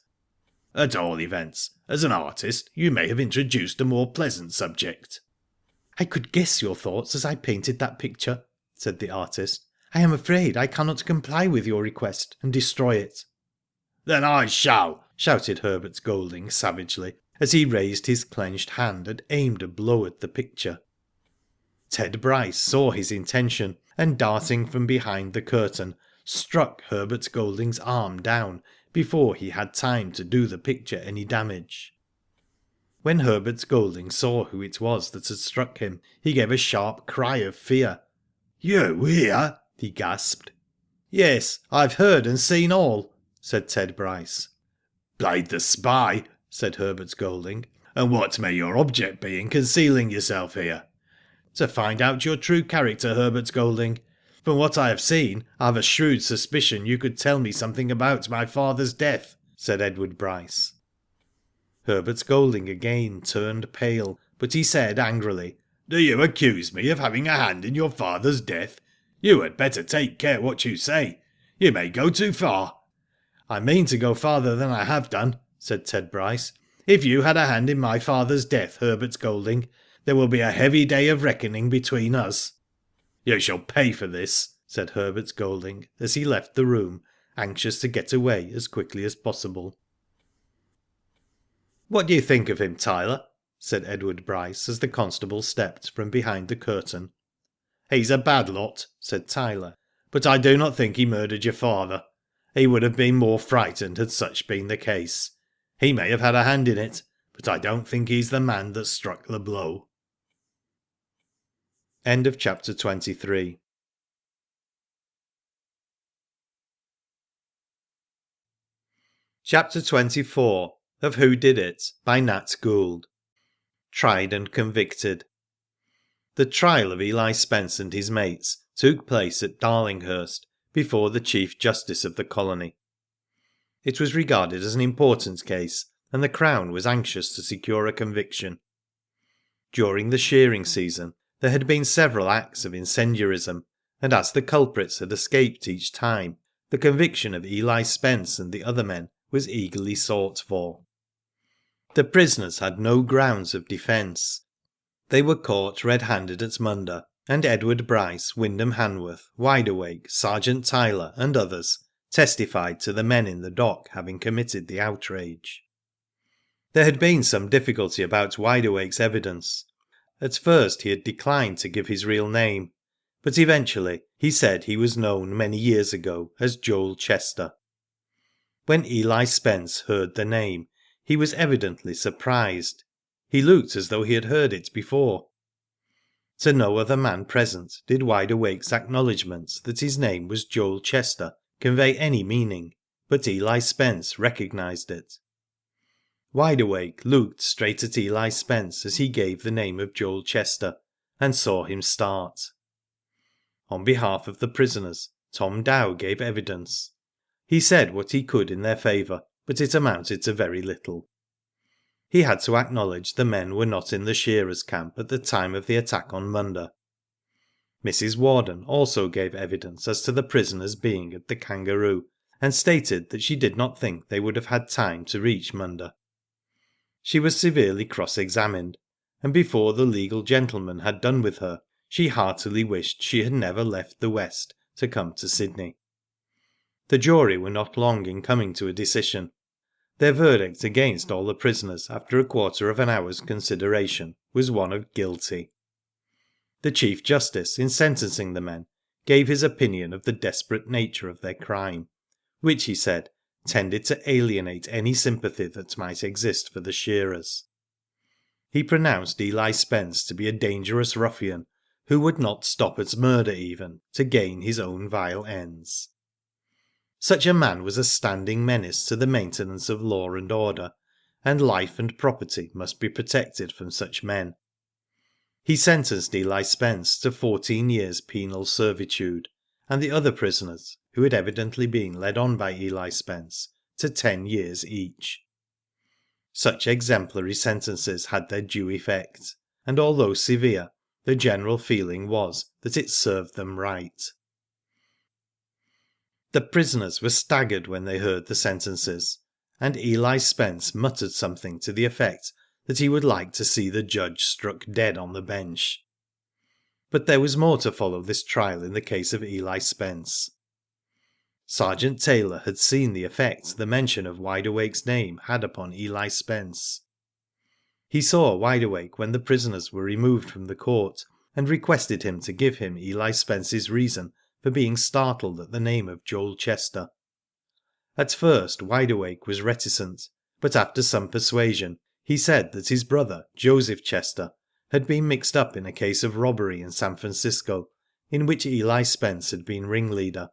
At all events, as an artist, you may have introduced a more pleasant subject." "I could guess your thoughts as I painted that picture," said the artist. "I am afraid I cannot comply with your request and destroy it." "Then I shall!" shouted Herbert Golding savagely, as he raised his clenched hand and aimed a blow at the picture. Ted Bryce saw his intention, and darting from behind the curtain, struck Herbert Golding's arm down before he had time to do the picture any damage. When Herbert Golding saw who it was that had struck him, he gave a sharp cry of fear. "You here?" he gasped. "Yes, I've heard and seen all," said Ted Bryce. "Played the spy," said Herbert Golding. "And what may your object be in concealing yourself here?" "To find out your true character, Herbert Golding. From what I have seen, I have a shrewd suspicion you could tell me something about my father's death," said Edward Bryce. Herbert Golding again turned pale, but he said angrily: "Do you accuse me of having a hand in your father's death? You had better take care what you say. You may go too far." "I mean to go farther than I have done," said Ted Bryce. "If you had a hand in my father's death, Herbert Golding, there will be a heavy day of reckoning between us." "You shall pay for this," said Herbert Golding, as he left the room, anxious to get away as quickly as possible. "What do you think of him, Tyler?" said Edward Bryce, as the constable stepped from behind the curtain. "He's a bad lot," said Tyler, "but I do not think he murdered your father. He would have been more frightened had such been the case. He may have had a hand in it, but I don't think he's the man that struck the blow." End of chapter 23. Chapter 24 of Who Did It by Nat Gould. Tried and convicted. The trial of Eli Spence and his mates took place at Darlinghurst before the Chief Justice of the colony. It was regarded as an important case, and the Crown was anxious to secure a conviction. During the shearing season, there had been several acts of incendiarism, and as the culprits had escaped each time, the conviction of Eli Spence and the other men was eagerly sought for. The prisoners had no grounds of defence. They were caught red-handed at Munda, and Edward Bryce, Wyndham Hanworth, Wideawake, Sergeant Tyler, and others testified to the men in the dock having committed the outrage. There had been some difficulty about Wideawake's evidence. At first he had declined to give his real name, but eventually he said he was known many years ago as Joel Chester. When Eli Spence heard the name, he was evidently surprised. He looked as though he had heard it before. To no other man present did Wideawake's acknowledgment that his name was Joel Chester convey any meaning, but Eli Spence recognised it. Wideawake looked straight at Eli Spence as he gave the name of Joel Chester, and saw him start. On behalf of the prisoners, Tom Dow gave evidence. He said what he could in their favour, but it amounted to very little. He had to acknowledge the men were not in the shearers' camp at the time of the attack on Munda. Mrs. Warden also gave evidence as to the prisoners being at the Kangaroo, and stated that she did not think they would have had time to reach Munda. She was severely cross-examined, and before the legal gentleman had done with her, she heartily wished she had never left the West to come to Sydney. The jury were not long in coming to a decision. Their verdict against all the prisoners after a quarter of an hour's consideration was one of guilty. The Chief Justice, in sentencing the men, gave his opinion of the desperate nature of their crime, which, he said, tended to alienate any sympathy that might exist for the shearers. He pronounced Eli Spence to be a dangerous ruffian who would not stop at murder even to gain his own vile ends. Such a man was a standing menace to the maintenance of law and order, and life and property must be protected from such men. He sentenced Eli Spence to 14 years penal servitude, and the other prisoners, who had evidently been led on by Eli Spence, to 10 years each. Such exemplary sentences had their due effect, and although severe, the general feeling was that it served them right. The prisoners were staggered when they heard the sentences, and Eli Spence muttered something to the effect that he would like to see the judge struck dead on the bench. But there was more to follow this trial in the case of Eli Spence. Sergeant Taylor had seen the effect the mention of Wide Awake's name had upon Eli Spence. He saw Wide Awake when the prisoners were removed from the court, and requested him to give him Eli Spence's reason for being startled at the name of Joel Chester. At first Wide Awake was reticent, but after some persuasion he said that his brother, Joseph Chester, had been mixed up in a case of robbery in San Francisco, in which Eli Spence had been ringleader.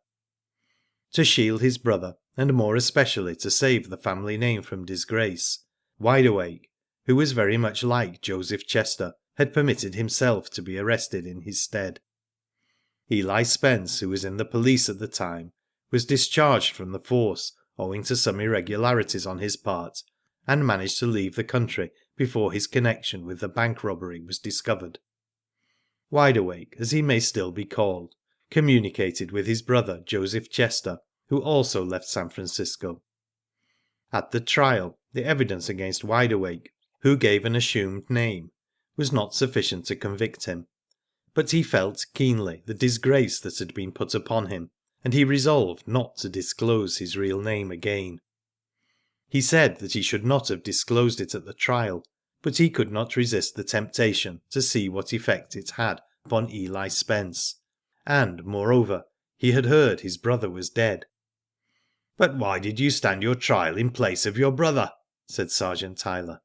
To shield his brother, and more especially to save the family name from disgrace, Wide Awake, who was very much like Joseph Chester, had permitted himself to be arrested in his stead. Eli Spence, who was in the police at the time, was discharged from the force owing to some irregularities on his part, and managed to leave the country before his connection with the bank robbery was discovered. Wide Awake, as he may still be called, communicated with his brother Joseph Chester, who also left San Francisco. At the trial, the evidence against Wide Awake, who gave an assumed name, was not sufficient to convict him, but he felt keenly the disgrace that had been put upon him, and he resolved not to disclose his real name again. He said that he should not have disclosed it at the trial, but he could not resist the temptation to see what effect it had upon Eli Spence, and, moreover, he had heard his brother was dead. "But why did you stand your trial in place of your brother?" said Sergeant Tyler.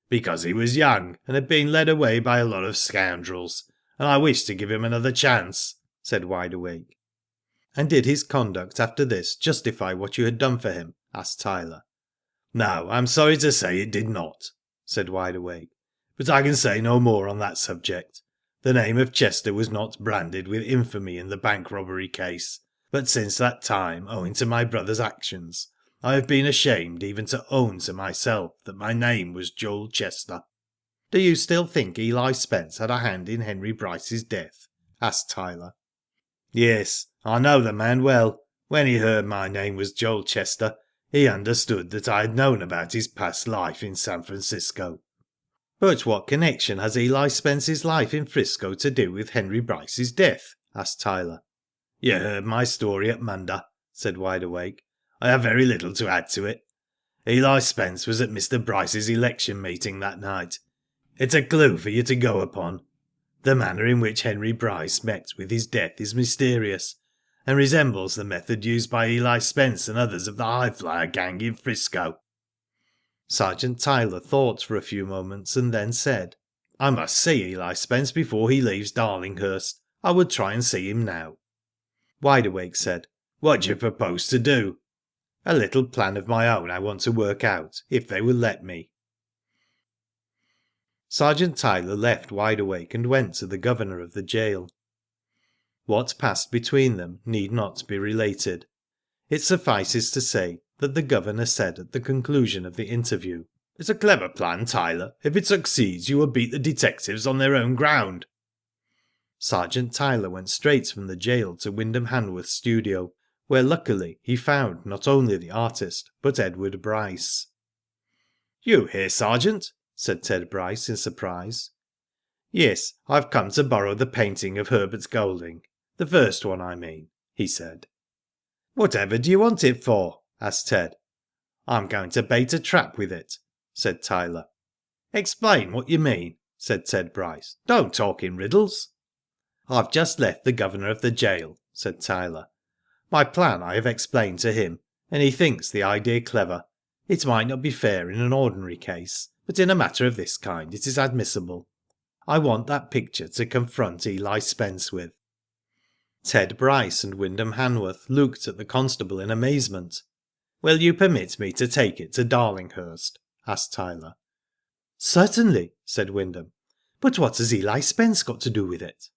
"Because he was young, and had been led away by a lot of scoundrels, and I wished to give him another chance," said Wide Awake. "And did his conduct after this justify what you had done for him?" asked Tyler. "No, I'm sorry to say it did not," said Wide Awake, "but I can say no more on that subject. The name of Chester was not branded with infamy in the bank robbery case, but since that time, owing to my brother's actions, I have been ashamed even to own to myself that my name was Joel Chester." "Do you still think Eli Spence had a hand in Henry Bryce's death?" asked Tyler. "Yes, I know the man well. When he heard my name was Joel Chester, he understood that I had known about his past life in San Francisco." "But what connection has Eli Spence's life in Frisco to do with Henry Bryce's death?" asked Tyler. "You heard my story at Munda," said Wide Awake. "I have very little to add to it. Eli Spence was at Mr. Bryce's election meeting that night. It's a clue for you to go upon. The manner in which Henry Bryce met with his death is mysterious, and resembles the method used by Eli Spence and others of the Highflyer gang in Frisco." Sergeant Tyler thought for a few moments and then said, "I must see Eli Spence before he leaves Darlinghurst. I would try and see him now." Wide Awake said, "What do you propose to do?" "A little plan of my own I want to work out, if they will let me." Sergeant Tyler left Wide Awake and went to the governor of the jail. What passed between them need not be related. It suffices to say that the governor said at the conclusion of the interview, "It's a clever plan, Tyler. If it succeeds, you will beat the detectives on their own ground." Sergeant Tyler went straight from the jail to Wyndham Hanworth's studio, where luckily he found not only the artist, but Edward Bryce. "You here, Sergeant?" said Ted Bryce in surprise. "Yes, I've come to borrow the painting of Herbert Golding. The first one, I mean," he said. "Whatever do you want it for?" asked Ted. "I'm going to bait a trap with it," said Tyler. "Explain what you mean," said Ted Bryce. "Don't talk in riddles." "I've just left the governor of the jail," said Tyler. "My plan I have explained to him, and he thinks the idea clever. It might not be fair in an ordinary case, but in a matter of this kind it is admissible. I want that picture to confront Eli Spence with." Ted Bryce and Wyndham Hanworth looked at the constable in amazement. "Will you permit me to take it to Darlinghurst?" asked Tyler. "Certainly," said Wyndham. "But what has Eli Spence got to do with it?"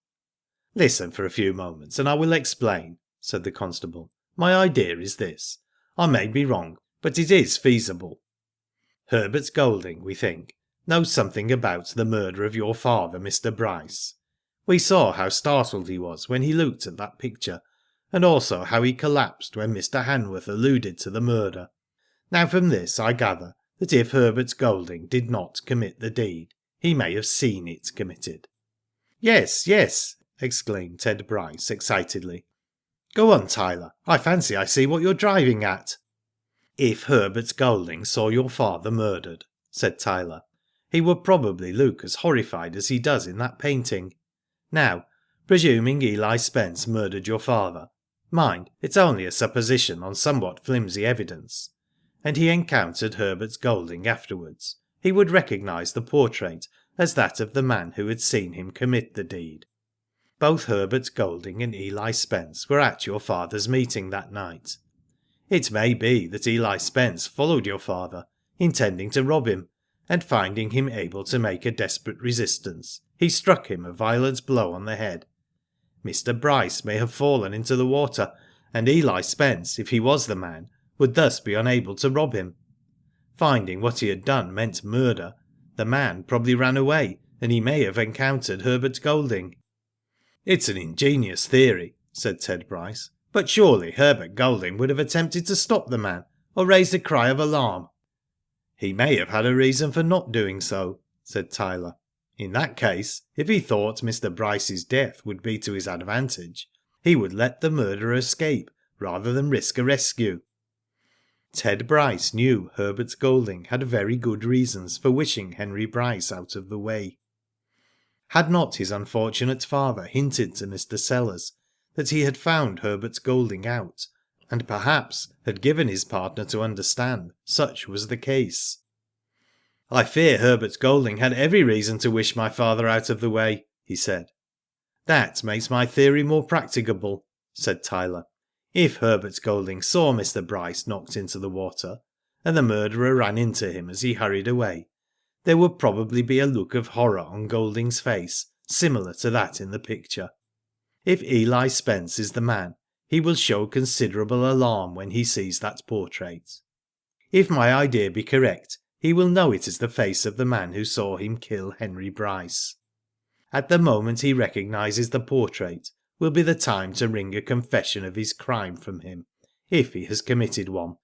"Listen for a few moments and I will explain," said the constable. "My idea is this. I may be wrong, but it is feasible. Herbert Golding, we think, knows something about the murder of your father, Mr. Bryce. We saw how startled he was when he looked at that picture, and also how he collapsed when Mr. Hanworth alluded to the murder. Now from this I gather that if Herbert Golding did not commit the deed, he may have seen it committed." "Yes, yes," exclaimed Ted Bryce excitedly. "Go on, Tyler. I fancy I see what you're driving at." "If Herbert Golding saw your father murdered," said Tyler, "he would probably look as horrified as he does in that painting. Now, presuming Eli Spence murdered your father, mind, it's only a supposition on somewhat flimsy evidence, and he encountered Herbert Golding afterwards, he would recognise the portrait as that of the man who had seen him commit the deed. Both Herbert Golding and Eli Spence were at your father's meeting that night. It may be that Eli Spence followed your father, intending to rob him, and finding him able to make a desperate resistance, he struck him a violent blow on the head. Mr. Bryce may have fallen into the water, and Eli Spence, if he was the man, would thus be unable to rob him. Finding what he had done meant murder, the man probably ran away, and he may have encountered Herbert Golding." "It's an ingenious theory," said Ted Bryce, "but surely Herbert Golding would have attempted to stop the man, or raised a cry of alarm." "He may have had a reason for not doing so," said Tyler. "In that case, if he thought Mr. Bryce's death would be to his advantage, he would let the murderer escape rather than risk a rescue." Ted Bryce knew Herbert Golding had very good reasons for wishing Henry Bryce out of the way. Had not his unfortunate father hinted to Mr. Sellers that he had found Herbert Golding out, and perhaps had given his partner to understand such was the case? "I fear Herbert Golding had every reason to wish my father out of the way," he said. "That makes my theory more practicable," said Tyler. "If Herbert Golding saw Mr. Bryce knocked into the water, and the murderer ran into him as he hurried away, there would probably be a look of horror on Golding's face, similar to that in the picture. If Eli Spence is the man, he will show considerable alarm when he sees that portrait. If my idea be correct, he will know it is the face of the man who saw him kill Henry Bryce. At the moment he recognises the portrait will be the time to wring a confession of his crime from him, if he has committed one.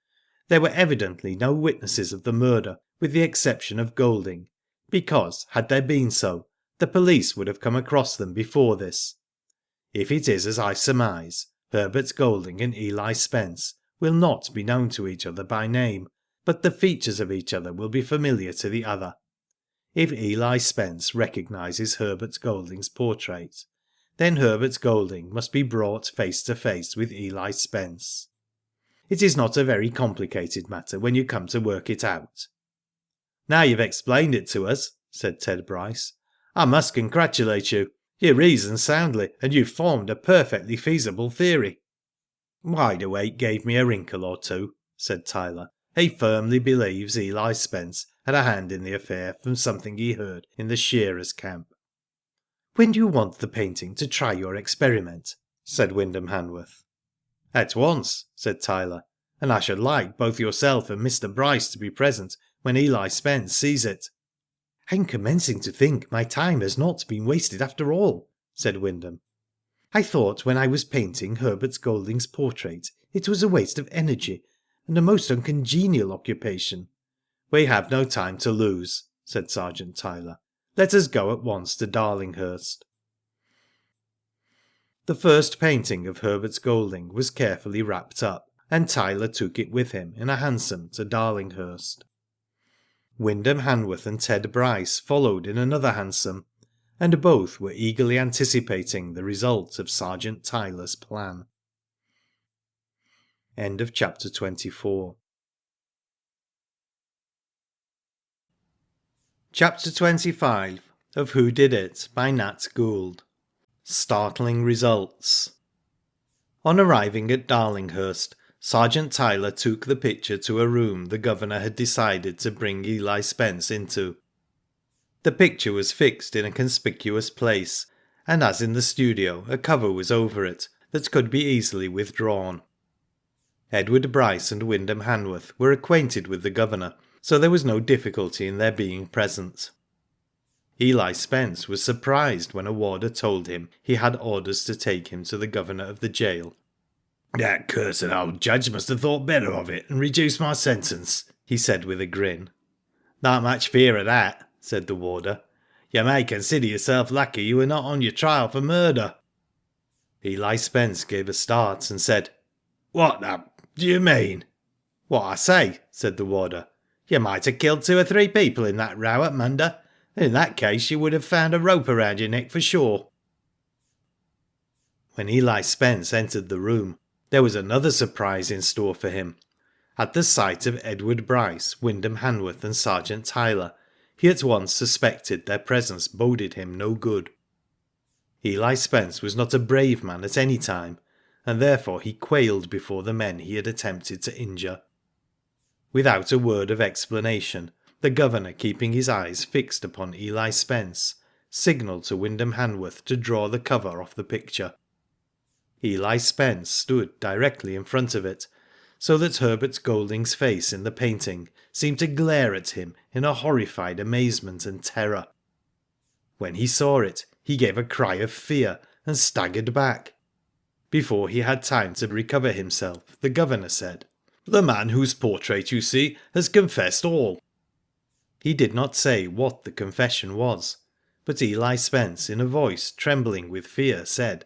There were evidently no witnesses of the murder, with the exception of Golding, because, had there been so, the police would have come across them before this. If it is as I surmise, Herbert Golding and Eli Spence will not be known to each other by name, but the features of each other will be familiar to the other. If Eli Spence recognises Herbert Golding's portrait, then Herbert Golding must be brought face to face with Eli Spence. It is not a very complicated matter when you come to work it out." "Now you've explained it to us," said Ted Bryce, "I must congratulate you. You reasoned soundly, and you've formed a perfectly feasible theory." "Wide Awake gave me a wrinkle or two," said Tyler. "He firmly believes Eli Spence had a hand in the affair from something he heard in the shearers' camp." "When do you want the painting to try your experiment?" said Wyndham Hanworth. "At once," said Tyler, "and I should like both yourself and Mr. Bryce to be present when Eli Spence sees it." "I'm commencing to think my time has not been wasted after all," said Wyndham. "I thought when I was painting Herbert Golding's portrait it was a waste of energy, and a most uncongenial occupation." "We have no time to lose," said Sergeant Tyler. "Let us go at once to Darlinghurst." The first painting of Herbert Golding was carefully wrapped up, and Tyler took it with him in a hansom to Darlinghurst. Wyndham Hanworth and Ted Bryce followed in another hansom, and both were eagerly anticipating the result of Sergeant Tyler's plan. End of chapter 24. Chapter 25 of Who Did It by Nat Gould. Startling results. On arriving at Darlinghurst, Sergeant Tyler took the picture to a room the Governor had decided to bring Eli Spence into. The picture was fixed in a conspicuous place, and as in the studio, a cover was over it that could be easily withdrawn. Edward Bryce and Wyndham Hanworth were acquainted with the Governor, so there was no difficulty in their being present. Eli Spence was surprised when a warder told him he had orders to take him to the Governor of the jail. That cursed old judge must have thought better of it and reduced my sentence," he said with a grin. "Not much fear of that," said the warder. "You may consider yourself lucky you were not on your trial for murder." Eli Spence gave a start and said, "What do you mean?" "What I say," said the warder. "You might have killed 2 or 3 people in that row at Munda. In that case you would have found a rope around your neck for sure." When Eli Spence entered the room, there was another surprise in store for him. At the sight of Edward Bryce, Wyndham Hanworth and Sergeant Tyler, he at once suspected their presence boded him no good. Eli Spence was not a brave man at any time, and therefore he quailed before the men he had attempted to injure. Without a word of explanation, the governor, keeping his eyes fixed upon Eli Spence, signalled to Wyndham Hanworth to draw the cover off the picture. Eli Spence stood directly in front of it, so that Herbert Golding's face in the painting seemed to glare at him in a horrified amazement and terror. When he saw it, he gave a cry of fear and staggered back. Before he had time to recover himself, the governor said, "The man whose portrait you see has confessed all." He did not say what the confession was, but Eli Spence, in a voice trembling with fear, said,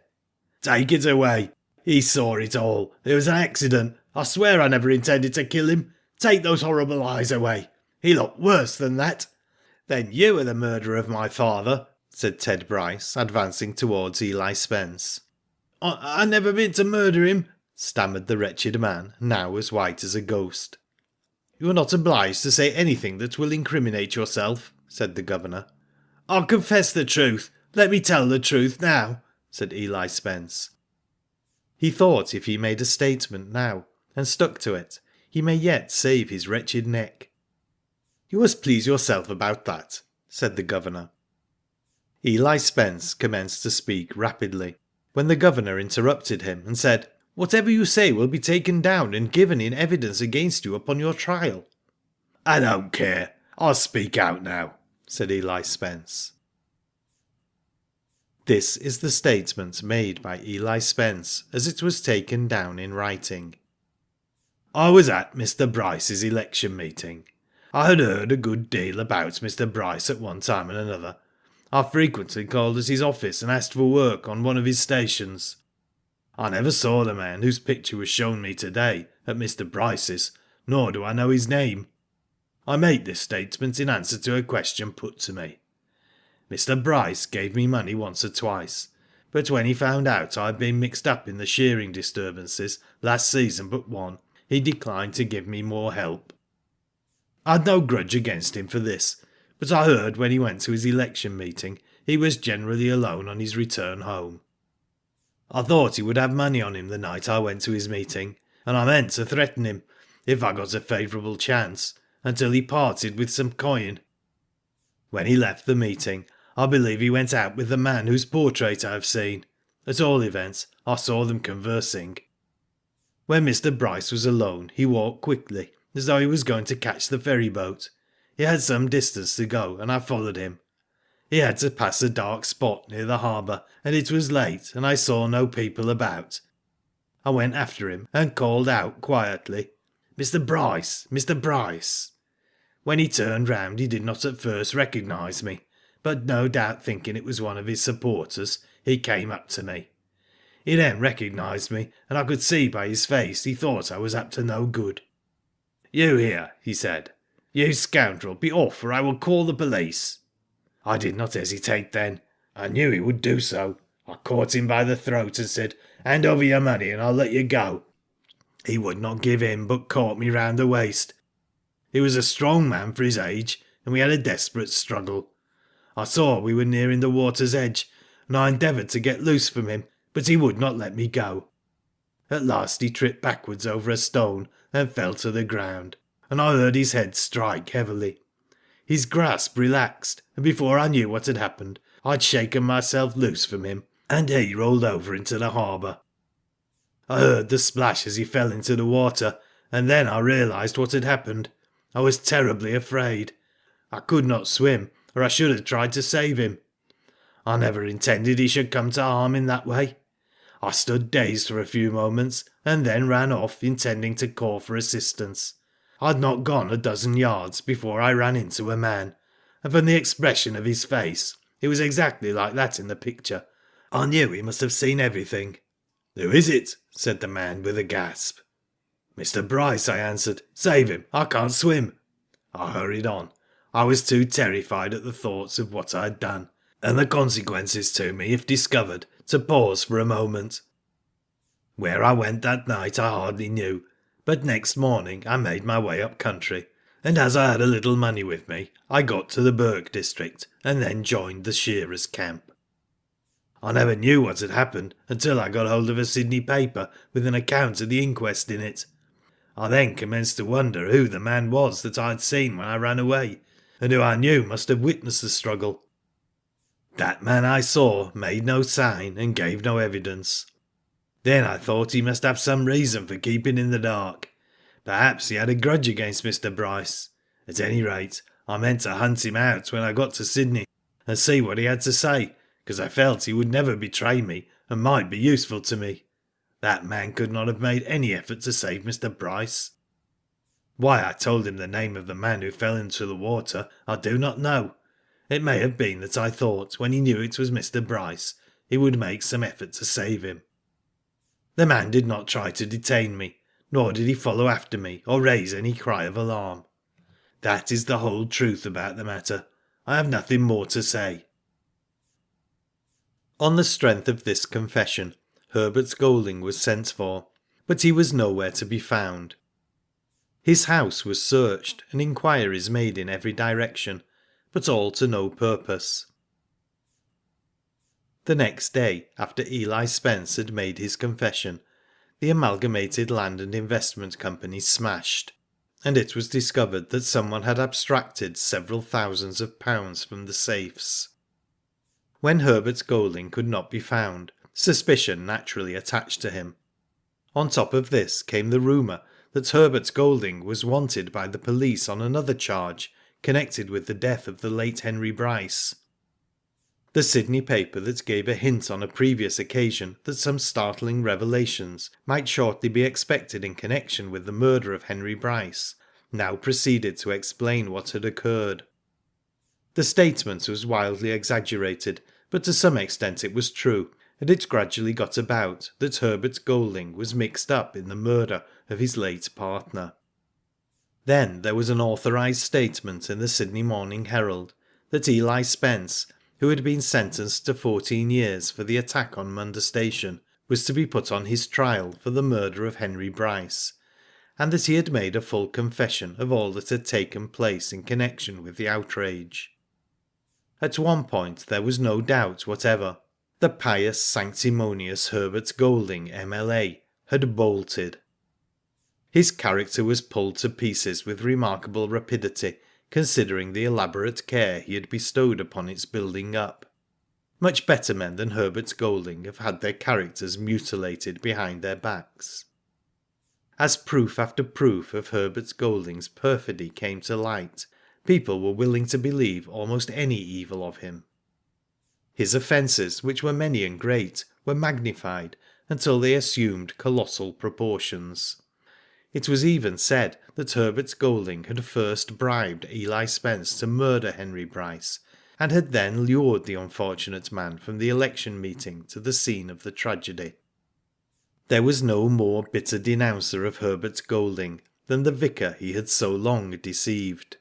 "Take it away. He saw it all. It was an accident. I swear I never intended to kill him. Take those horrible eyes away. He looked worse than that." "Then you are the murderer of my father," said Ted Bryce, advancing towards Eli Spence. I never meant to murder him," stammered the wretched man, now as white as a ghost. "You are not obliged to say anything that will incriminate yourself," said the governor. "I'll confess the truth. Let me tell the truth now," said Eli Spence. He thought if he made a statement now, and stuck to it, he may yet save his wretched neck. "You must please yourself about that," said the governor. Eli Spence commenced to speak rapidly, when the governor interrupted him and said, "Whatever you say will be taken down and given in evidence against you upon your trial." "I don't care. I'll speak out now," said Eli Spence. This is the statement made by Eli Spence as it was taken down in writing. "I was at Mr. Bryce's election meeting. I had heard a good deal about Mr. Bryce at one time and another. I frequently called at his office and asked for work on one of his stations. I never saw the man whose picture was shown me today at Mr. Bryce's, nor do I know his name. I make this statement in answer to a question put to me. Mr. Bryce gave me money once or twice, but when he found out I had been mixed up in the shearing disturbances last season but one, he declined to give me more help. I'd no grudge against him for this, but I heard when he went to his election meeting he was generally alone on his return home. I thought he would have money on him the night I went to his meeting, and I meant to threaten him, if I got a favourable chance, until he parted with some coin. When he left the meeting, I believe he went out with the man whose portrait I have seen. At all events, I saw them conversing. When Mr. Bryce was alone, he walked quickly, as though he was going to catch the ferry boat. He had some distance to go, and I followed him. He had to pass a dark spot near the harbour, and it was late, and I saw no people about. I went after him and called out quietly, 'Mr. Bryce, Mr. Bryce.' When he turned round he did not at first recognise me, but no doubt thinking it was one of his supporters, he came up to me. He then recognised me, and I could see by his face he thought I was up to no good. 'You here,' he said. 'You scoundrel, be off or I will call the police.' I did not hesitate then. I knew he would do so. I caught him by the throat and said, 'Hand over your money and I'll let you go.' He would not give in, but caught me round the waist. He was a strong man for his age, and we had a desperate struggle. I saw we were nearing the water's edge, and I endeavoured to get loose from him, but he would not let me go. At last he tripped backwards over a stone and fell to the ground, and I heard his head strike heavily. His grasp relaxed, and before I knew what had happened, I'd shaken myself loose from him, and he rolled over into the harbour. I heard the splash as he fell into the water, and then I realised what had happened. I was terribly afraid. I could not swim, or I should have tried to save him. I never intended he should come to harm in that way. I stood dazed for a few moments, and then ran off, intending to call for assistance. I'd not gone a dozen yards before I ran into a man, and from the expression of his face, it was exactly like that in the picture. I knew he must have seen everything. "Who is it?" said the man with a gasp. "Mr. Bryce," I answered. "Save him, I can't swim." I hurried on. I was too terrified at the thoughts of what I had done, and the consequences to me if discovered, to pause for a moment. Where I went that night I hardly knew, but next morning I made my way up country, and as I had a little money with me, I got to the Burke district and then joined the shearers' camp. I never knew what had happened until I got hold of a Sydney paper with an account of the inquest in it. I then commenced to wonder who the man was that I had seen when I ran away, and who I knew must have witnessed the struggle. That man I saw made no sign and gave no evidence. Then I thought he must have some reason for keeping in the dark. Perhaps he had a grudge against Mr. Bryce. At any rate, I meant to hunt him out when I got to Sydney, and see what he had to say, because I felt he would never betray me and might be useful to me. That man could not have made any effort to save Mr. Bryce. Why I told him the name of the man who fell into the water, I do not know. It may have been that I thought, when he knew it was Mr. Bryce, he would make some effort to save him. The man did not try to detain me, nor did he follow after me or raise any cry of alarm. That is the whole truth about the matter. I have nothing more to say. On the strength of this confession, Herbert Golding was sent for, but he was nowhere to be found. His house was searched and inquiries made in every direction, but all to no purpose. The next day, after Eli Spence had made his confession, the Amalgamated Land and Investment Company smashed, and it was discovered that someone had abstracted several thousands of pounds from the safes. When Herbert Golding could not be found, suspicion naturally attached to him. On top of this came the rumour that Herbert Golding was wanted by the police on another charge connected with the death of the late Henry Bryce. The Sydney paper that gave a hint on a previous occasion that some startling revelations might shortly be expected in connection with the murder of Henry Bryce now proceeded to explain what had occurred. The statement was wildly exaggerated, but to some extent it was true, and it gradually got about that Herbert Golding was mixed up in the murder of his late partner. Then there was an authorised statement in the Sydney Morning Herald that Eli Spence, who had been sentenced to 14 years for the attack on Munda Station, was to be put on his trial for the murder of Henry Bryce, and that he had made a full confession of all that had taken place in connection with the outrage. At one point there was no doubt whatever. The pious, sanctimonious Herbert Golding, M.L.A., had bolted. His character was pulled to pieces with remarkable rapidity, considering the elaborate care he had bestowed upon its building up. Much better men than Herbert Golding have had their characters mutilated behind their backs. As proof after proof of Herbert Golding's perfidy came to light, people were willing to believe almost any evil of him. His offences, which were many and great, were magnified until they assumed colossal proportions. It was even said that Herbert Golding had first bribed Eli Spence to murder Henry Bryce, and had then lured the unfortunate man from the election meeting to the scene of the tragedy. There was no more bitter denouncer of Herbert Golding than the vicar he had so long deceived.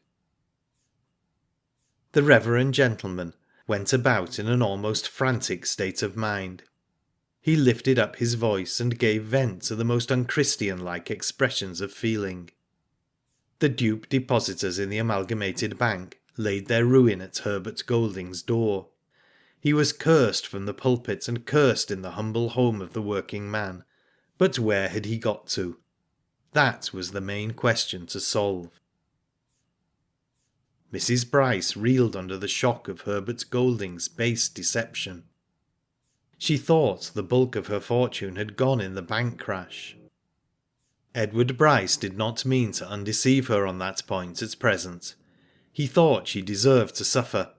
The reverend gentleman went about in an almost frantic state of mind. He lifted up his voice and gave vent to the most unchristian-like expressions of feeling. The dupe depositors in the Amalgamated Bank laid their ruin at Herbert Golding's door. He was cursed from the pulpit and cursed in the humble home of the working man. But where had he got to? That was the main question to solve. Mrs. Bryce reeled under the shock of Herbert Golding's base deception. She thought the bulk of her fortune had gone in the bank crash. Edward Bryce did not mean to undeceive her on that point at present. He thought she deserved to suffer.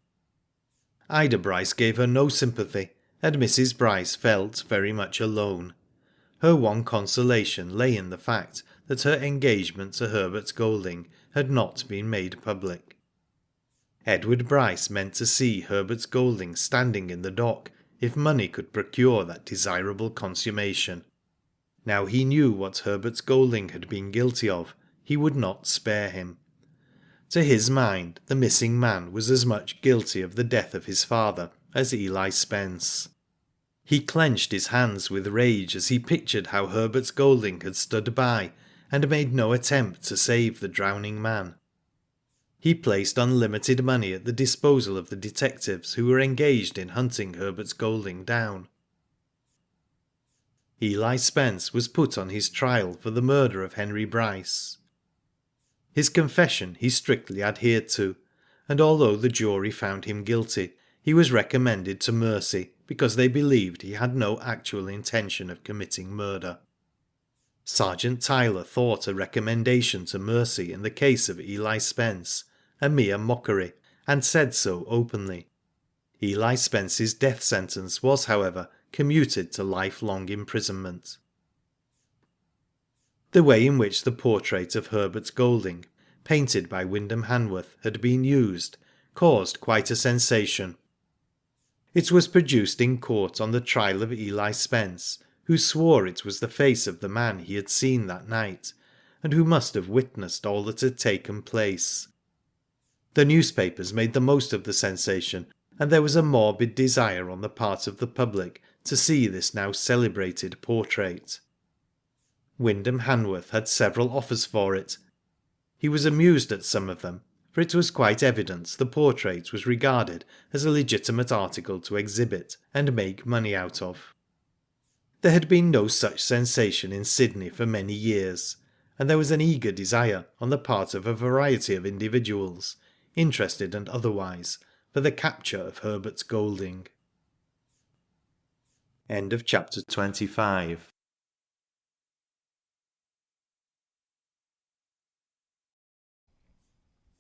Ida Bryce gave her no sympathy, and Mrs. Bryce felt very much alone. Her one consolation lay in the fact that her engagement to Herbert Golding had not been made public. Edward Bryce meant to see Herbert Golding standing in the dock if money could procure that desirable consummation. Now he knew what Herbert Golding had been guilty of, he would not spare him. To his mind, the missing man was as much guilty of the death of his father as Eli Spence. He clenched his hands with rage as he pictured how Herbert Golding had stood by and made no attempt to save the drowning man. He placed unlimited money at the disposal of the detectives who were engaged in hunting Herbert Golding down. Eli Spence was put on his trial for the murder of Henry Bryce. His confession he strictly adhered to, and although the jury found him guilty, he was recommended to mercy because they believed he had no actual intention of committing murder. Sergeant Tyler thought a recommendation to mercy in the case of Eli Spence a mere mockery, and said so openly. Eli Spence's death sentence was, however, commuted to lifelong imprisonment. The way in which the portrait of Herbert Golding, painted by Wyndham Hanworth, had been used caused quite a sensation. It was produced in court on the trial of Eli Spence, who swore it was the face of the man he had seen that night, and who must have witnessed all that had taken place. The newspapers made the most of the sensation, and there was a morbid desire on the part of the public to see this now celebrated portrait. Wyndham Hanworth had several offers for it. He was amused at some of them, for it was quite evident the portrait was regarded as a legitimate article to exhibit and make money out of. There had been no such sensation in Sydney for many years, and there was an eager desire on the part of a variety of individuals, interested and otherwise, for the capture of Herbert Golding. End of chapter 25.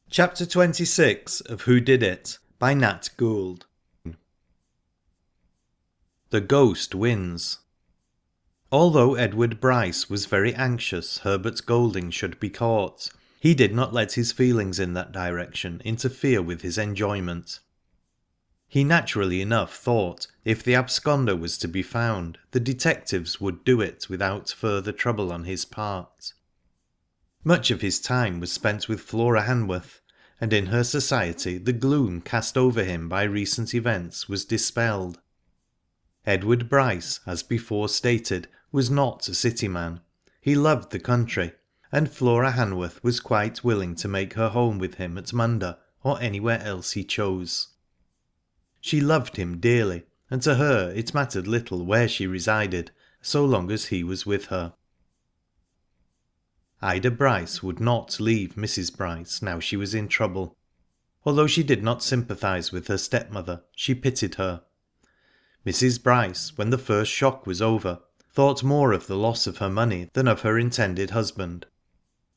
Chapter 26 of Who Did It by Nat Gould. The Ghost Wins. Although Edward Bryce was very anxious Herbert Golding should be caught, he did not let his feelings in that direction interfere with his enjoyment. He naturally enough thought if the absconder was to be found, the detectives would do it without further trouble on his part. Much of his time was spent with Flora Hanworth, and in her society the gloom cast over him by recent events was dispelled. Edward Bryce, as before stated, was not a city man. He loved the country, and Flora Hanworth was quite willing to make her home with him at Munda or anywhere else he chose. She loved him dearly, and to her it mattered little where she resided, so long as he was with her. Ida Bryce would not leave Mrs. Bryce now she was in trouble. Although she did not sympathise with her stepmother, she pitied her. Mrs. Bryce, when the first shock was over, thought more of the loss of her money than of her intended husband.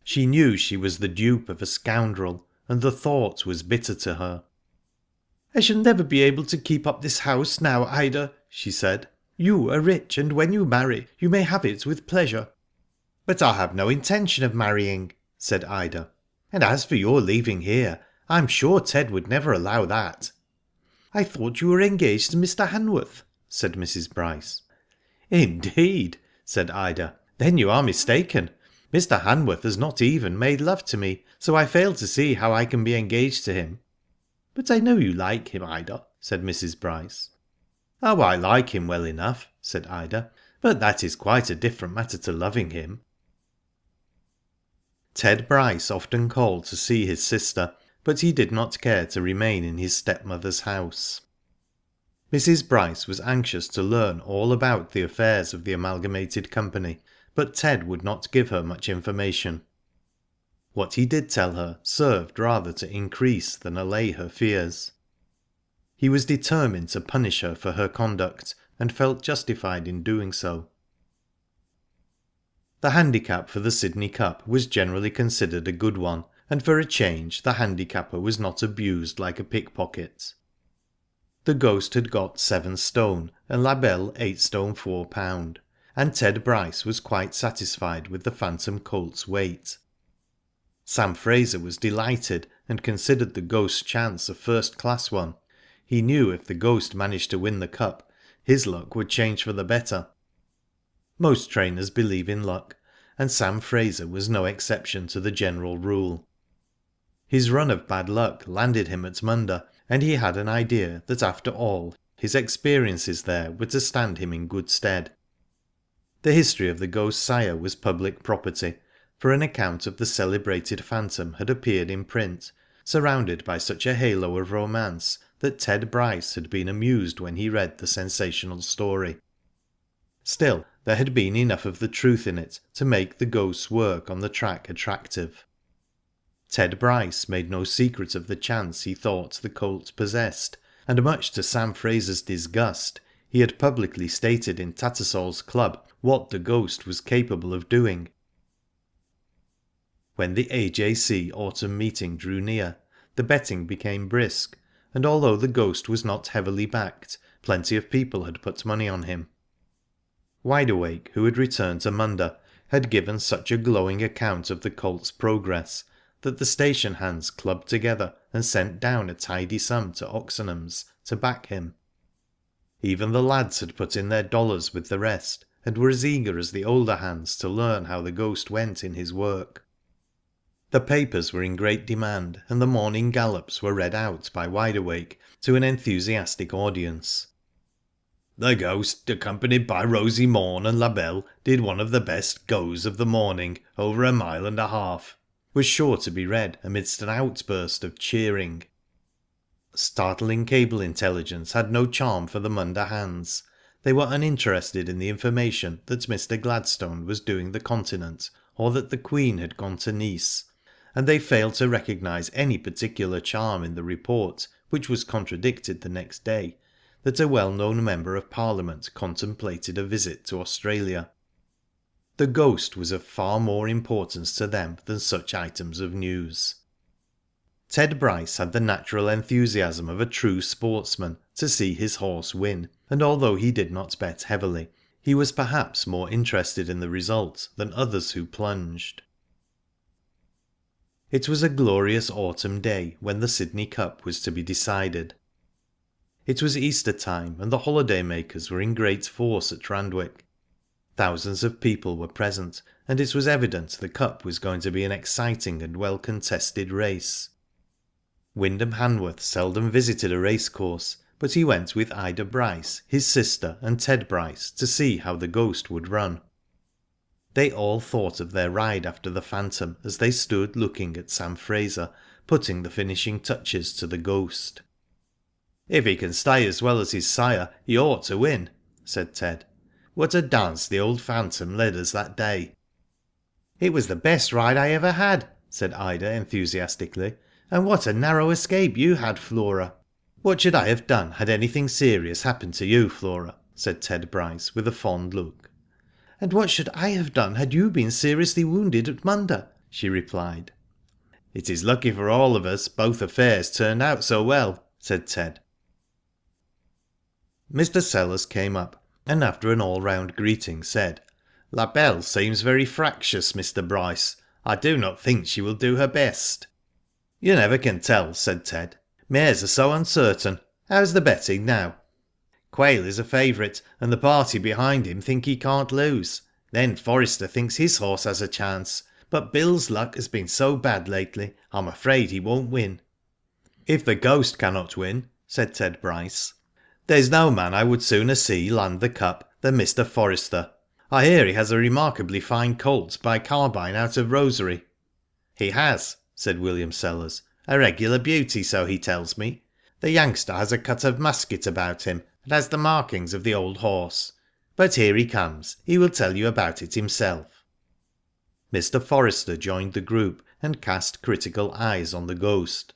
She knew she was the dupe of a scoundrel, and the thought was bitter to her. "I shall never be able to keep up this house now, Ida," she said. "You are rich, and when you marry, you may have it with pleasure." "But I have no intention of marrying," said Ida. "And as for your leaving here, I'm sure Ted would never allow that." "I thought you were engaged to Mr. Hanworth," said Mrs. Bryce. "Indeed," said Ida. "Then you are mistaken. Mr. Hanworth has not even made love to me, so I fail to see how I can be engaged to him." "But I know you like him, Ida," said Mrs. Bryce. "Oh, I like him well enough," said Ida, "but that is quite a different matter to loving him." Ted Bryce often called to see his sister, but he did not care to remain in his stepmother's house. Mrs. Bryce was anxious to learn all about the affairs of the Amalgamated Company, but Ted would not give her much information. What he did tell her served rather to increase than allay her fears. He was determined to punish her for her conduct, and felt justified in doing so. The handicap for the Sydney Cup was generally considered a good one, and for a change the handicapper was not abused like a pickpocket. The Ghost had got 7 stone and La Belle 8 stone 4 pound, and Ted Bryce was quite satisfied with the phantom colt's weight. Sam Fraser was delighted and considered the Ghost's chance a first-class one. He knew if the Ghost managed to win the Cup, his luck would change for the better. Most trainers believe in luck, and Sam Fraser was no exception to the general rule. His run of bad luck landed him at Munda, and he had an idea that after all his experiences there were to stand him in good stead. The history of the Ghost's sire was public property, for an account of the celebrated phantom had appeared in print, surrounded by such a halo of romance that Ted Bryce had been amused when he read the sensational story. Still, there had been enough of the truth in it to make the Ghost's work on the track attractive. Ted Bryce made no secret of the chance he thought the colt possessed, and much to Sam Fraser's disgust, he had publicly stated in Tattersall's club what the Ghost was capable of doing. When the AJC autumn meeting drew near, the betting became brisk, and although the Ghost was not heavily backed, plenty of people had put money on him. Wideawake, who had returned to Munda, had given such a glowing account of the colt's progress that the station hands clubbed together and sent down a tidy sum to Oxenham's to back him. Even the lads had put in their dollars with the rest, and were as eager as the older hands to learn how the Ghost went in his work. The papers were in great demand, and the morning gallops were read out by Wideawake to an enthusiastic audience. The Ghost, accompanied by Rosie Morn and La Belle, did one of the best goes of the morning, over 1.5 miles, was sure to be read amidst an outburst of cheering. Startling cable intelligence had no charm for the Munda hands. They were uninterested in the information that Mr. Gladstone was doing the continent, or that the Queen had gone to Nice, and they failed to recognise any particular charm in the report, which was contradicted the next day, that a well-known Member of Parliament contemplated a visit to Australia. The Ghost was of far more importance to them than such items of news. Ted Bryce had the natural enthusiasm of a true sportsman to see his horse win, and although he did not bet heavily, he was perhaps more interested in the result than others who plunged. It was a glorious autumn day when the Sydney Cup was to be decided. It was Easter time, and the holiday makers were in great force at Randwick. Thousands of people were present, and it was evident the Cup was going to be an exciting and well-contested race. Wyndham Hanworth seldom visited a racecourse, but he went with Ida Bryce, his sister, and Ted Bryce to see how the Ghost would run. They all thought of their ride after the Phantom as they stood looking at Sam Fraser, putting the finishing touches to the Ghost. "If he can stay as well as his sire, he ought to win," said Ted. "What a dance the old Phantom led us that day." "It was the best ride I ever had," said Ida enthusiastically. "And what a narrow escape you had, Flora." "What should I have done had anything serious happened to you, Flora?" said Ted Bryce with a fond look. "And what should I have done had you been seriously wounded at Munda?" she replied. "It is lucky for all of us both affairs turned out so well," said Ted. Mr. Sellers came up, and after an all-round greeting said, "La Belle seems very fractious, Mr. Bryce. I do not think she will do her best." "You never can tell," said Ted. "Mares are so uncertain. How's the betting now?" "Quayle is a favourite, and the party behind him think he can't lose. Then Forrester thinks his horse has a chance, but Bill's luck has been so bad lately, I'm afraid he won't win." "If the Ghost cannot win," said Ted Bryce, "there's no man I would sooner see land the Cup than Mr. Forrester. I hear he has a remarkably fine colt by Carbine out of Rosery." "He has," said William Sellers. "A regular beauty, so he tells me. The youngster has a cut of musket about him, and has the markings of the old horse. But here he comes, he will tell you about it himself." Mr. Forrester joined the group and cast critical eyes on the Ghost.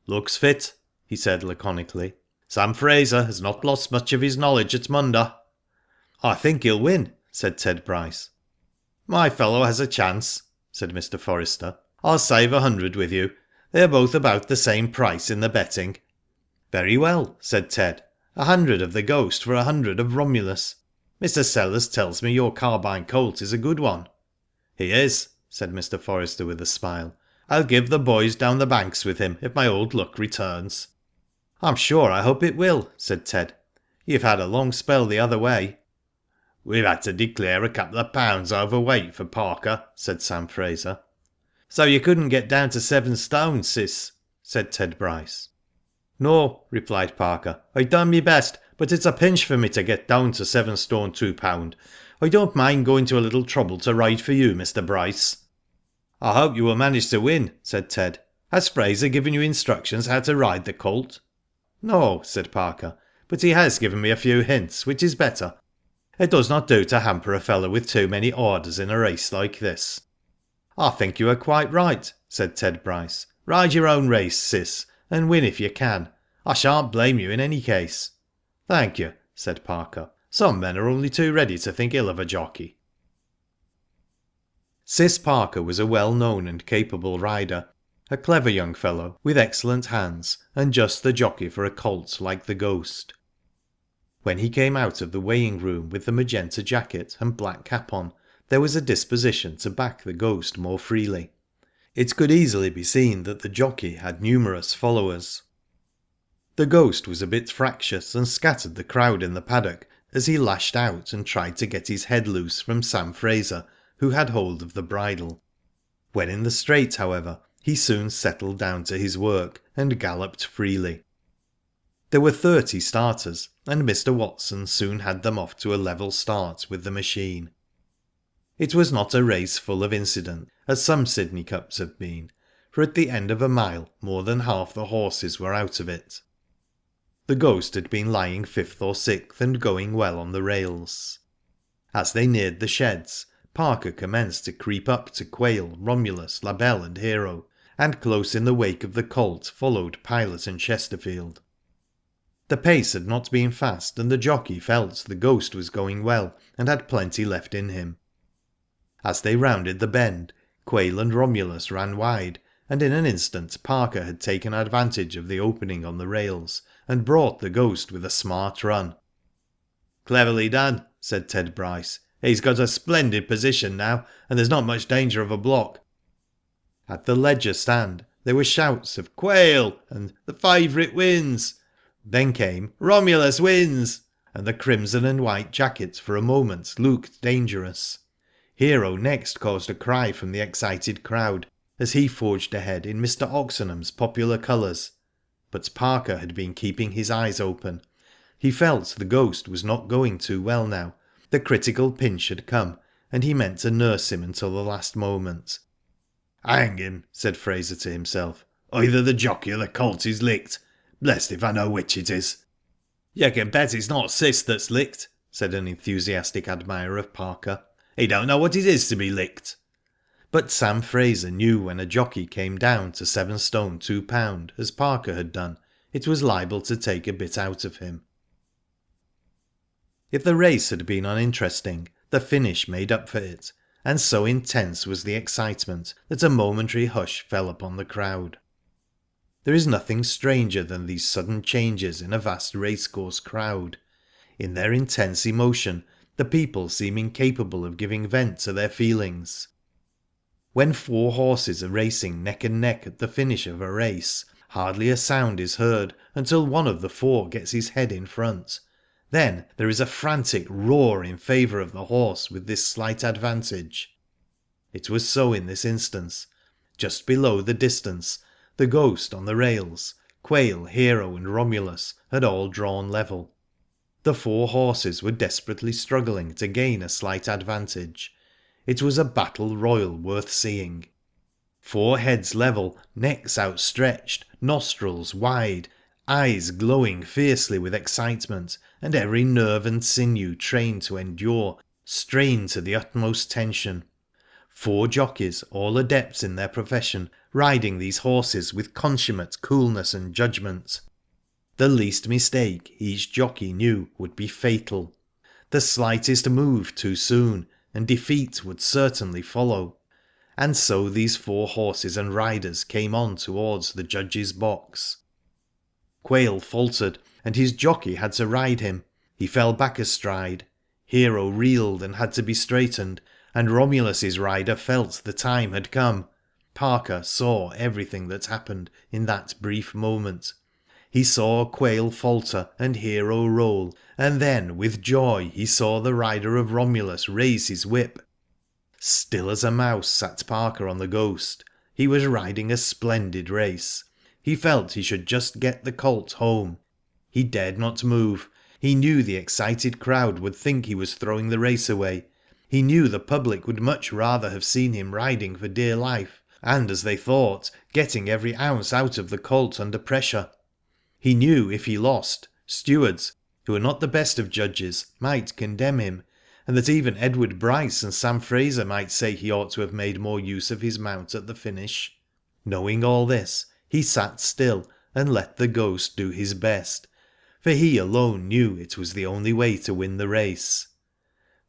"Looks fit," he said laconically. "Sam Fraser has not lost much of his knowledge at Munda." "I think he'll win," said Ted Bryce. "My fellow has a chance," said Mr. Forrester. "I'll save 100 with you. They are both about the same price in the betting." "Very well," said Ted. 100 of the Ghost for 100 of Romulus. Mr. Sellers tells me your carbine Colt is a good one." "He is," said Mr. Forrester with a smile. "I'll give the boys down the banks with him if my old luck returns." "I'm sure I hope it will," said Ted. "You've had a long spell the other way." "We've had to declare a couple of pounds overweight for Parker," said Sam Fraser. "So you couldn't get down to 7 stone, Sis?" said Ted Bryce. "No," replied Parker. "I done my best, but it's a pinch for me to get down to 7 stone 2 pound. I don't mind going to a little trouble to ride for you, Mr. Bryce." "I hope you will manage to win," said Ted. "Has Fraser given you instructions how to ride the Colt?" "No," said Parker, "but he has given me a few hints, which is better. It does not do to hamper a fellow with too many orders in a race like this." "I think you are quite right," said Ted Bryce. "Ride your own race, Sis, and win if you can. I shan't blame you in any case." "Thank you," said Parker. "Some men are only too ready to think ill of a jockey." Sis Parker was a well-known and capable rider, a clever young fellow with excellent hands, and just the jockey for a colt like the Ghost. When he came out of the weighing room with the magenta jacket and black cap on, there was a disposition to back the Ghost more freely. It could easily be seen that the jockey had numerous followers. The Ghost was a bit fractious and scattered the crowd in the paddock as he lashed out and tried to get his head loose from Sam Fraser, who had hold of the bridle. When in the straight, however, he soon settled down to his work and galloped freely. There were 30 starters, and Mr. Watson soon had them off to a level start with the machine. It was not a race full of incident, as some Sydney Cups have been, for at the end of a mile more than half the horses were out of it. The Ghost had been lying 5th or 6th and going well on the rails. As they neared the sheds, Parker commenced to creep up to Quail, Romulus, Labelle and Hero, and close in the wake of the Colt followed Pilot and Chesterfield. The pace had not been fast, and the jockey felt the Ghost was going well and had plenty left in him. As they rounded the bend, Quail and Romulus ran wide, and in an instant Parker had taken advantage of the opening on the rails and brought the Ghost with a smart run. "Cleverly done," said Ted Bryce. "He's got a splendid position now, and there's not much danger of a block." At the Ledger stand there were shouts of "Quail" and "The favourite wins." Then came "Romulus wins," and the crimson and white jacket for a moment looked dangerous. Hero next caused a cry from the excited crowd as he forged ahead in Mr. Oxenham's popular colours. But Parker had been keeping his eyes open. He felt the Ghost was not going too well now. The critical pinch had come, and he meant to nurse him until the last moment. "Hang him," said Fraser to himself. "Either the jockey or the Colt is licked. Blessed if I know which it is." "You can bet it's not Sis that's licked," said an enthusiastic admirer of Parker. "He don't know what it is to be licked." But Sam Fraser knew when a jockey came down to 7 stone 2 pound, as Parker had done, it was liable to take a bit out of him. If the race had been uninteresting, the finish made up for it, and so intense was the excitement that a momentary hush fell upon the crowd. There is nothing stranger than these sudden changes in a vast racecourse crowd. In their intense emotion, the people seem incapable of giving vent to their feelings. When 4 horses are racing neck and neck at the finish of a race, hardly a sound is heard until one of the 4 gets his head in front. Then there is a frantic roar in favour of the horse with this slight advantage. It was so in this instance. Just below the distance, the Ghost on the rails, Quail, Hero and Romulus had all drawn level. The 4 horses were desperately struggling to gain a slight advantage. It was a battle royal worth seeing. 4 heads level, necks outstretched, nostrils wide, eyes glowing fiercely with excitement, and every nerve and sinew trained to endure, strained to the utmost tension. 4 jockeys, all adepts in their profession, riding these horses with consummate coolness and judgment. The least mistake, each jockey knew, would be fatal. The slightest move too soon, and defeat would certainly follow. And so these 4 horses and riders came on towards the judge's box. Quail faltered, and his jockey had to ride him. He fell back a stride. Hero reeled and had to be straightened, and Romulus's rider felt the time had come. Parker saw everything that happened in that brief moment. He saw Quail falter and Hero roll, and then with joy he saw the rider of Romulus raise his whip. Still as a mouse sat Parker on the Ghost. He was riding a splendid race. He felt he should just get the colt home. He dared not move. He knew the excited crowd would think he was throwing the race away. He knew the public would much rather have seen him riding for dear life, and, as they thought, getting every ounce out of the colt under pressure. He knew if he lost, stewards, who were not the best of judges, might condemn him, and that even Edward Bryce and Sam Fraser might say he ought to have made more use of his mount at the finish. Knowing all this, he sat still and let the Ghost do his best, for he alone knew it was the only way to win the race.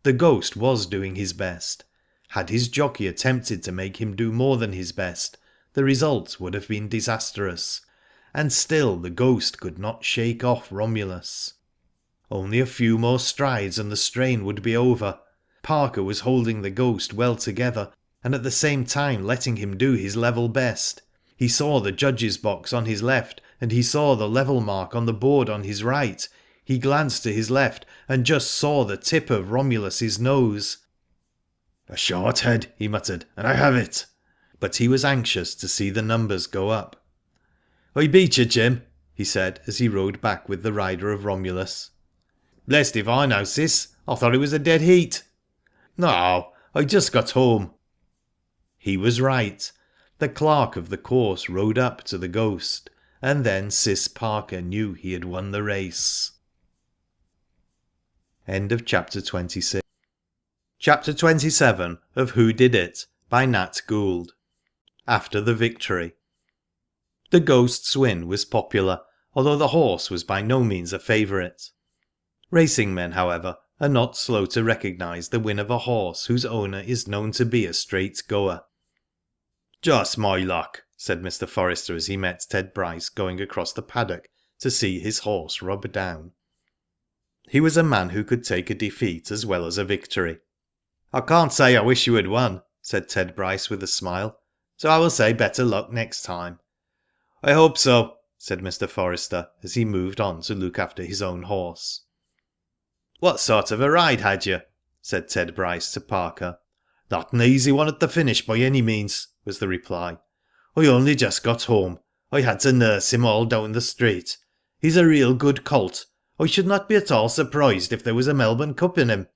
The Ghost was doing his best. Had his jockey attempted to make him do more than his best, the result would have been disastrous. And still the Ghost could not shake off Romulus. Only a few more strides and the strain would be over. Parker was holding the Ghost well together, and at the same time letting him do his level best. He saw the judge's box on his left, and he saw the level mark on the board on his right. He glanced to his left, and just saw the tip of Romulus's nose. "A short head," he muttered, "and I have it." But he was anxious to see the numbers go up. "I beat you, Jim," he said as he rode back with the rider of Romulus. "Blessed if I know, sis. I thought it was a dead heat." "No, I just got home." He was right. The clerk of the course rode up to the Ghost, and then Sis Parker knew he had won the race. End of chapter 26. Chapter 27 of Who Did It by Nat Gould. After the victory. The Ghost's win was popular, although the horse was by no means a favourite. Racing men, however, are not slow to recognise the win of a horse whose owner is known to be a straight goer. "Just my luck," said Mr. Forrester as he met Ted Bryce going across the paddock to see his horse rub down. He was a man who could take a defeat as well as a victory. "I can't say I wish you had won," said Ted Bryce with a smile, "so I will say better luck next time." "I hope so," said Mr. Forrester as he moved on to look after his own horse. "What sort of a ride had you?" said Ted Bryce to Parker. "Not an easy one at the finish by any means," was the reply. "I only just got home. I had to nurse him all down the street. He's a real good colt. I should not be at all surprised if there was a Melbourne Cup in him."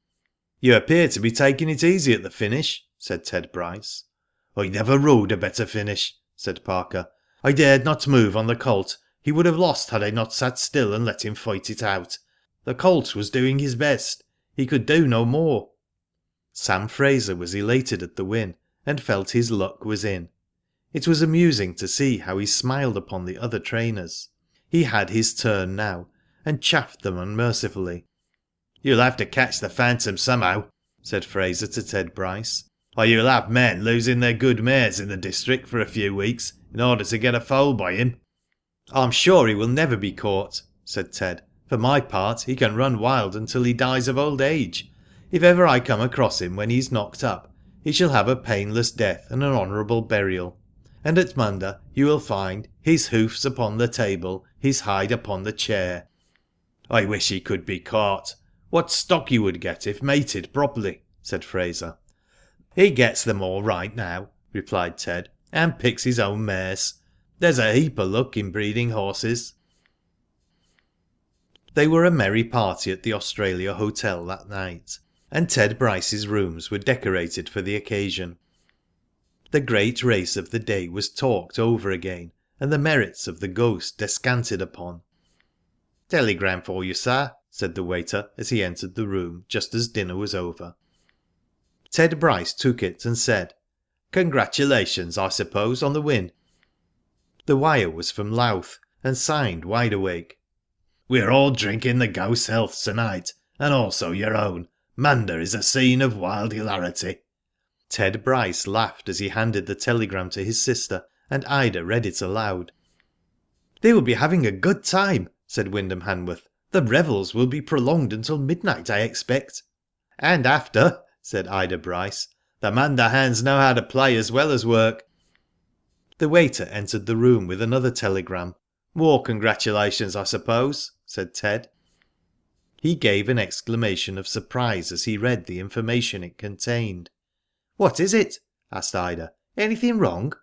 "You appear to be taking it easy at the finish," said Ted Bryce. "I never rode a better finish," said Parker. "I dared not move on the colt. He would have lost had I not sat still and let him fight it out. The colt was doing his best. He could do no more." Sam Fraser was elated at the win, and felt his luck was in. It was amusing to see how he smiled upon the other trainers. He had his turn now, and chaffed them unmercifully. "You'll have to catch the Phantom somehow," said Fraser to Ted Bryce, "or you'll have men losing their good mares in the district for a few weeks in order to get a foal by him." "I'm sure he will never be caught," said Ted. "For my part, he can run wild until he dies of old age. If ever I come across him when he's knocked up, he shall have a painless death and an honourable burial. And at Munda you will find his hoofs upon the table, his hide upon the chair." "I wish he could be caught. What stock you would get if mated properly," said Fraser. "He gets them all right now," replied Ted, "and picks his own mares. There's a heap of luck in breeding horses." They were a merry party at the Australia Hotel that night, and Ted Bryce's rooms were decorated for the occasion. The great race of the day was talked over again, and the merits of the Ghost descanted upon. "Telegram for you, sir," said the waiter as he entered the room just as dinner was over. Ted Bryce took it and said, "Congratulations, I suppose, on the win." The wire was from Louth, and signed Wide Awake. "We're all drinking the Ghost's health tonight, and also your own. Munda is a scene of wild hilarity." Ted Bryce laughed as he handed the telegram to his sister, and Ida read it aloud. "They will be having a good time," said Wyndham Hanworth. "The revels will be prolonged until midnight, I expect." "And after," said Ida Bryce. "The Munda hands know how to play as well as work." The waiter entered the room with another telegram. "More congratulations, I suppose," said Ted. He gave an exclamation of surprise as he read the information it contained. "What is it?" asked Ida. "Anything wrong?"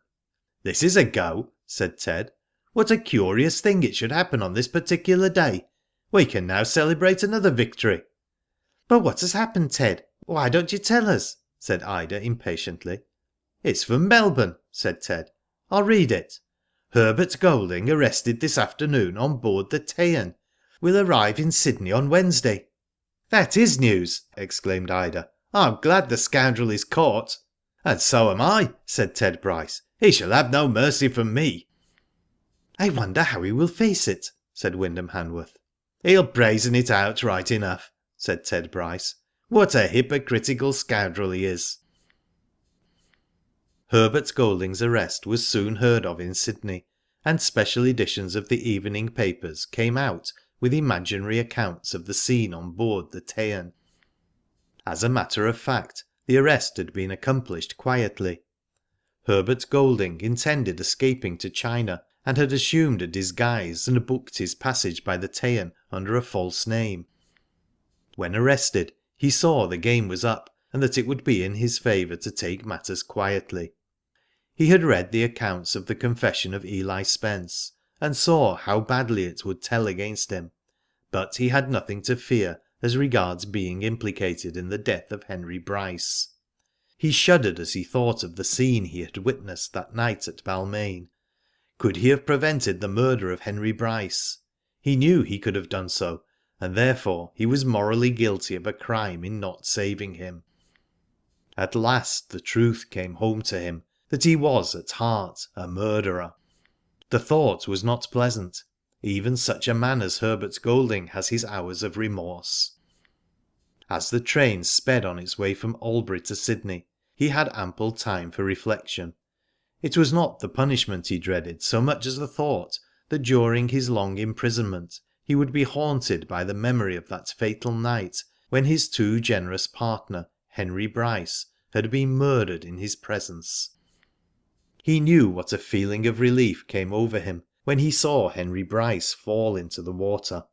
"This is a go," said Ted. "What a curious thing it should happen on this particular day. We can now celebrate another victory." "But what has happened, Ted? Why don't you tell us?" said Ida impatiently. "It's from Melbourne," said Ted. "I'll read it. Herbert Golding arrested this afternoon on board the Teian. Will arrive in Sydney on Wednesday." "That is news," exclaimed Ida. "I'm glad the scoundrel is caught." "And so am I," said Ted Bryce. "He shall have no mercy from me." "I wonder how he will face it," said Wyndham Hanworth. "He'll brazen it out right enough," said Ted Bryce. "What a hypocritical scoundrel he is." Herbert Golding's arrest was soon heard of in Sydney, and special editions of the evening papers came out with imaginary accounts of the scene on board the Teian. As a matter of fact, the arrest had been accomplished quietly. Herbert Golding intended escaping to China, and had assumed a disguise and booked his passage by the Teian under a false name. When arrested, he saw the game was up, and that it would be in his favour to take matters quietly. He had read the accounts of the confession of Eli Spence, and saw how badly it would tell against him, but he had nothing to fear as regards being implicated in the death of Henry Bryce. He shuddered as he thought of the scene he had witnessed that night at Balmain. Could he have prevented the murder of Henry Bryce? He knew he could have done so, and therefore he was morally guilty of a crime in not saving him. At last the truth came home to him that he was at heart a murderer. The thought was not pleasant. Even such a man as Herbert Golding has his hours of remorse. As the train sped on its way from Albury to Sydney, he had ample time for reflection. It was not the punishment he dreaded so much as the thought that during his long imprisonment he would be haunted by the memory of that fatal night when his too generous partner, Henry Bryce, had been murdered in his presence. He knew what a feeling of relief came over him when he saw Henry Bryce fall into the water.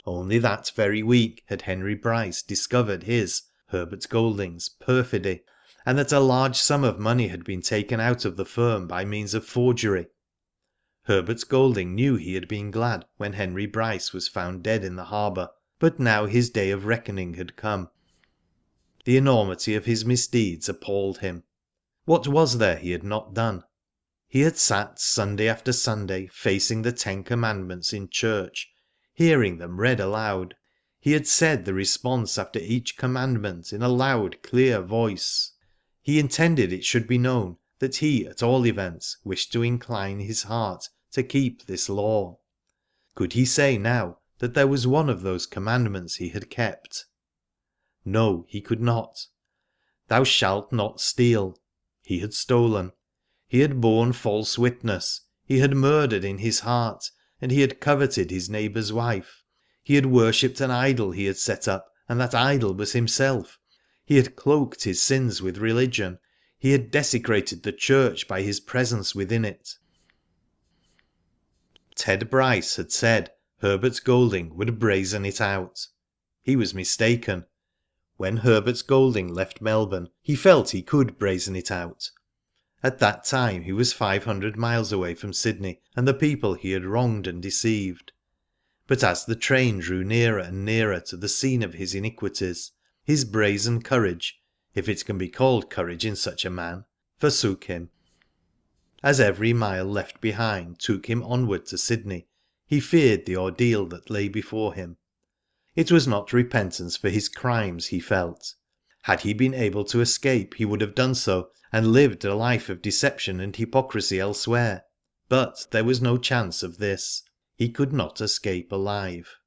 Only that very week had Henry Bryce discovered his, Herbert Golding's, perfidy, and that a large sum of money had been taken out of the firm by means of forgery. Herbert Golding knew he had been glad when Henry Bryce was found dead in the harbour, but now his day of reckoning had come. The enormity of his misdeeds appalled him. What was there he had not done? He had sat Sunday after Sunday facing the 10 Commandments in church, hearing them read aloud. He had said the response after each commandment in a loud, clear voice. He intended it should be known that he, at all events, wished to incline his heart to keep this law. Could he say now that there was one of those commandments he had kept? No, he could not. "Thou shalt not steal." He had stolen. He had borne false witness. He had murdered in his heart, and he had coveted his neighbour's wife. He had worshipped an idol he had set up, and that idol was himself. He had cloaked his sins with religion. He had desecrated the church by his presence within it. Ted Bryce had said Herbert Golding would brazen it out. He was mistaken. When Herbert Golding left Melbourne, he felt he could brazen it out. At that time he was 500 miles away from Sydney and the people he had wronged and deceived. But as the train drew nearer and nearer to the scene of his iniquities, his brazen courage, if it can be called courage in such a man, forsook him. As every mile left behind took him onward to Sydney, he feared the ordeal that lay before him. It was not repentance for his crimes he felt. Had he been able to escape, he would have done so, and lived a life of deception and hypocrisy elsewhere. But there was no chance of this. He could not escape alive.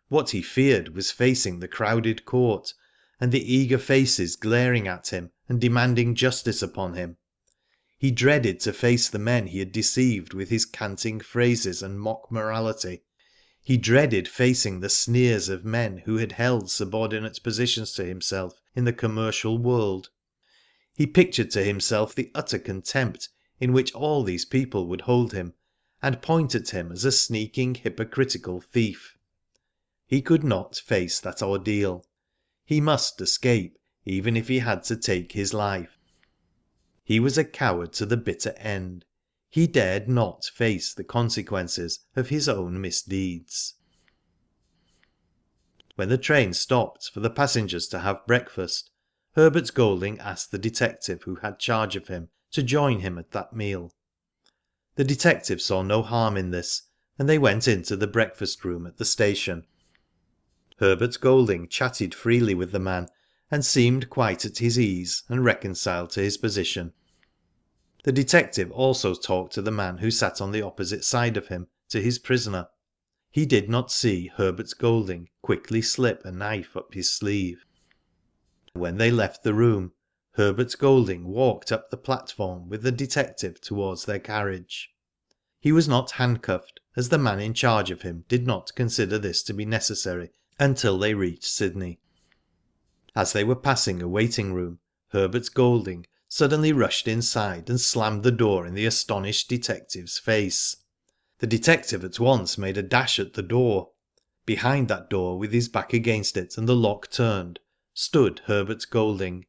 What he feared was facing the crowded court, and the eager faces glaring at him and demanding justice upon him. He dreaded to face the men he had deceived with his canting phrases and mock morality. He dreaded facing the sneers of men who had held subordinate positions to himself in the commercial world. He pictured to himself the utter contempt in which all these people would hold him, and point at him as a sneaking, hypocritical thief. He could not face that ordeal. He must escape, even if he had to take his life. He was a coward to the bitter end. He dared not face the consequences of his own misdeeds. When the train stopped for the passengers to have breakfast, Herbert Golding asked the detective who had charge of him to join him at that meal. The detective saw no harm in this, and they went into the breakfast room at the station. Herbert Golding chatted freely with the man, and seemed quite at his ease and reconciled to his position. The detective also talked to the man who sat on the opposite side of him, to his prisoner. He did not see Herbert Golding quickly slip a knife up his sleeve. When they left the room, Herbert Golding walked up the platform with the detective towards their carriage. He was not handcuffed, as the man in charge of him did not consider this to be necessary until they reached Sydney. As they were passing a waiting room, Herbert Golding suddenly rushed inside and slammed the door in the astonished detective's face. The detective at once made a dash at the door. Behind that door, with his back against it and the lock turned, stood Herbert Golding.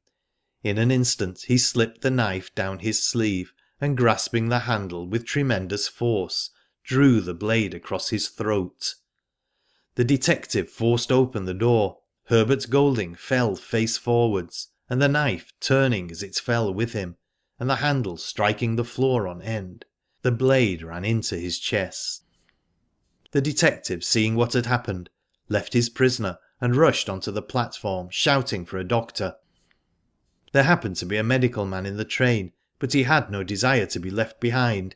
In an instant he slipped the knife down his sleeve and, grasping the handle with tremendous force, drew the blade across his throat. The detective forced open the door. Herbert Golding fell face forwards, and the knife turning as it fell with him, and the handle striking the floor on end, the blade ran into his chest. The detective, seeing what had happened, left his prisoner and rushed onto the platform, shouting for a doctor. There happened to be a medical man in the train, but he had no desire to be left behind.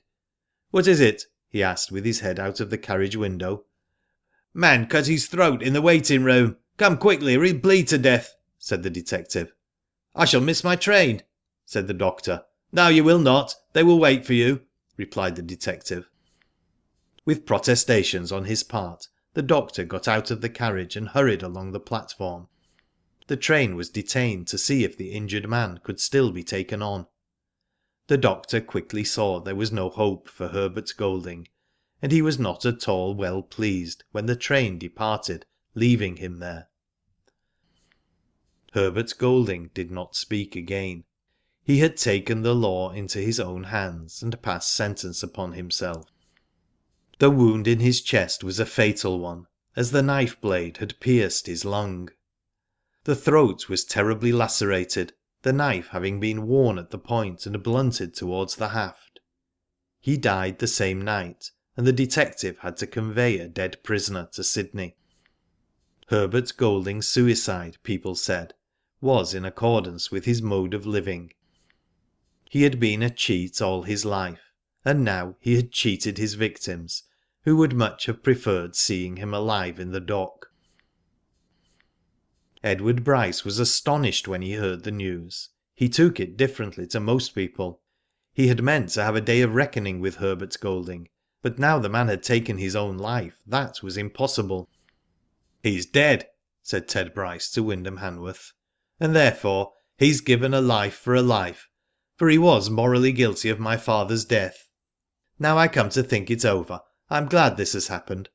"What is it?" he asked, with his head out of the carriage window. "Man cut his throat in the waiting room. Come quickly or he'll bleed to death," said the detective. "I shall miss my train," said the doctor. "No, you will not. They will wait for you," replied the detective. With protestations on his part, the doctor got out of the carriage and hurried along the platform. The train was detained to see if the injured man could still be taken on. The doctor quickly saw there was no hope for Herbert Golding, and he was not at all well pleased when the train departed, leaving him there. Herbert Golding did not speak again. He had taken the law into his own hands and passed sentence upon himself. The wound in his chest was a fatal one, as the knife blade had pierced his lung. The throat was terribly lacerated, the knife having been worn at the point and blunted towards the haft. He died the same night, and the detective had to convey a dead prisoner to Sydney. Herbert Golding's suicide, people said, was in accordance with his mode of living. He had been a cheat all his life, and now he had cheated his victims, who would much have preferred seeing him alive in the dock. Edward Bryce was astonished when he heard the news. He took it differently to most people. He had meant to have a day of reckoning with Herbert Golding, but now the man had taken his own life, that was impossible. "He's dead," said Ted Bryce to Wyndham Hanworth, "and therefore he's given a life, for he was morally guilty of my father's death. Now I come to think it over, I'm glad this has happened.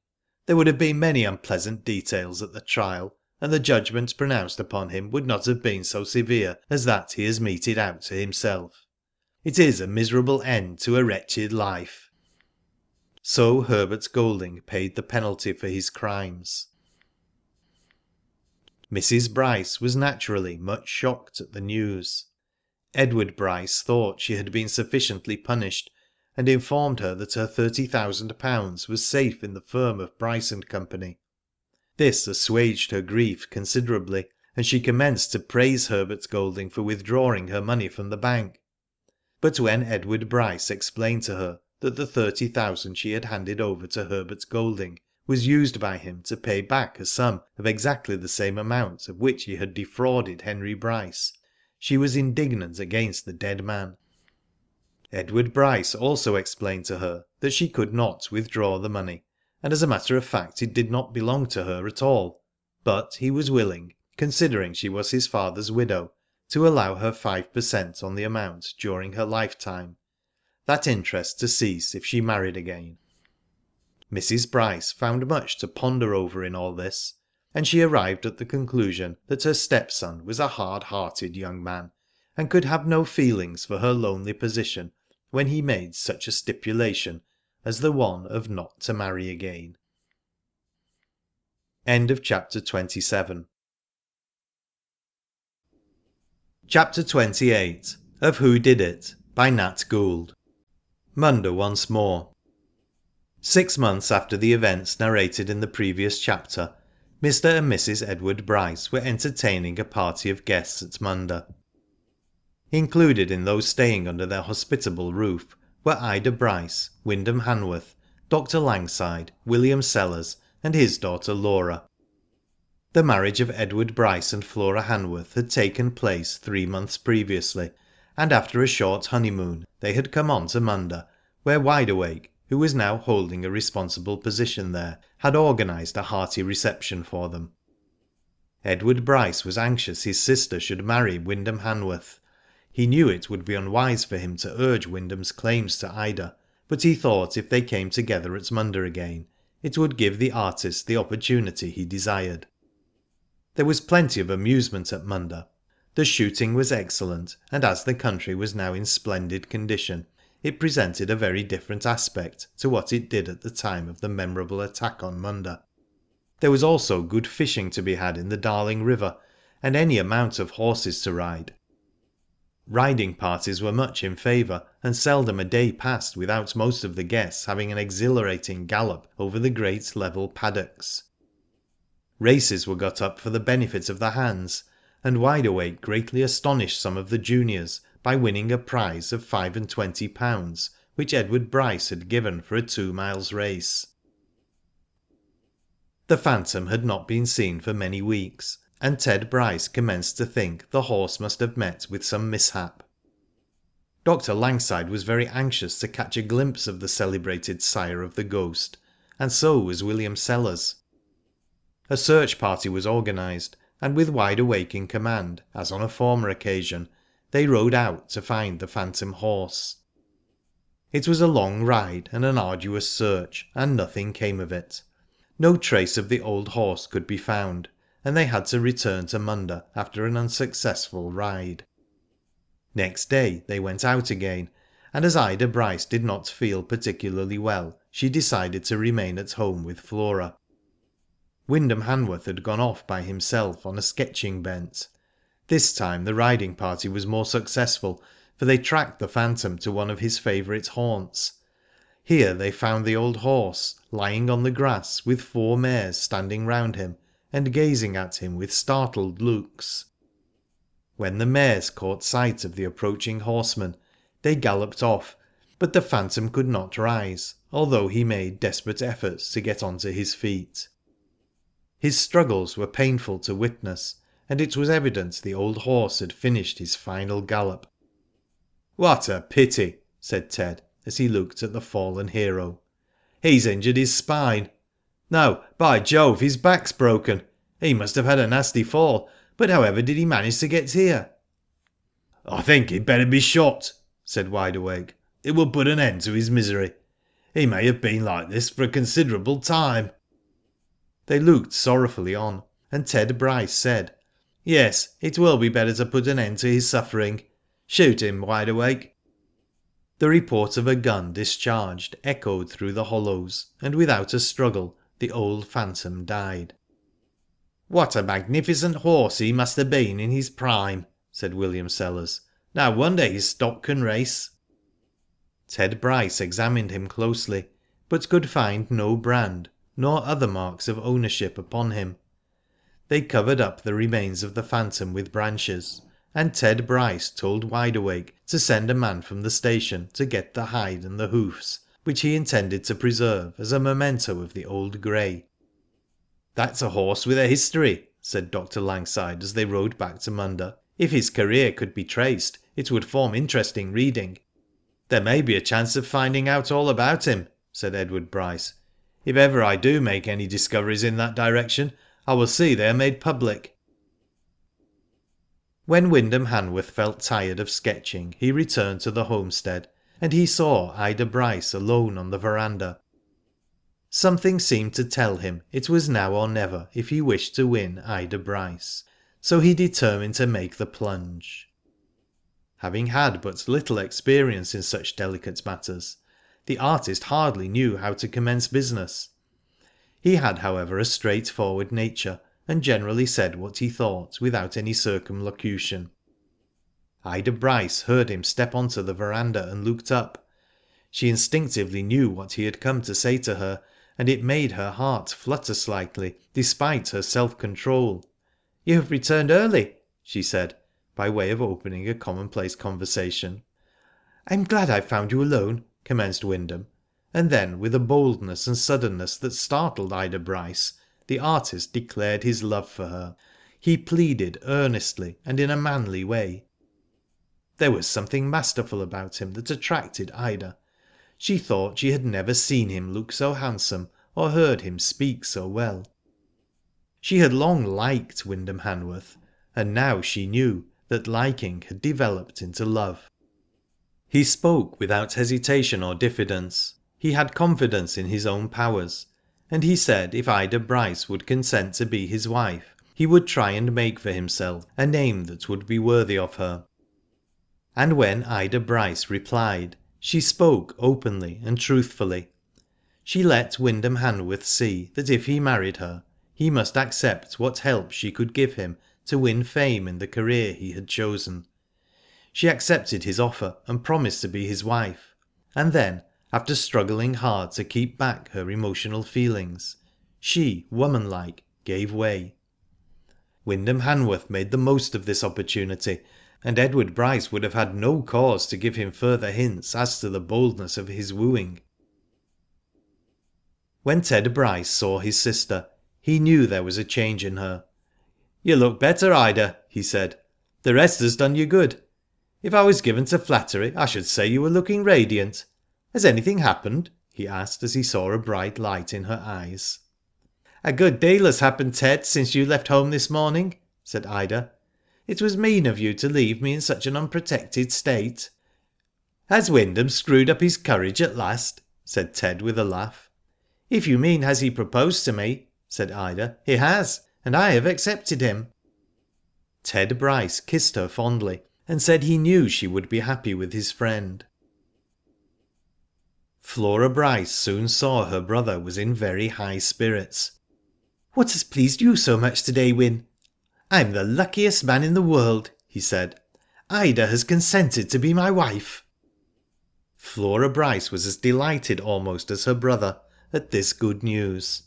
There would have been many unpleasant details at the trial, and the judgment pronounced upon him would not have been so severe as that he has meted out to himself. It is a miserable end to a wretched life." So Herbert Golding paid the penalty for his crimes. Mrs. Bryce was naturally much shocked at the news. Edward Bryce thought she had been sufficiently punished, and informed her that her £30,000 was safe in the firm of Bryce & Co. This assuaged her grief considerably, and she commenced to praise Herbert Golding for withdrawing her money from the bank. But when Edward Bryce explained to her that the £30,000 she had handed over to Herbert Golding was used by him to pay back a sum of exactly the same amount of which he had defrauded Henry Bryce, she was indignant against the dead man. Edward Bryce also explained to her that she could not withdraw the money, and as a matter of fact it did not belong to her at all, but he was willing, considering she was his father's widow, to allow her 5% on the amount during her lifetime, that interest to cease if she married again. Mrs. Bryce found much to ponder over in all this, and she arrived at the conclusion that her stepson was a hard-hearted young man, and could have no feelings for her lonely position when he made such a stipulation as the one of not to marry again. End of chapter 27. Chapter 28 of Who Did It by Nat Gould. Munda once more. 6 months after the events narrated in the previous chapter, Mr. and Mrs. Edward Bryce were entertaining a party of guests at Munda. Included in those staying under their hospitable roof were Ida Bryce, Wyndham Hanworth, Dr. Langside, William Sellers, and his daughter Laura. The marriage of Edward Bryce and Flora Hanworth had taken place 3 months previously, and after a short honeymoon they had come on to Munda, where Wideawake, who was now holding a responsible position there, had organised a hearty reception for them. Edward Bryce was anxious his sister should marry Wyndham Hanworth. He knew it would be unwise for him to urge Wyndham's claims to Ida, but he thought if they came together at Munda again, it would give the artist the opportunity he desired. There was plenty of amusement at Munda. The shooting was excellent, and as the country was now in splendid condition, it presented a very different aspect to what it did at the time of the memorable attack on Munda. There was also good fishing to be had in the Darling River, and any amount of horses to ride. Riding parties were much in favour, and seldom a day passed without most of the guests having an exhilarating gallop over the great level paddocks. Races were got up for the benefit of the hands, and Wideawake greatly astonished some of the juniors by winning a prize of £25, which Edward Bryce had given for a 2 miles race. The Phantom had not been seen for many weeks, and Ted Bryce commenced to think the horse must have met with some mishap. Dr. Langside was very anxious to catch a glimpse of the celebrated sire of the Ghost, and so was William Sellers. A search party was organised, and with Wideawake in command, as on a former occasion, they rode out to find the phantom horse. It was a long ride and an arduous search, and nothing came of it. No trace of the old horse could be found, and they had to return to Munda after an unsuccessful ride. Next day they went out again, and as Ida Bryce did not feel particularly well, she decided to remain at home with Flora. Wyndham Hanworth had gone off by himself on a sketching bent. This time the riding party was more successful, for they tracked the Phantom to one of his favourite haunts. Here they found the old horse, lying on the grass with 4 mares standing round him, and gazing at him with startled looks. When the mares caught sight of the approaching horseman, they galloped off, but the Phantom could not rise, although he made desperate efforts to get onto his feet. His struggles were painful to witness, and it was evident the old horse had finished his final gallop. "What a pity," said Ted, as he looked at the fallen hero. "He's injured his spine. No, by Jove, his back's broken. He must have had a nasty fall, but however did he manage to get here?" "I think he'd better be shot," said Wideawake. "It will put an end to his misery. He may have been like this for a considerable time." They looked sorrowfully on, and Ted Bryce said, "Yes, it will be better to put an end to his suffering. Shoot him, Wideawake." The report of a gun discharged echoed through the hollows, and without a struggle the old Phantom died. "What a magnificent horse he must have been in his prime," said William Sellers. "No wonder his stock can race." Ted Bryce examined him closely, but could find no brand, nor other marks of ownership upon him. They covered up the remains of the Phantom with branches, and Ted Bryce told Wideawake to send a man from the station to get the hide and the hoofs, which he intended to preserve as a memento of the old grey. "That's a horse with a history," said Dr. Langside as they rode back to Munda. "If his career could be traced, it would form interesting reading." "There may be a chance of finding out all about him," said Edward Bryce. "If ever I do make any discoveries in that direction, I will see they are made public." When Wyndham Hanworth felt tired of sketching, he returned to the homestead, and he saw Ida Bryce alone on the verandah. Something seemed to tell him it was now or never if he wished to win Ida Bryce, so he determined to make the plunge. Having had but little experience in such delicate matters, the artist hardly knew how to commence business. He had, however, a straightforward nature, and generally said what he thought without any circumlocution. Ida Bryce heard him step onto the verandah and looked up. She instinctively knew what he had come to say to her, and it made her heart flutter slightly, despite her self-control. "You have returned early," she said, by way of opening a commonplace conversation. "I'm glad I found you alone," commenced Wyndham, and then, with a boldness and suddenness that startled Ida Bryce, the artist declared his love for her. He pleaded earnestly and in a manly way. There was something masterful about him that attracted Ida. She thought she had never seen him look so handsome or heard him speak so well. She had long liked Wyndham Hanworth, and now she knew that liking had developed into love. He spoke without hesitation or diffidence. He had confidence in his own powers, and he said if Ida Bryce would consent to be his wife, he would try and make for himself a name that would be worthy of her. And when Ida Bryce replied, she spoke openly and truthfully. She let Wyndham Hanworth see that if he married her, he must accept what help she could give him to win fame in the career he had chosen. She accepted his offer and promised to be his wife, and then, after struggling hard to keep back her emotional feelings, she, womanlike, gave way. Wyndham Hanworth made the most of this opportunity, and Edward Bryce would have had no cause to give him further hints as to the boldness of his wooing. When Ted Bryce saw his sister, he knew there was a change in her. "You look better, Ida," he said. "The rest has done you good. If I was given to flattery, I should say you were looking radiant. Has anything happened?" he asked as he saw a bright light in her eyes. "A good deal has happened, Ted, since you left home this morning," said Ida. "It was mean of you to leave me in such an unprotected state." "Has Wyndham screwed up his courage at last?" said Ted with a laugh. "If you mean has he proposed to me," said Ida, "he has, and I have accepted him." Ted Bryce kissed her fondly, and said he knew she would be happy with his friend. Flora Bryce soon saw her brother was in very high spirits. "What has pleased you so much today, Wyn?" "I'm the luckiest man in the world," he said. "Ida has consented to be my wife." Flora Bryce was as delighted almost as her brother at this good news.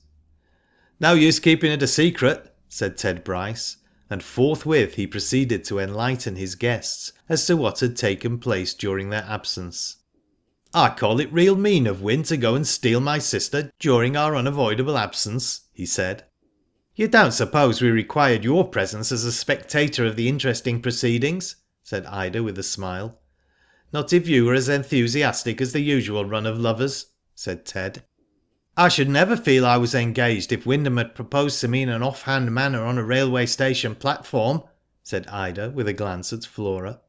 "No use keeping it a secret," said Ted Bryce, and forthwith he proceeded to enlighten his guests as to what had taken place during their absence. "I call it real mean of Wyn to go and steal my sister during our unavoidable absence," he said. "You don't suppose we required your presence as a spectator of the interesting proceedings?" said Ida with a smile. "Not if you were as enthusiastic as the usual run of lovers," said Ted. "I should never feel I was engaged if Wyndham had proposed to me in an off-hand manner on a railway station platform," said Ida with a glance at Flora.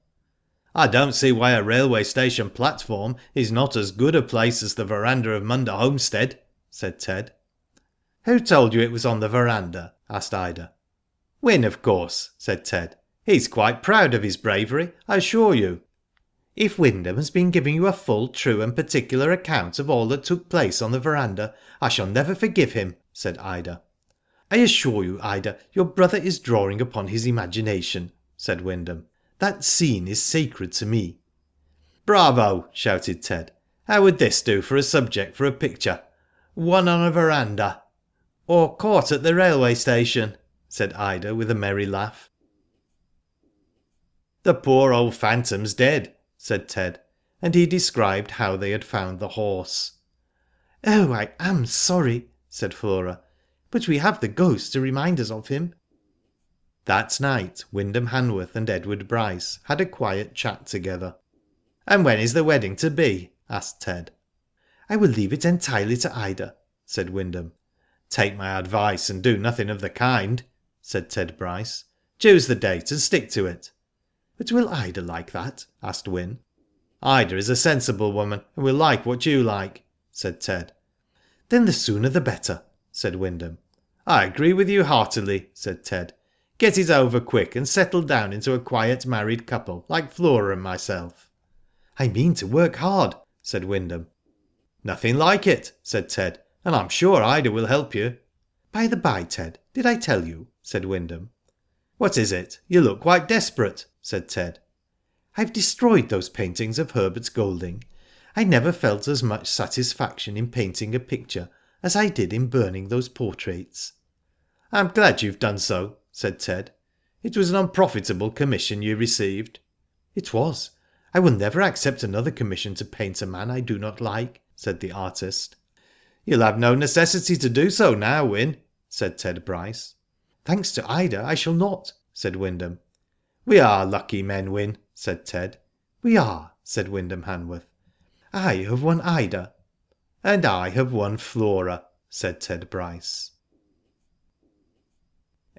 "I don't see why a railway station platform is not as good a place as the verandah of Munda Homestead," said Ted. "Who told you it was on the verandah?" asked Ida. "Wyn, of course," said Ted. "He's quite proud of his bravery, I assure you." "If Wyndham has been giving you a full, true and particular account of all that took place on the verandah, I shall never forgive him," said Ida. "I assure you, Ida, your brother is drawing upon his imagination," said Wyndham. "That scene is sacred to me." "Bravo!" shouted Ted. "How would this do for a subject for a picture? One on a verandah." "Or caught at the railway station," said Ida with a merry laugh. "The poor old phantom's dead," said Ted, and he described how they had found the horse. "Oh, I am sorry," said Flora, "but we have the ghost to remind us of him." That night Wyndham Hanworth and Edward Bryce had a quiet chat together. "And when is the wedding to be?" asked Ted. "I will leave it entirely to Ida," said Wyndham. "Take my advice and do nothing of the kind," said Ted Bryce. "Choose the date and stick to it." "But will Ida like that?" asked Wyn. "Ida is a sensible woman, and will like what you like," said Ted. "Then the sooner the better," said Wyndham. "I agree with you heartily," said Ted. "Get it over quick and settle down into a quiet married couple like Flora and myself." "I mean to work hard," said Wyndham. "Nothing like it," said Ted, "and I'm sure Ida will help you." "By the by, Ted, did I tell you?" said Wyndham. "What is it? You look quite desperate," said Ted. "I've destroyed those paintings of Herbert Golding. I never felt as much satisfaction in painting a picture as I did in burning those portraits." "I'm glad you've done so," said Ted. "It was an unprofitable commission you received." "It was. I will never accept another commission to paint a man I do not like," said the artist. "You'll have no necessity to do so now, Wyn," said Ted Bryce. "Thanks to Ida, I shall not," said Wyndham. "We are lucky men, Wyn," said Ted. "We are," said Wyndham Hanworth. "I have won Ida." "And I have won Flora," said Ted Bryce.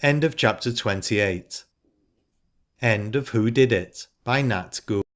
End of chapter 28. End of Who Did It by Nat Gould.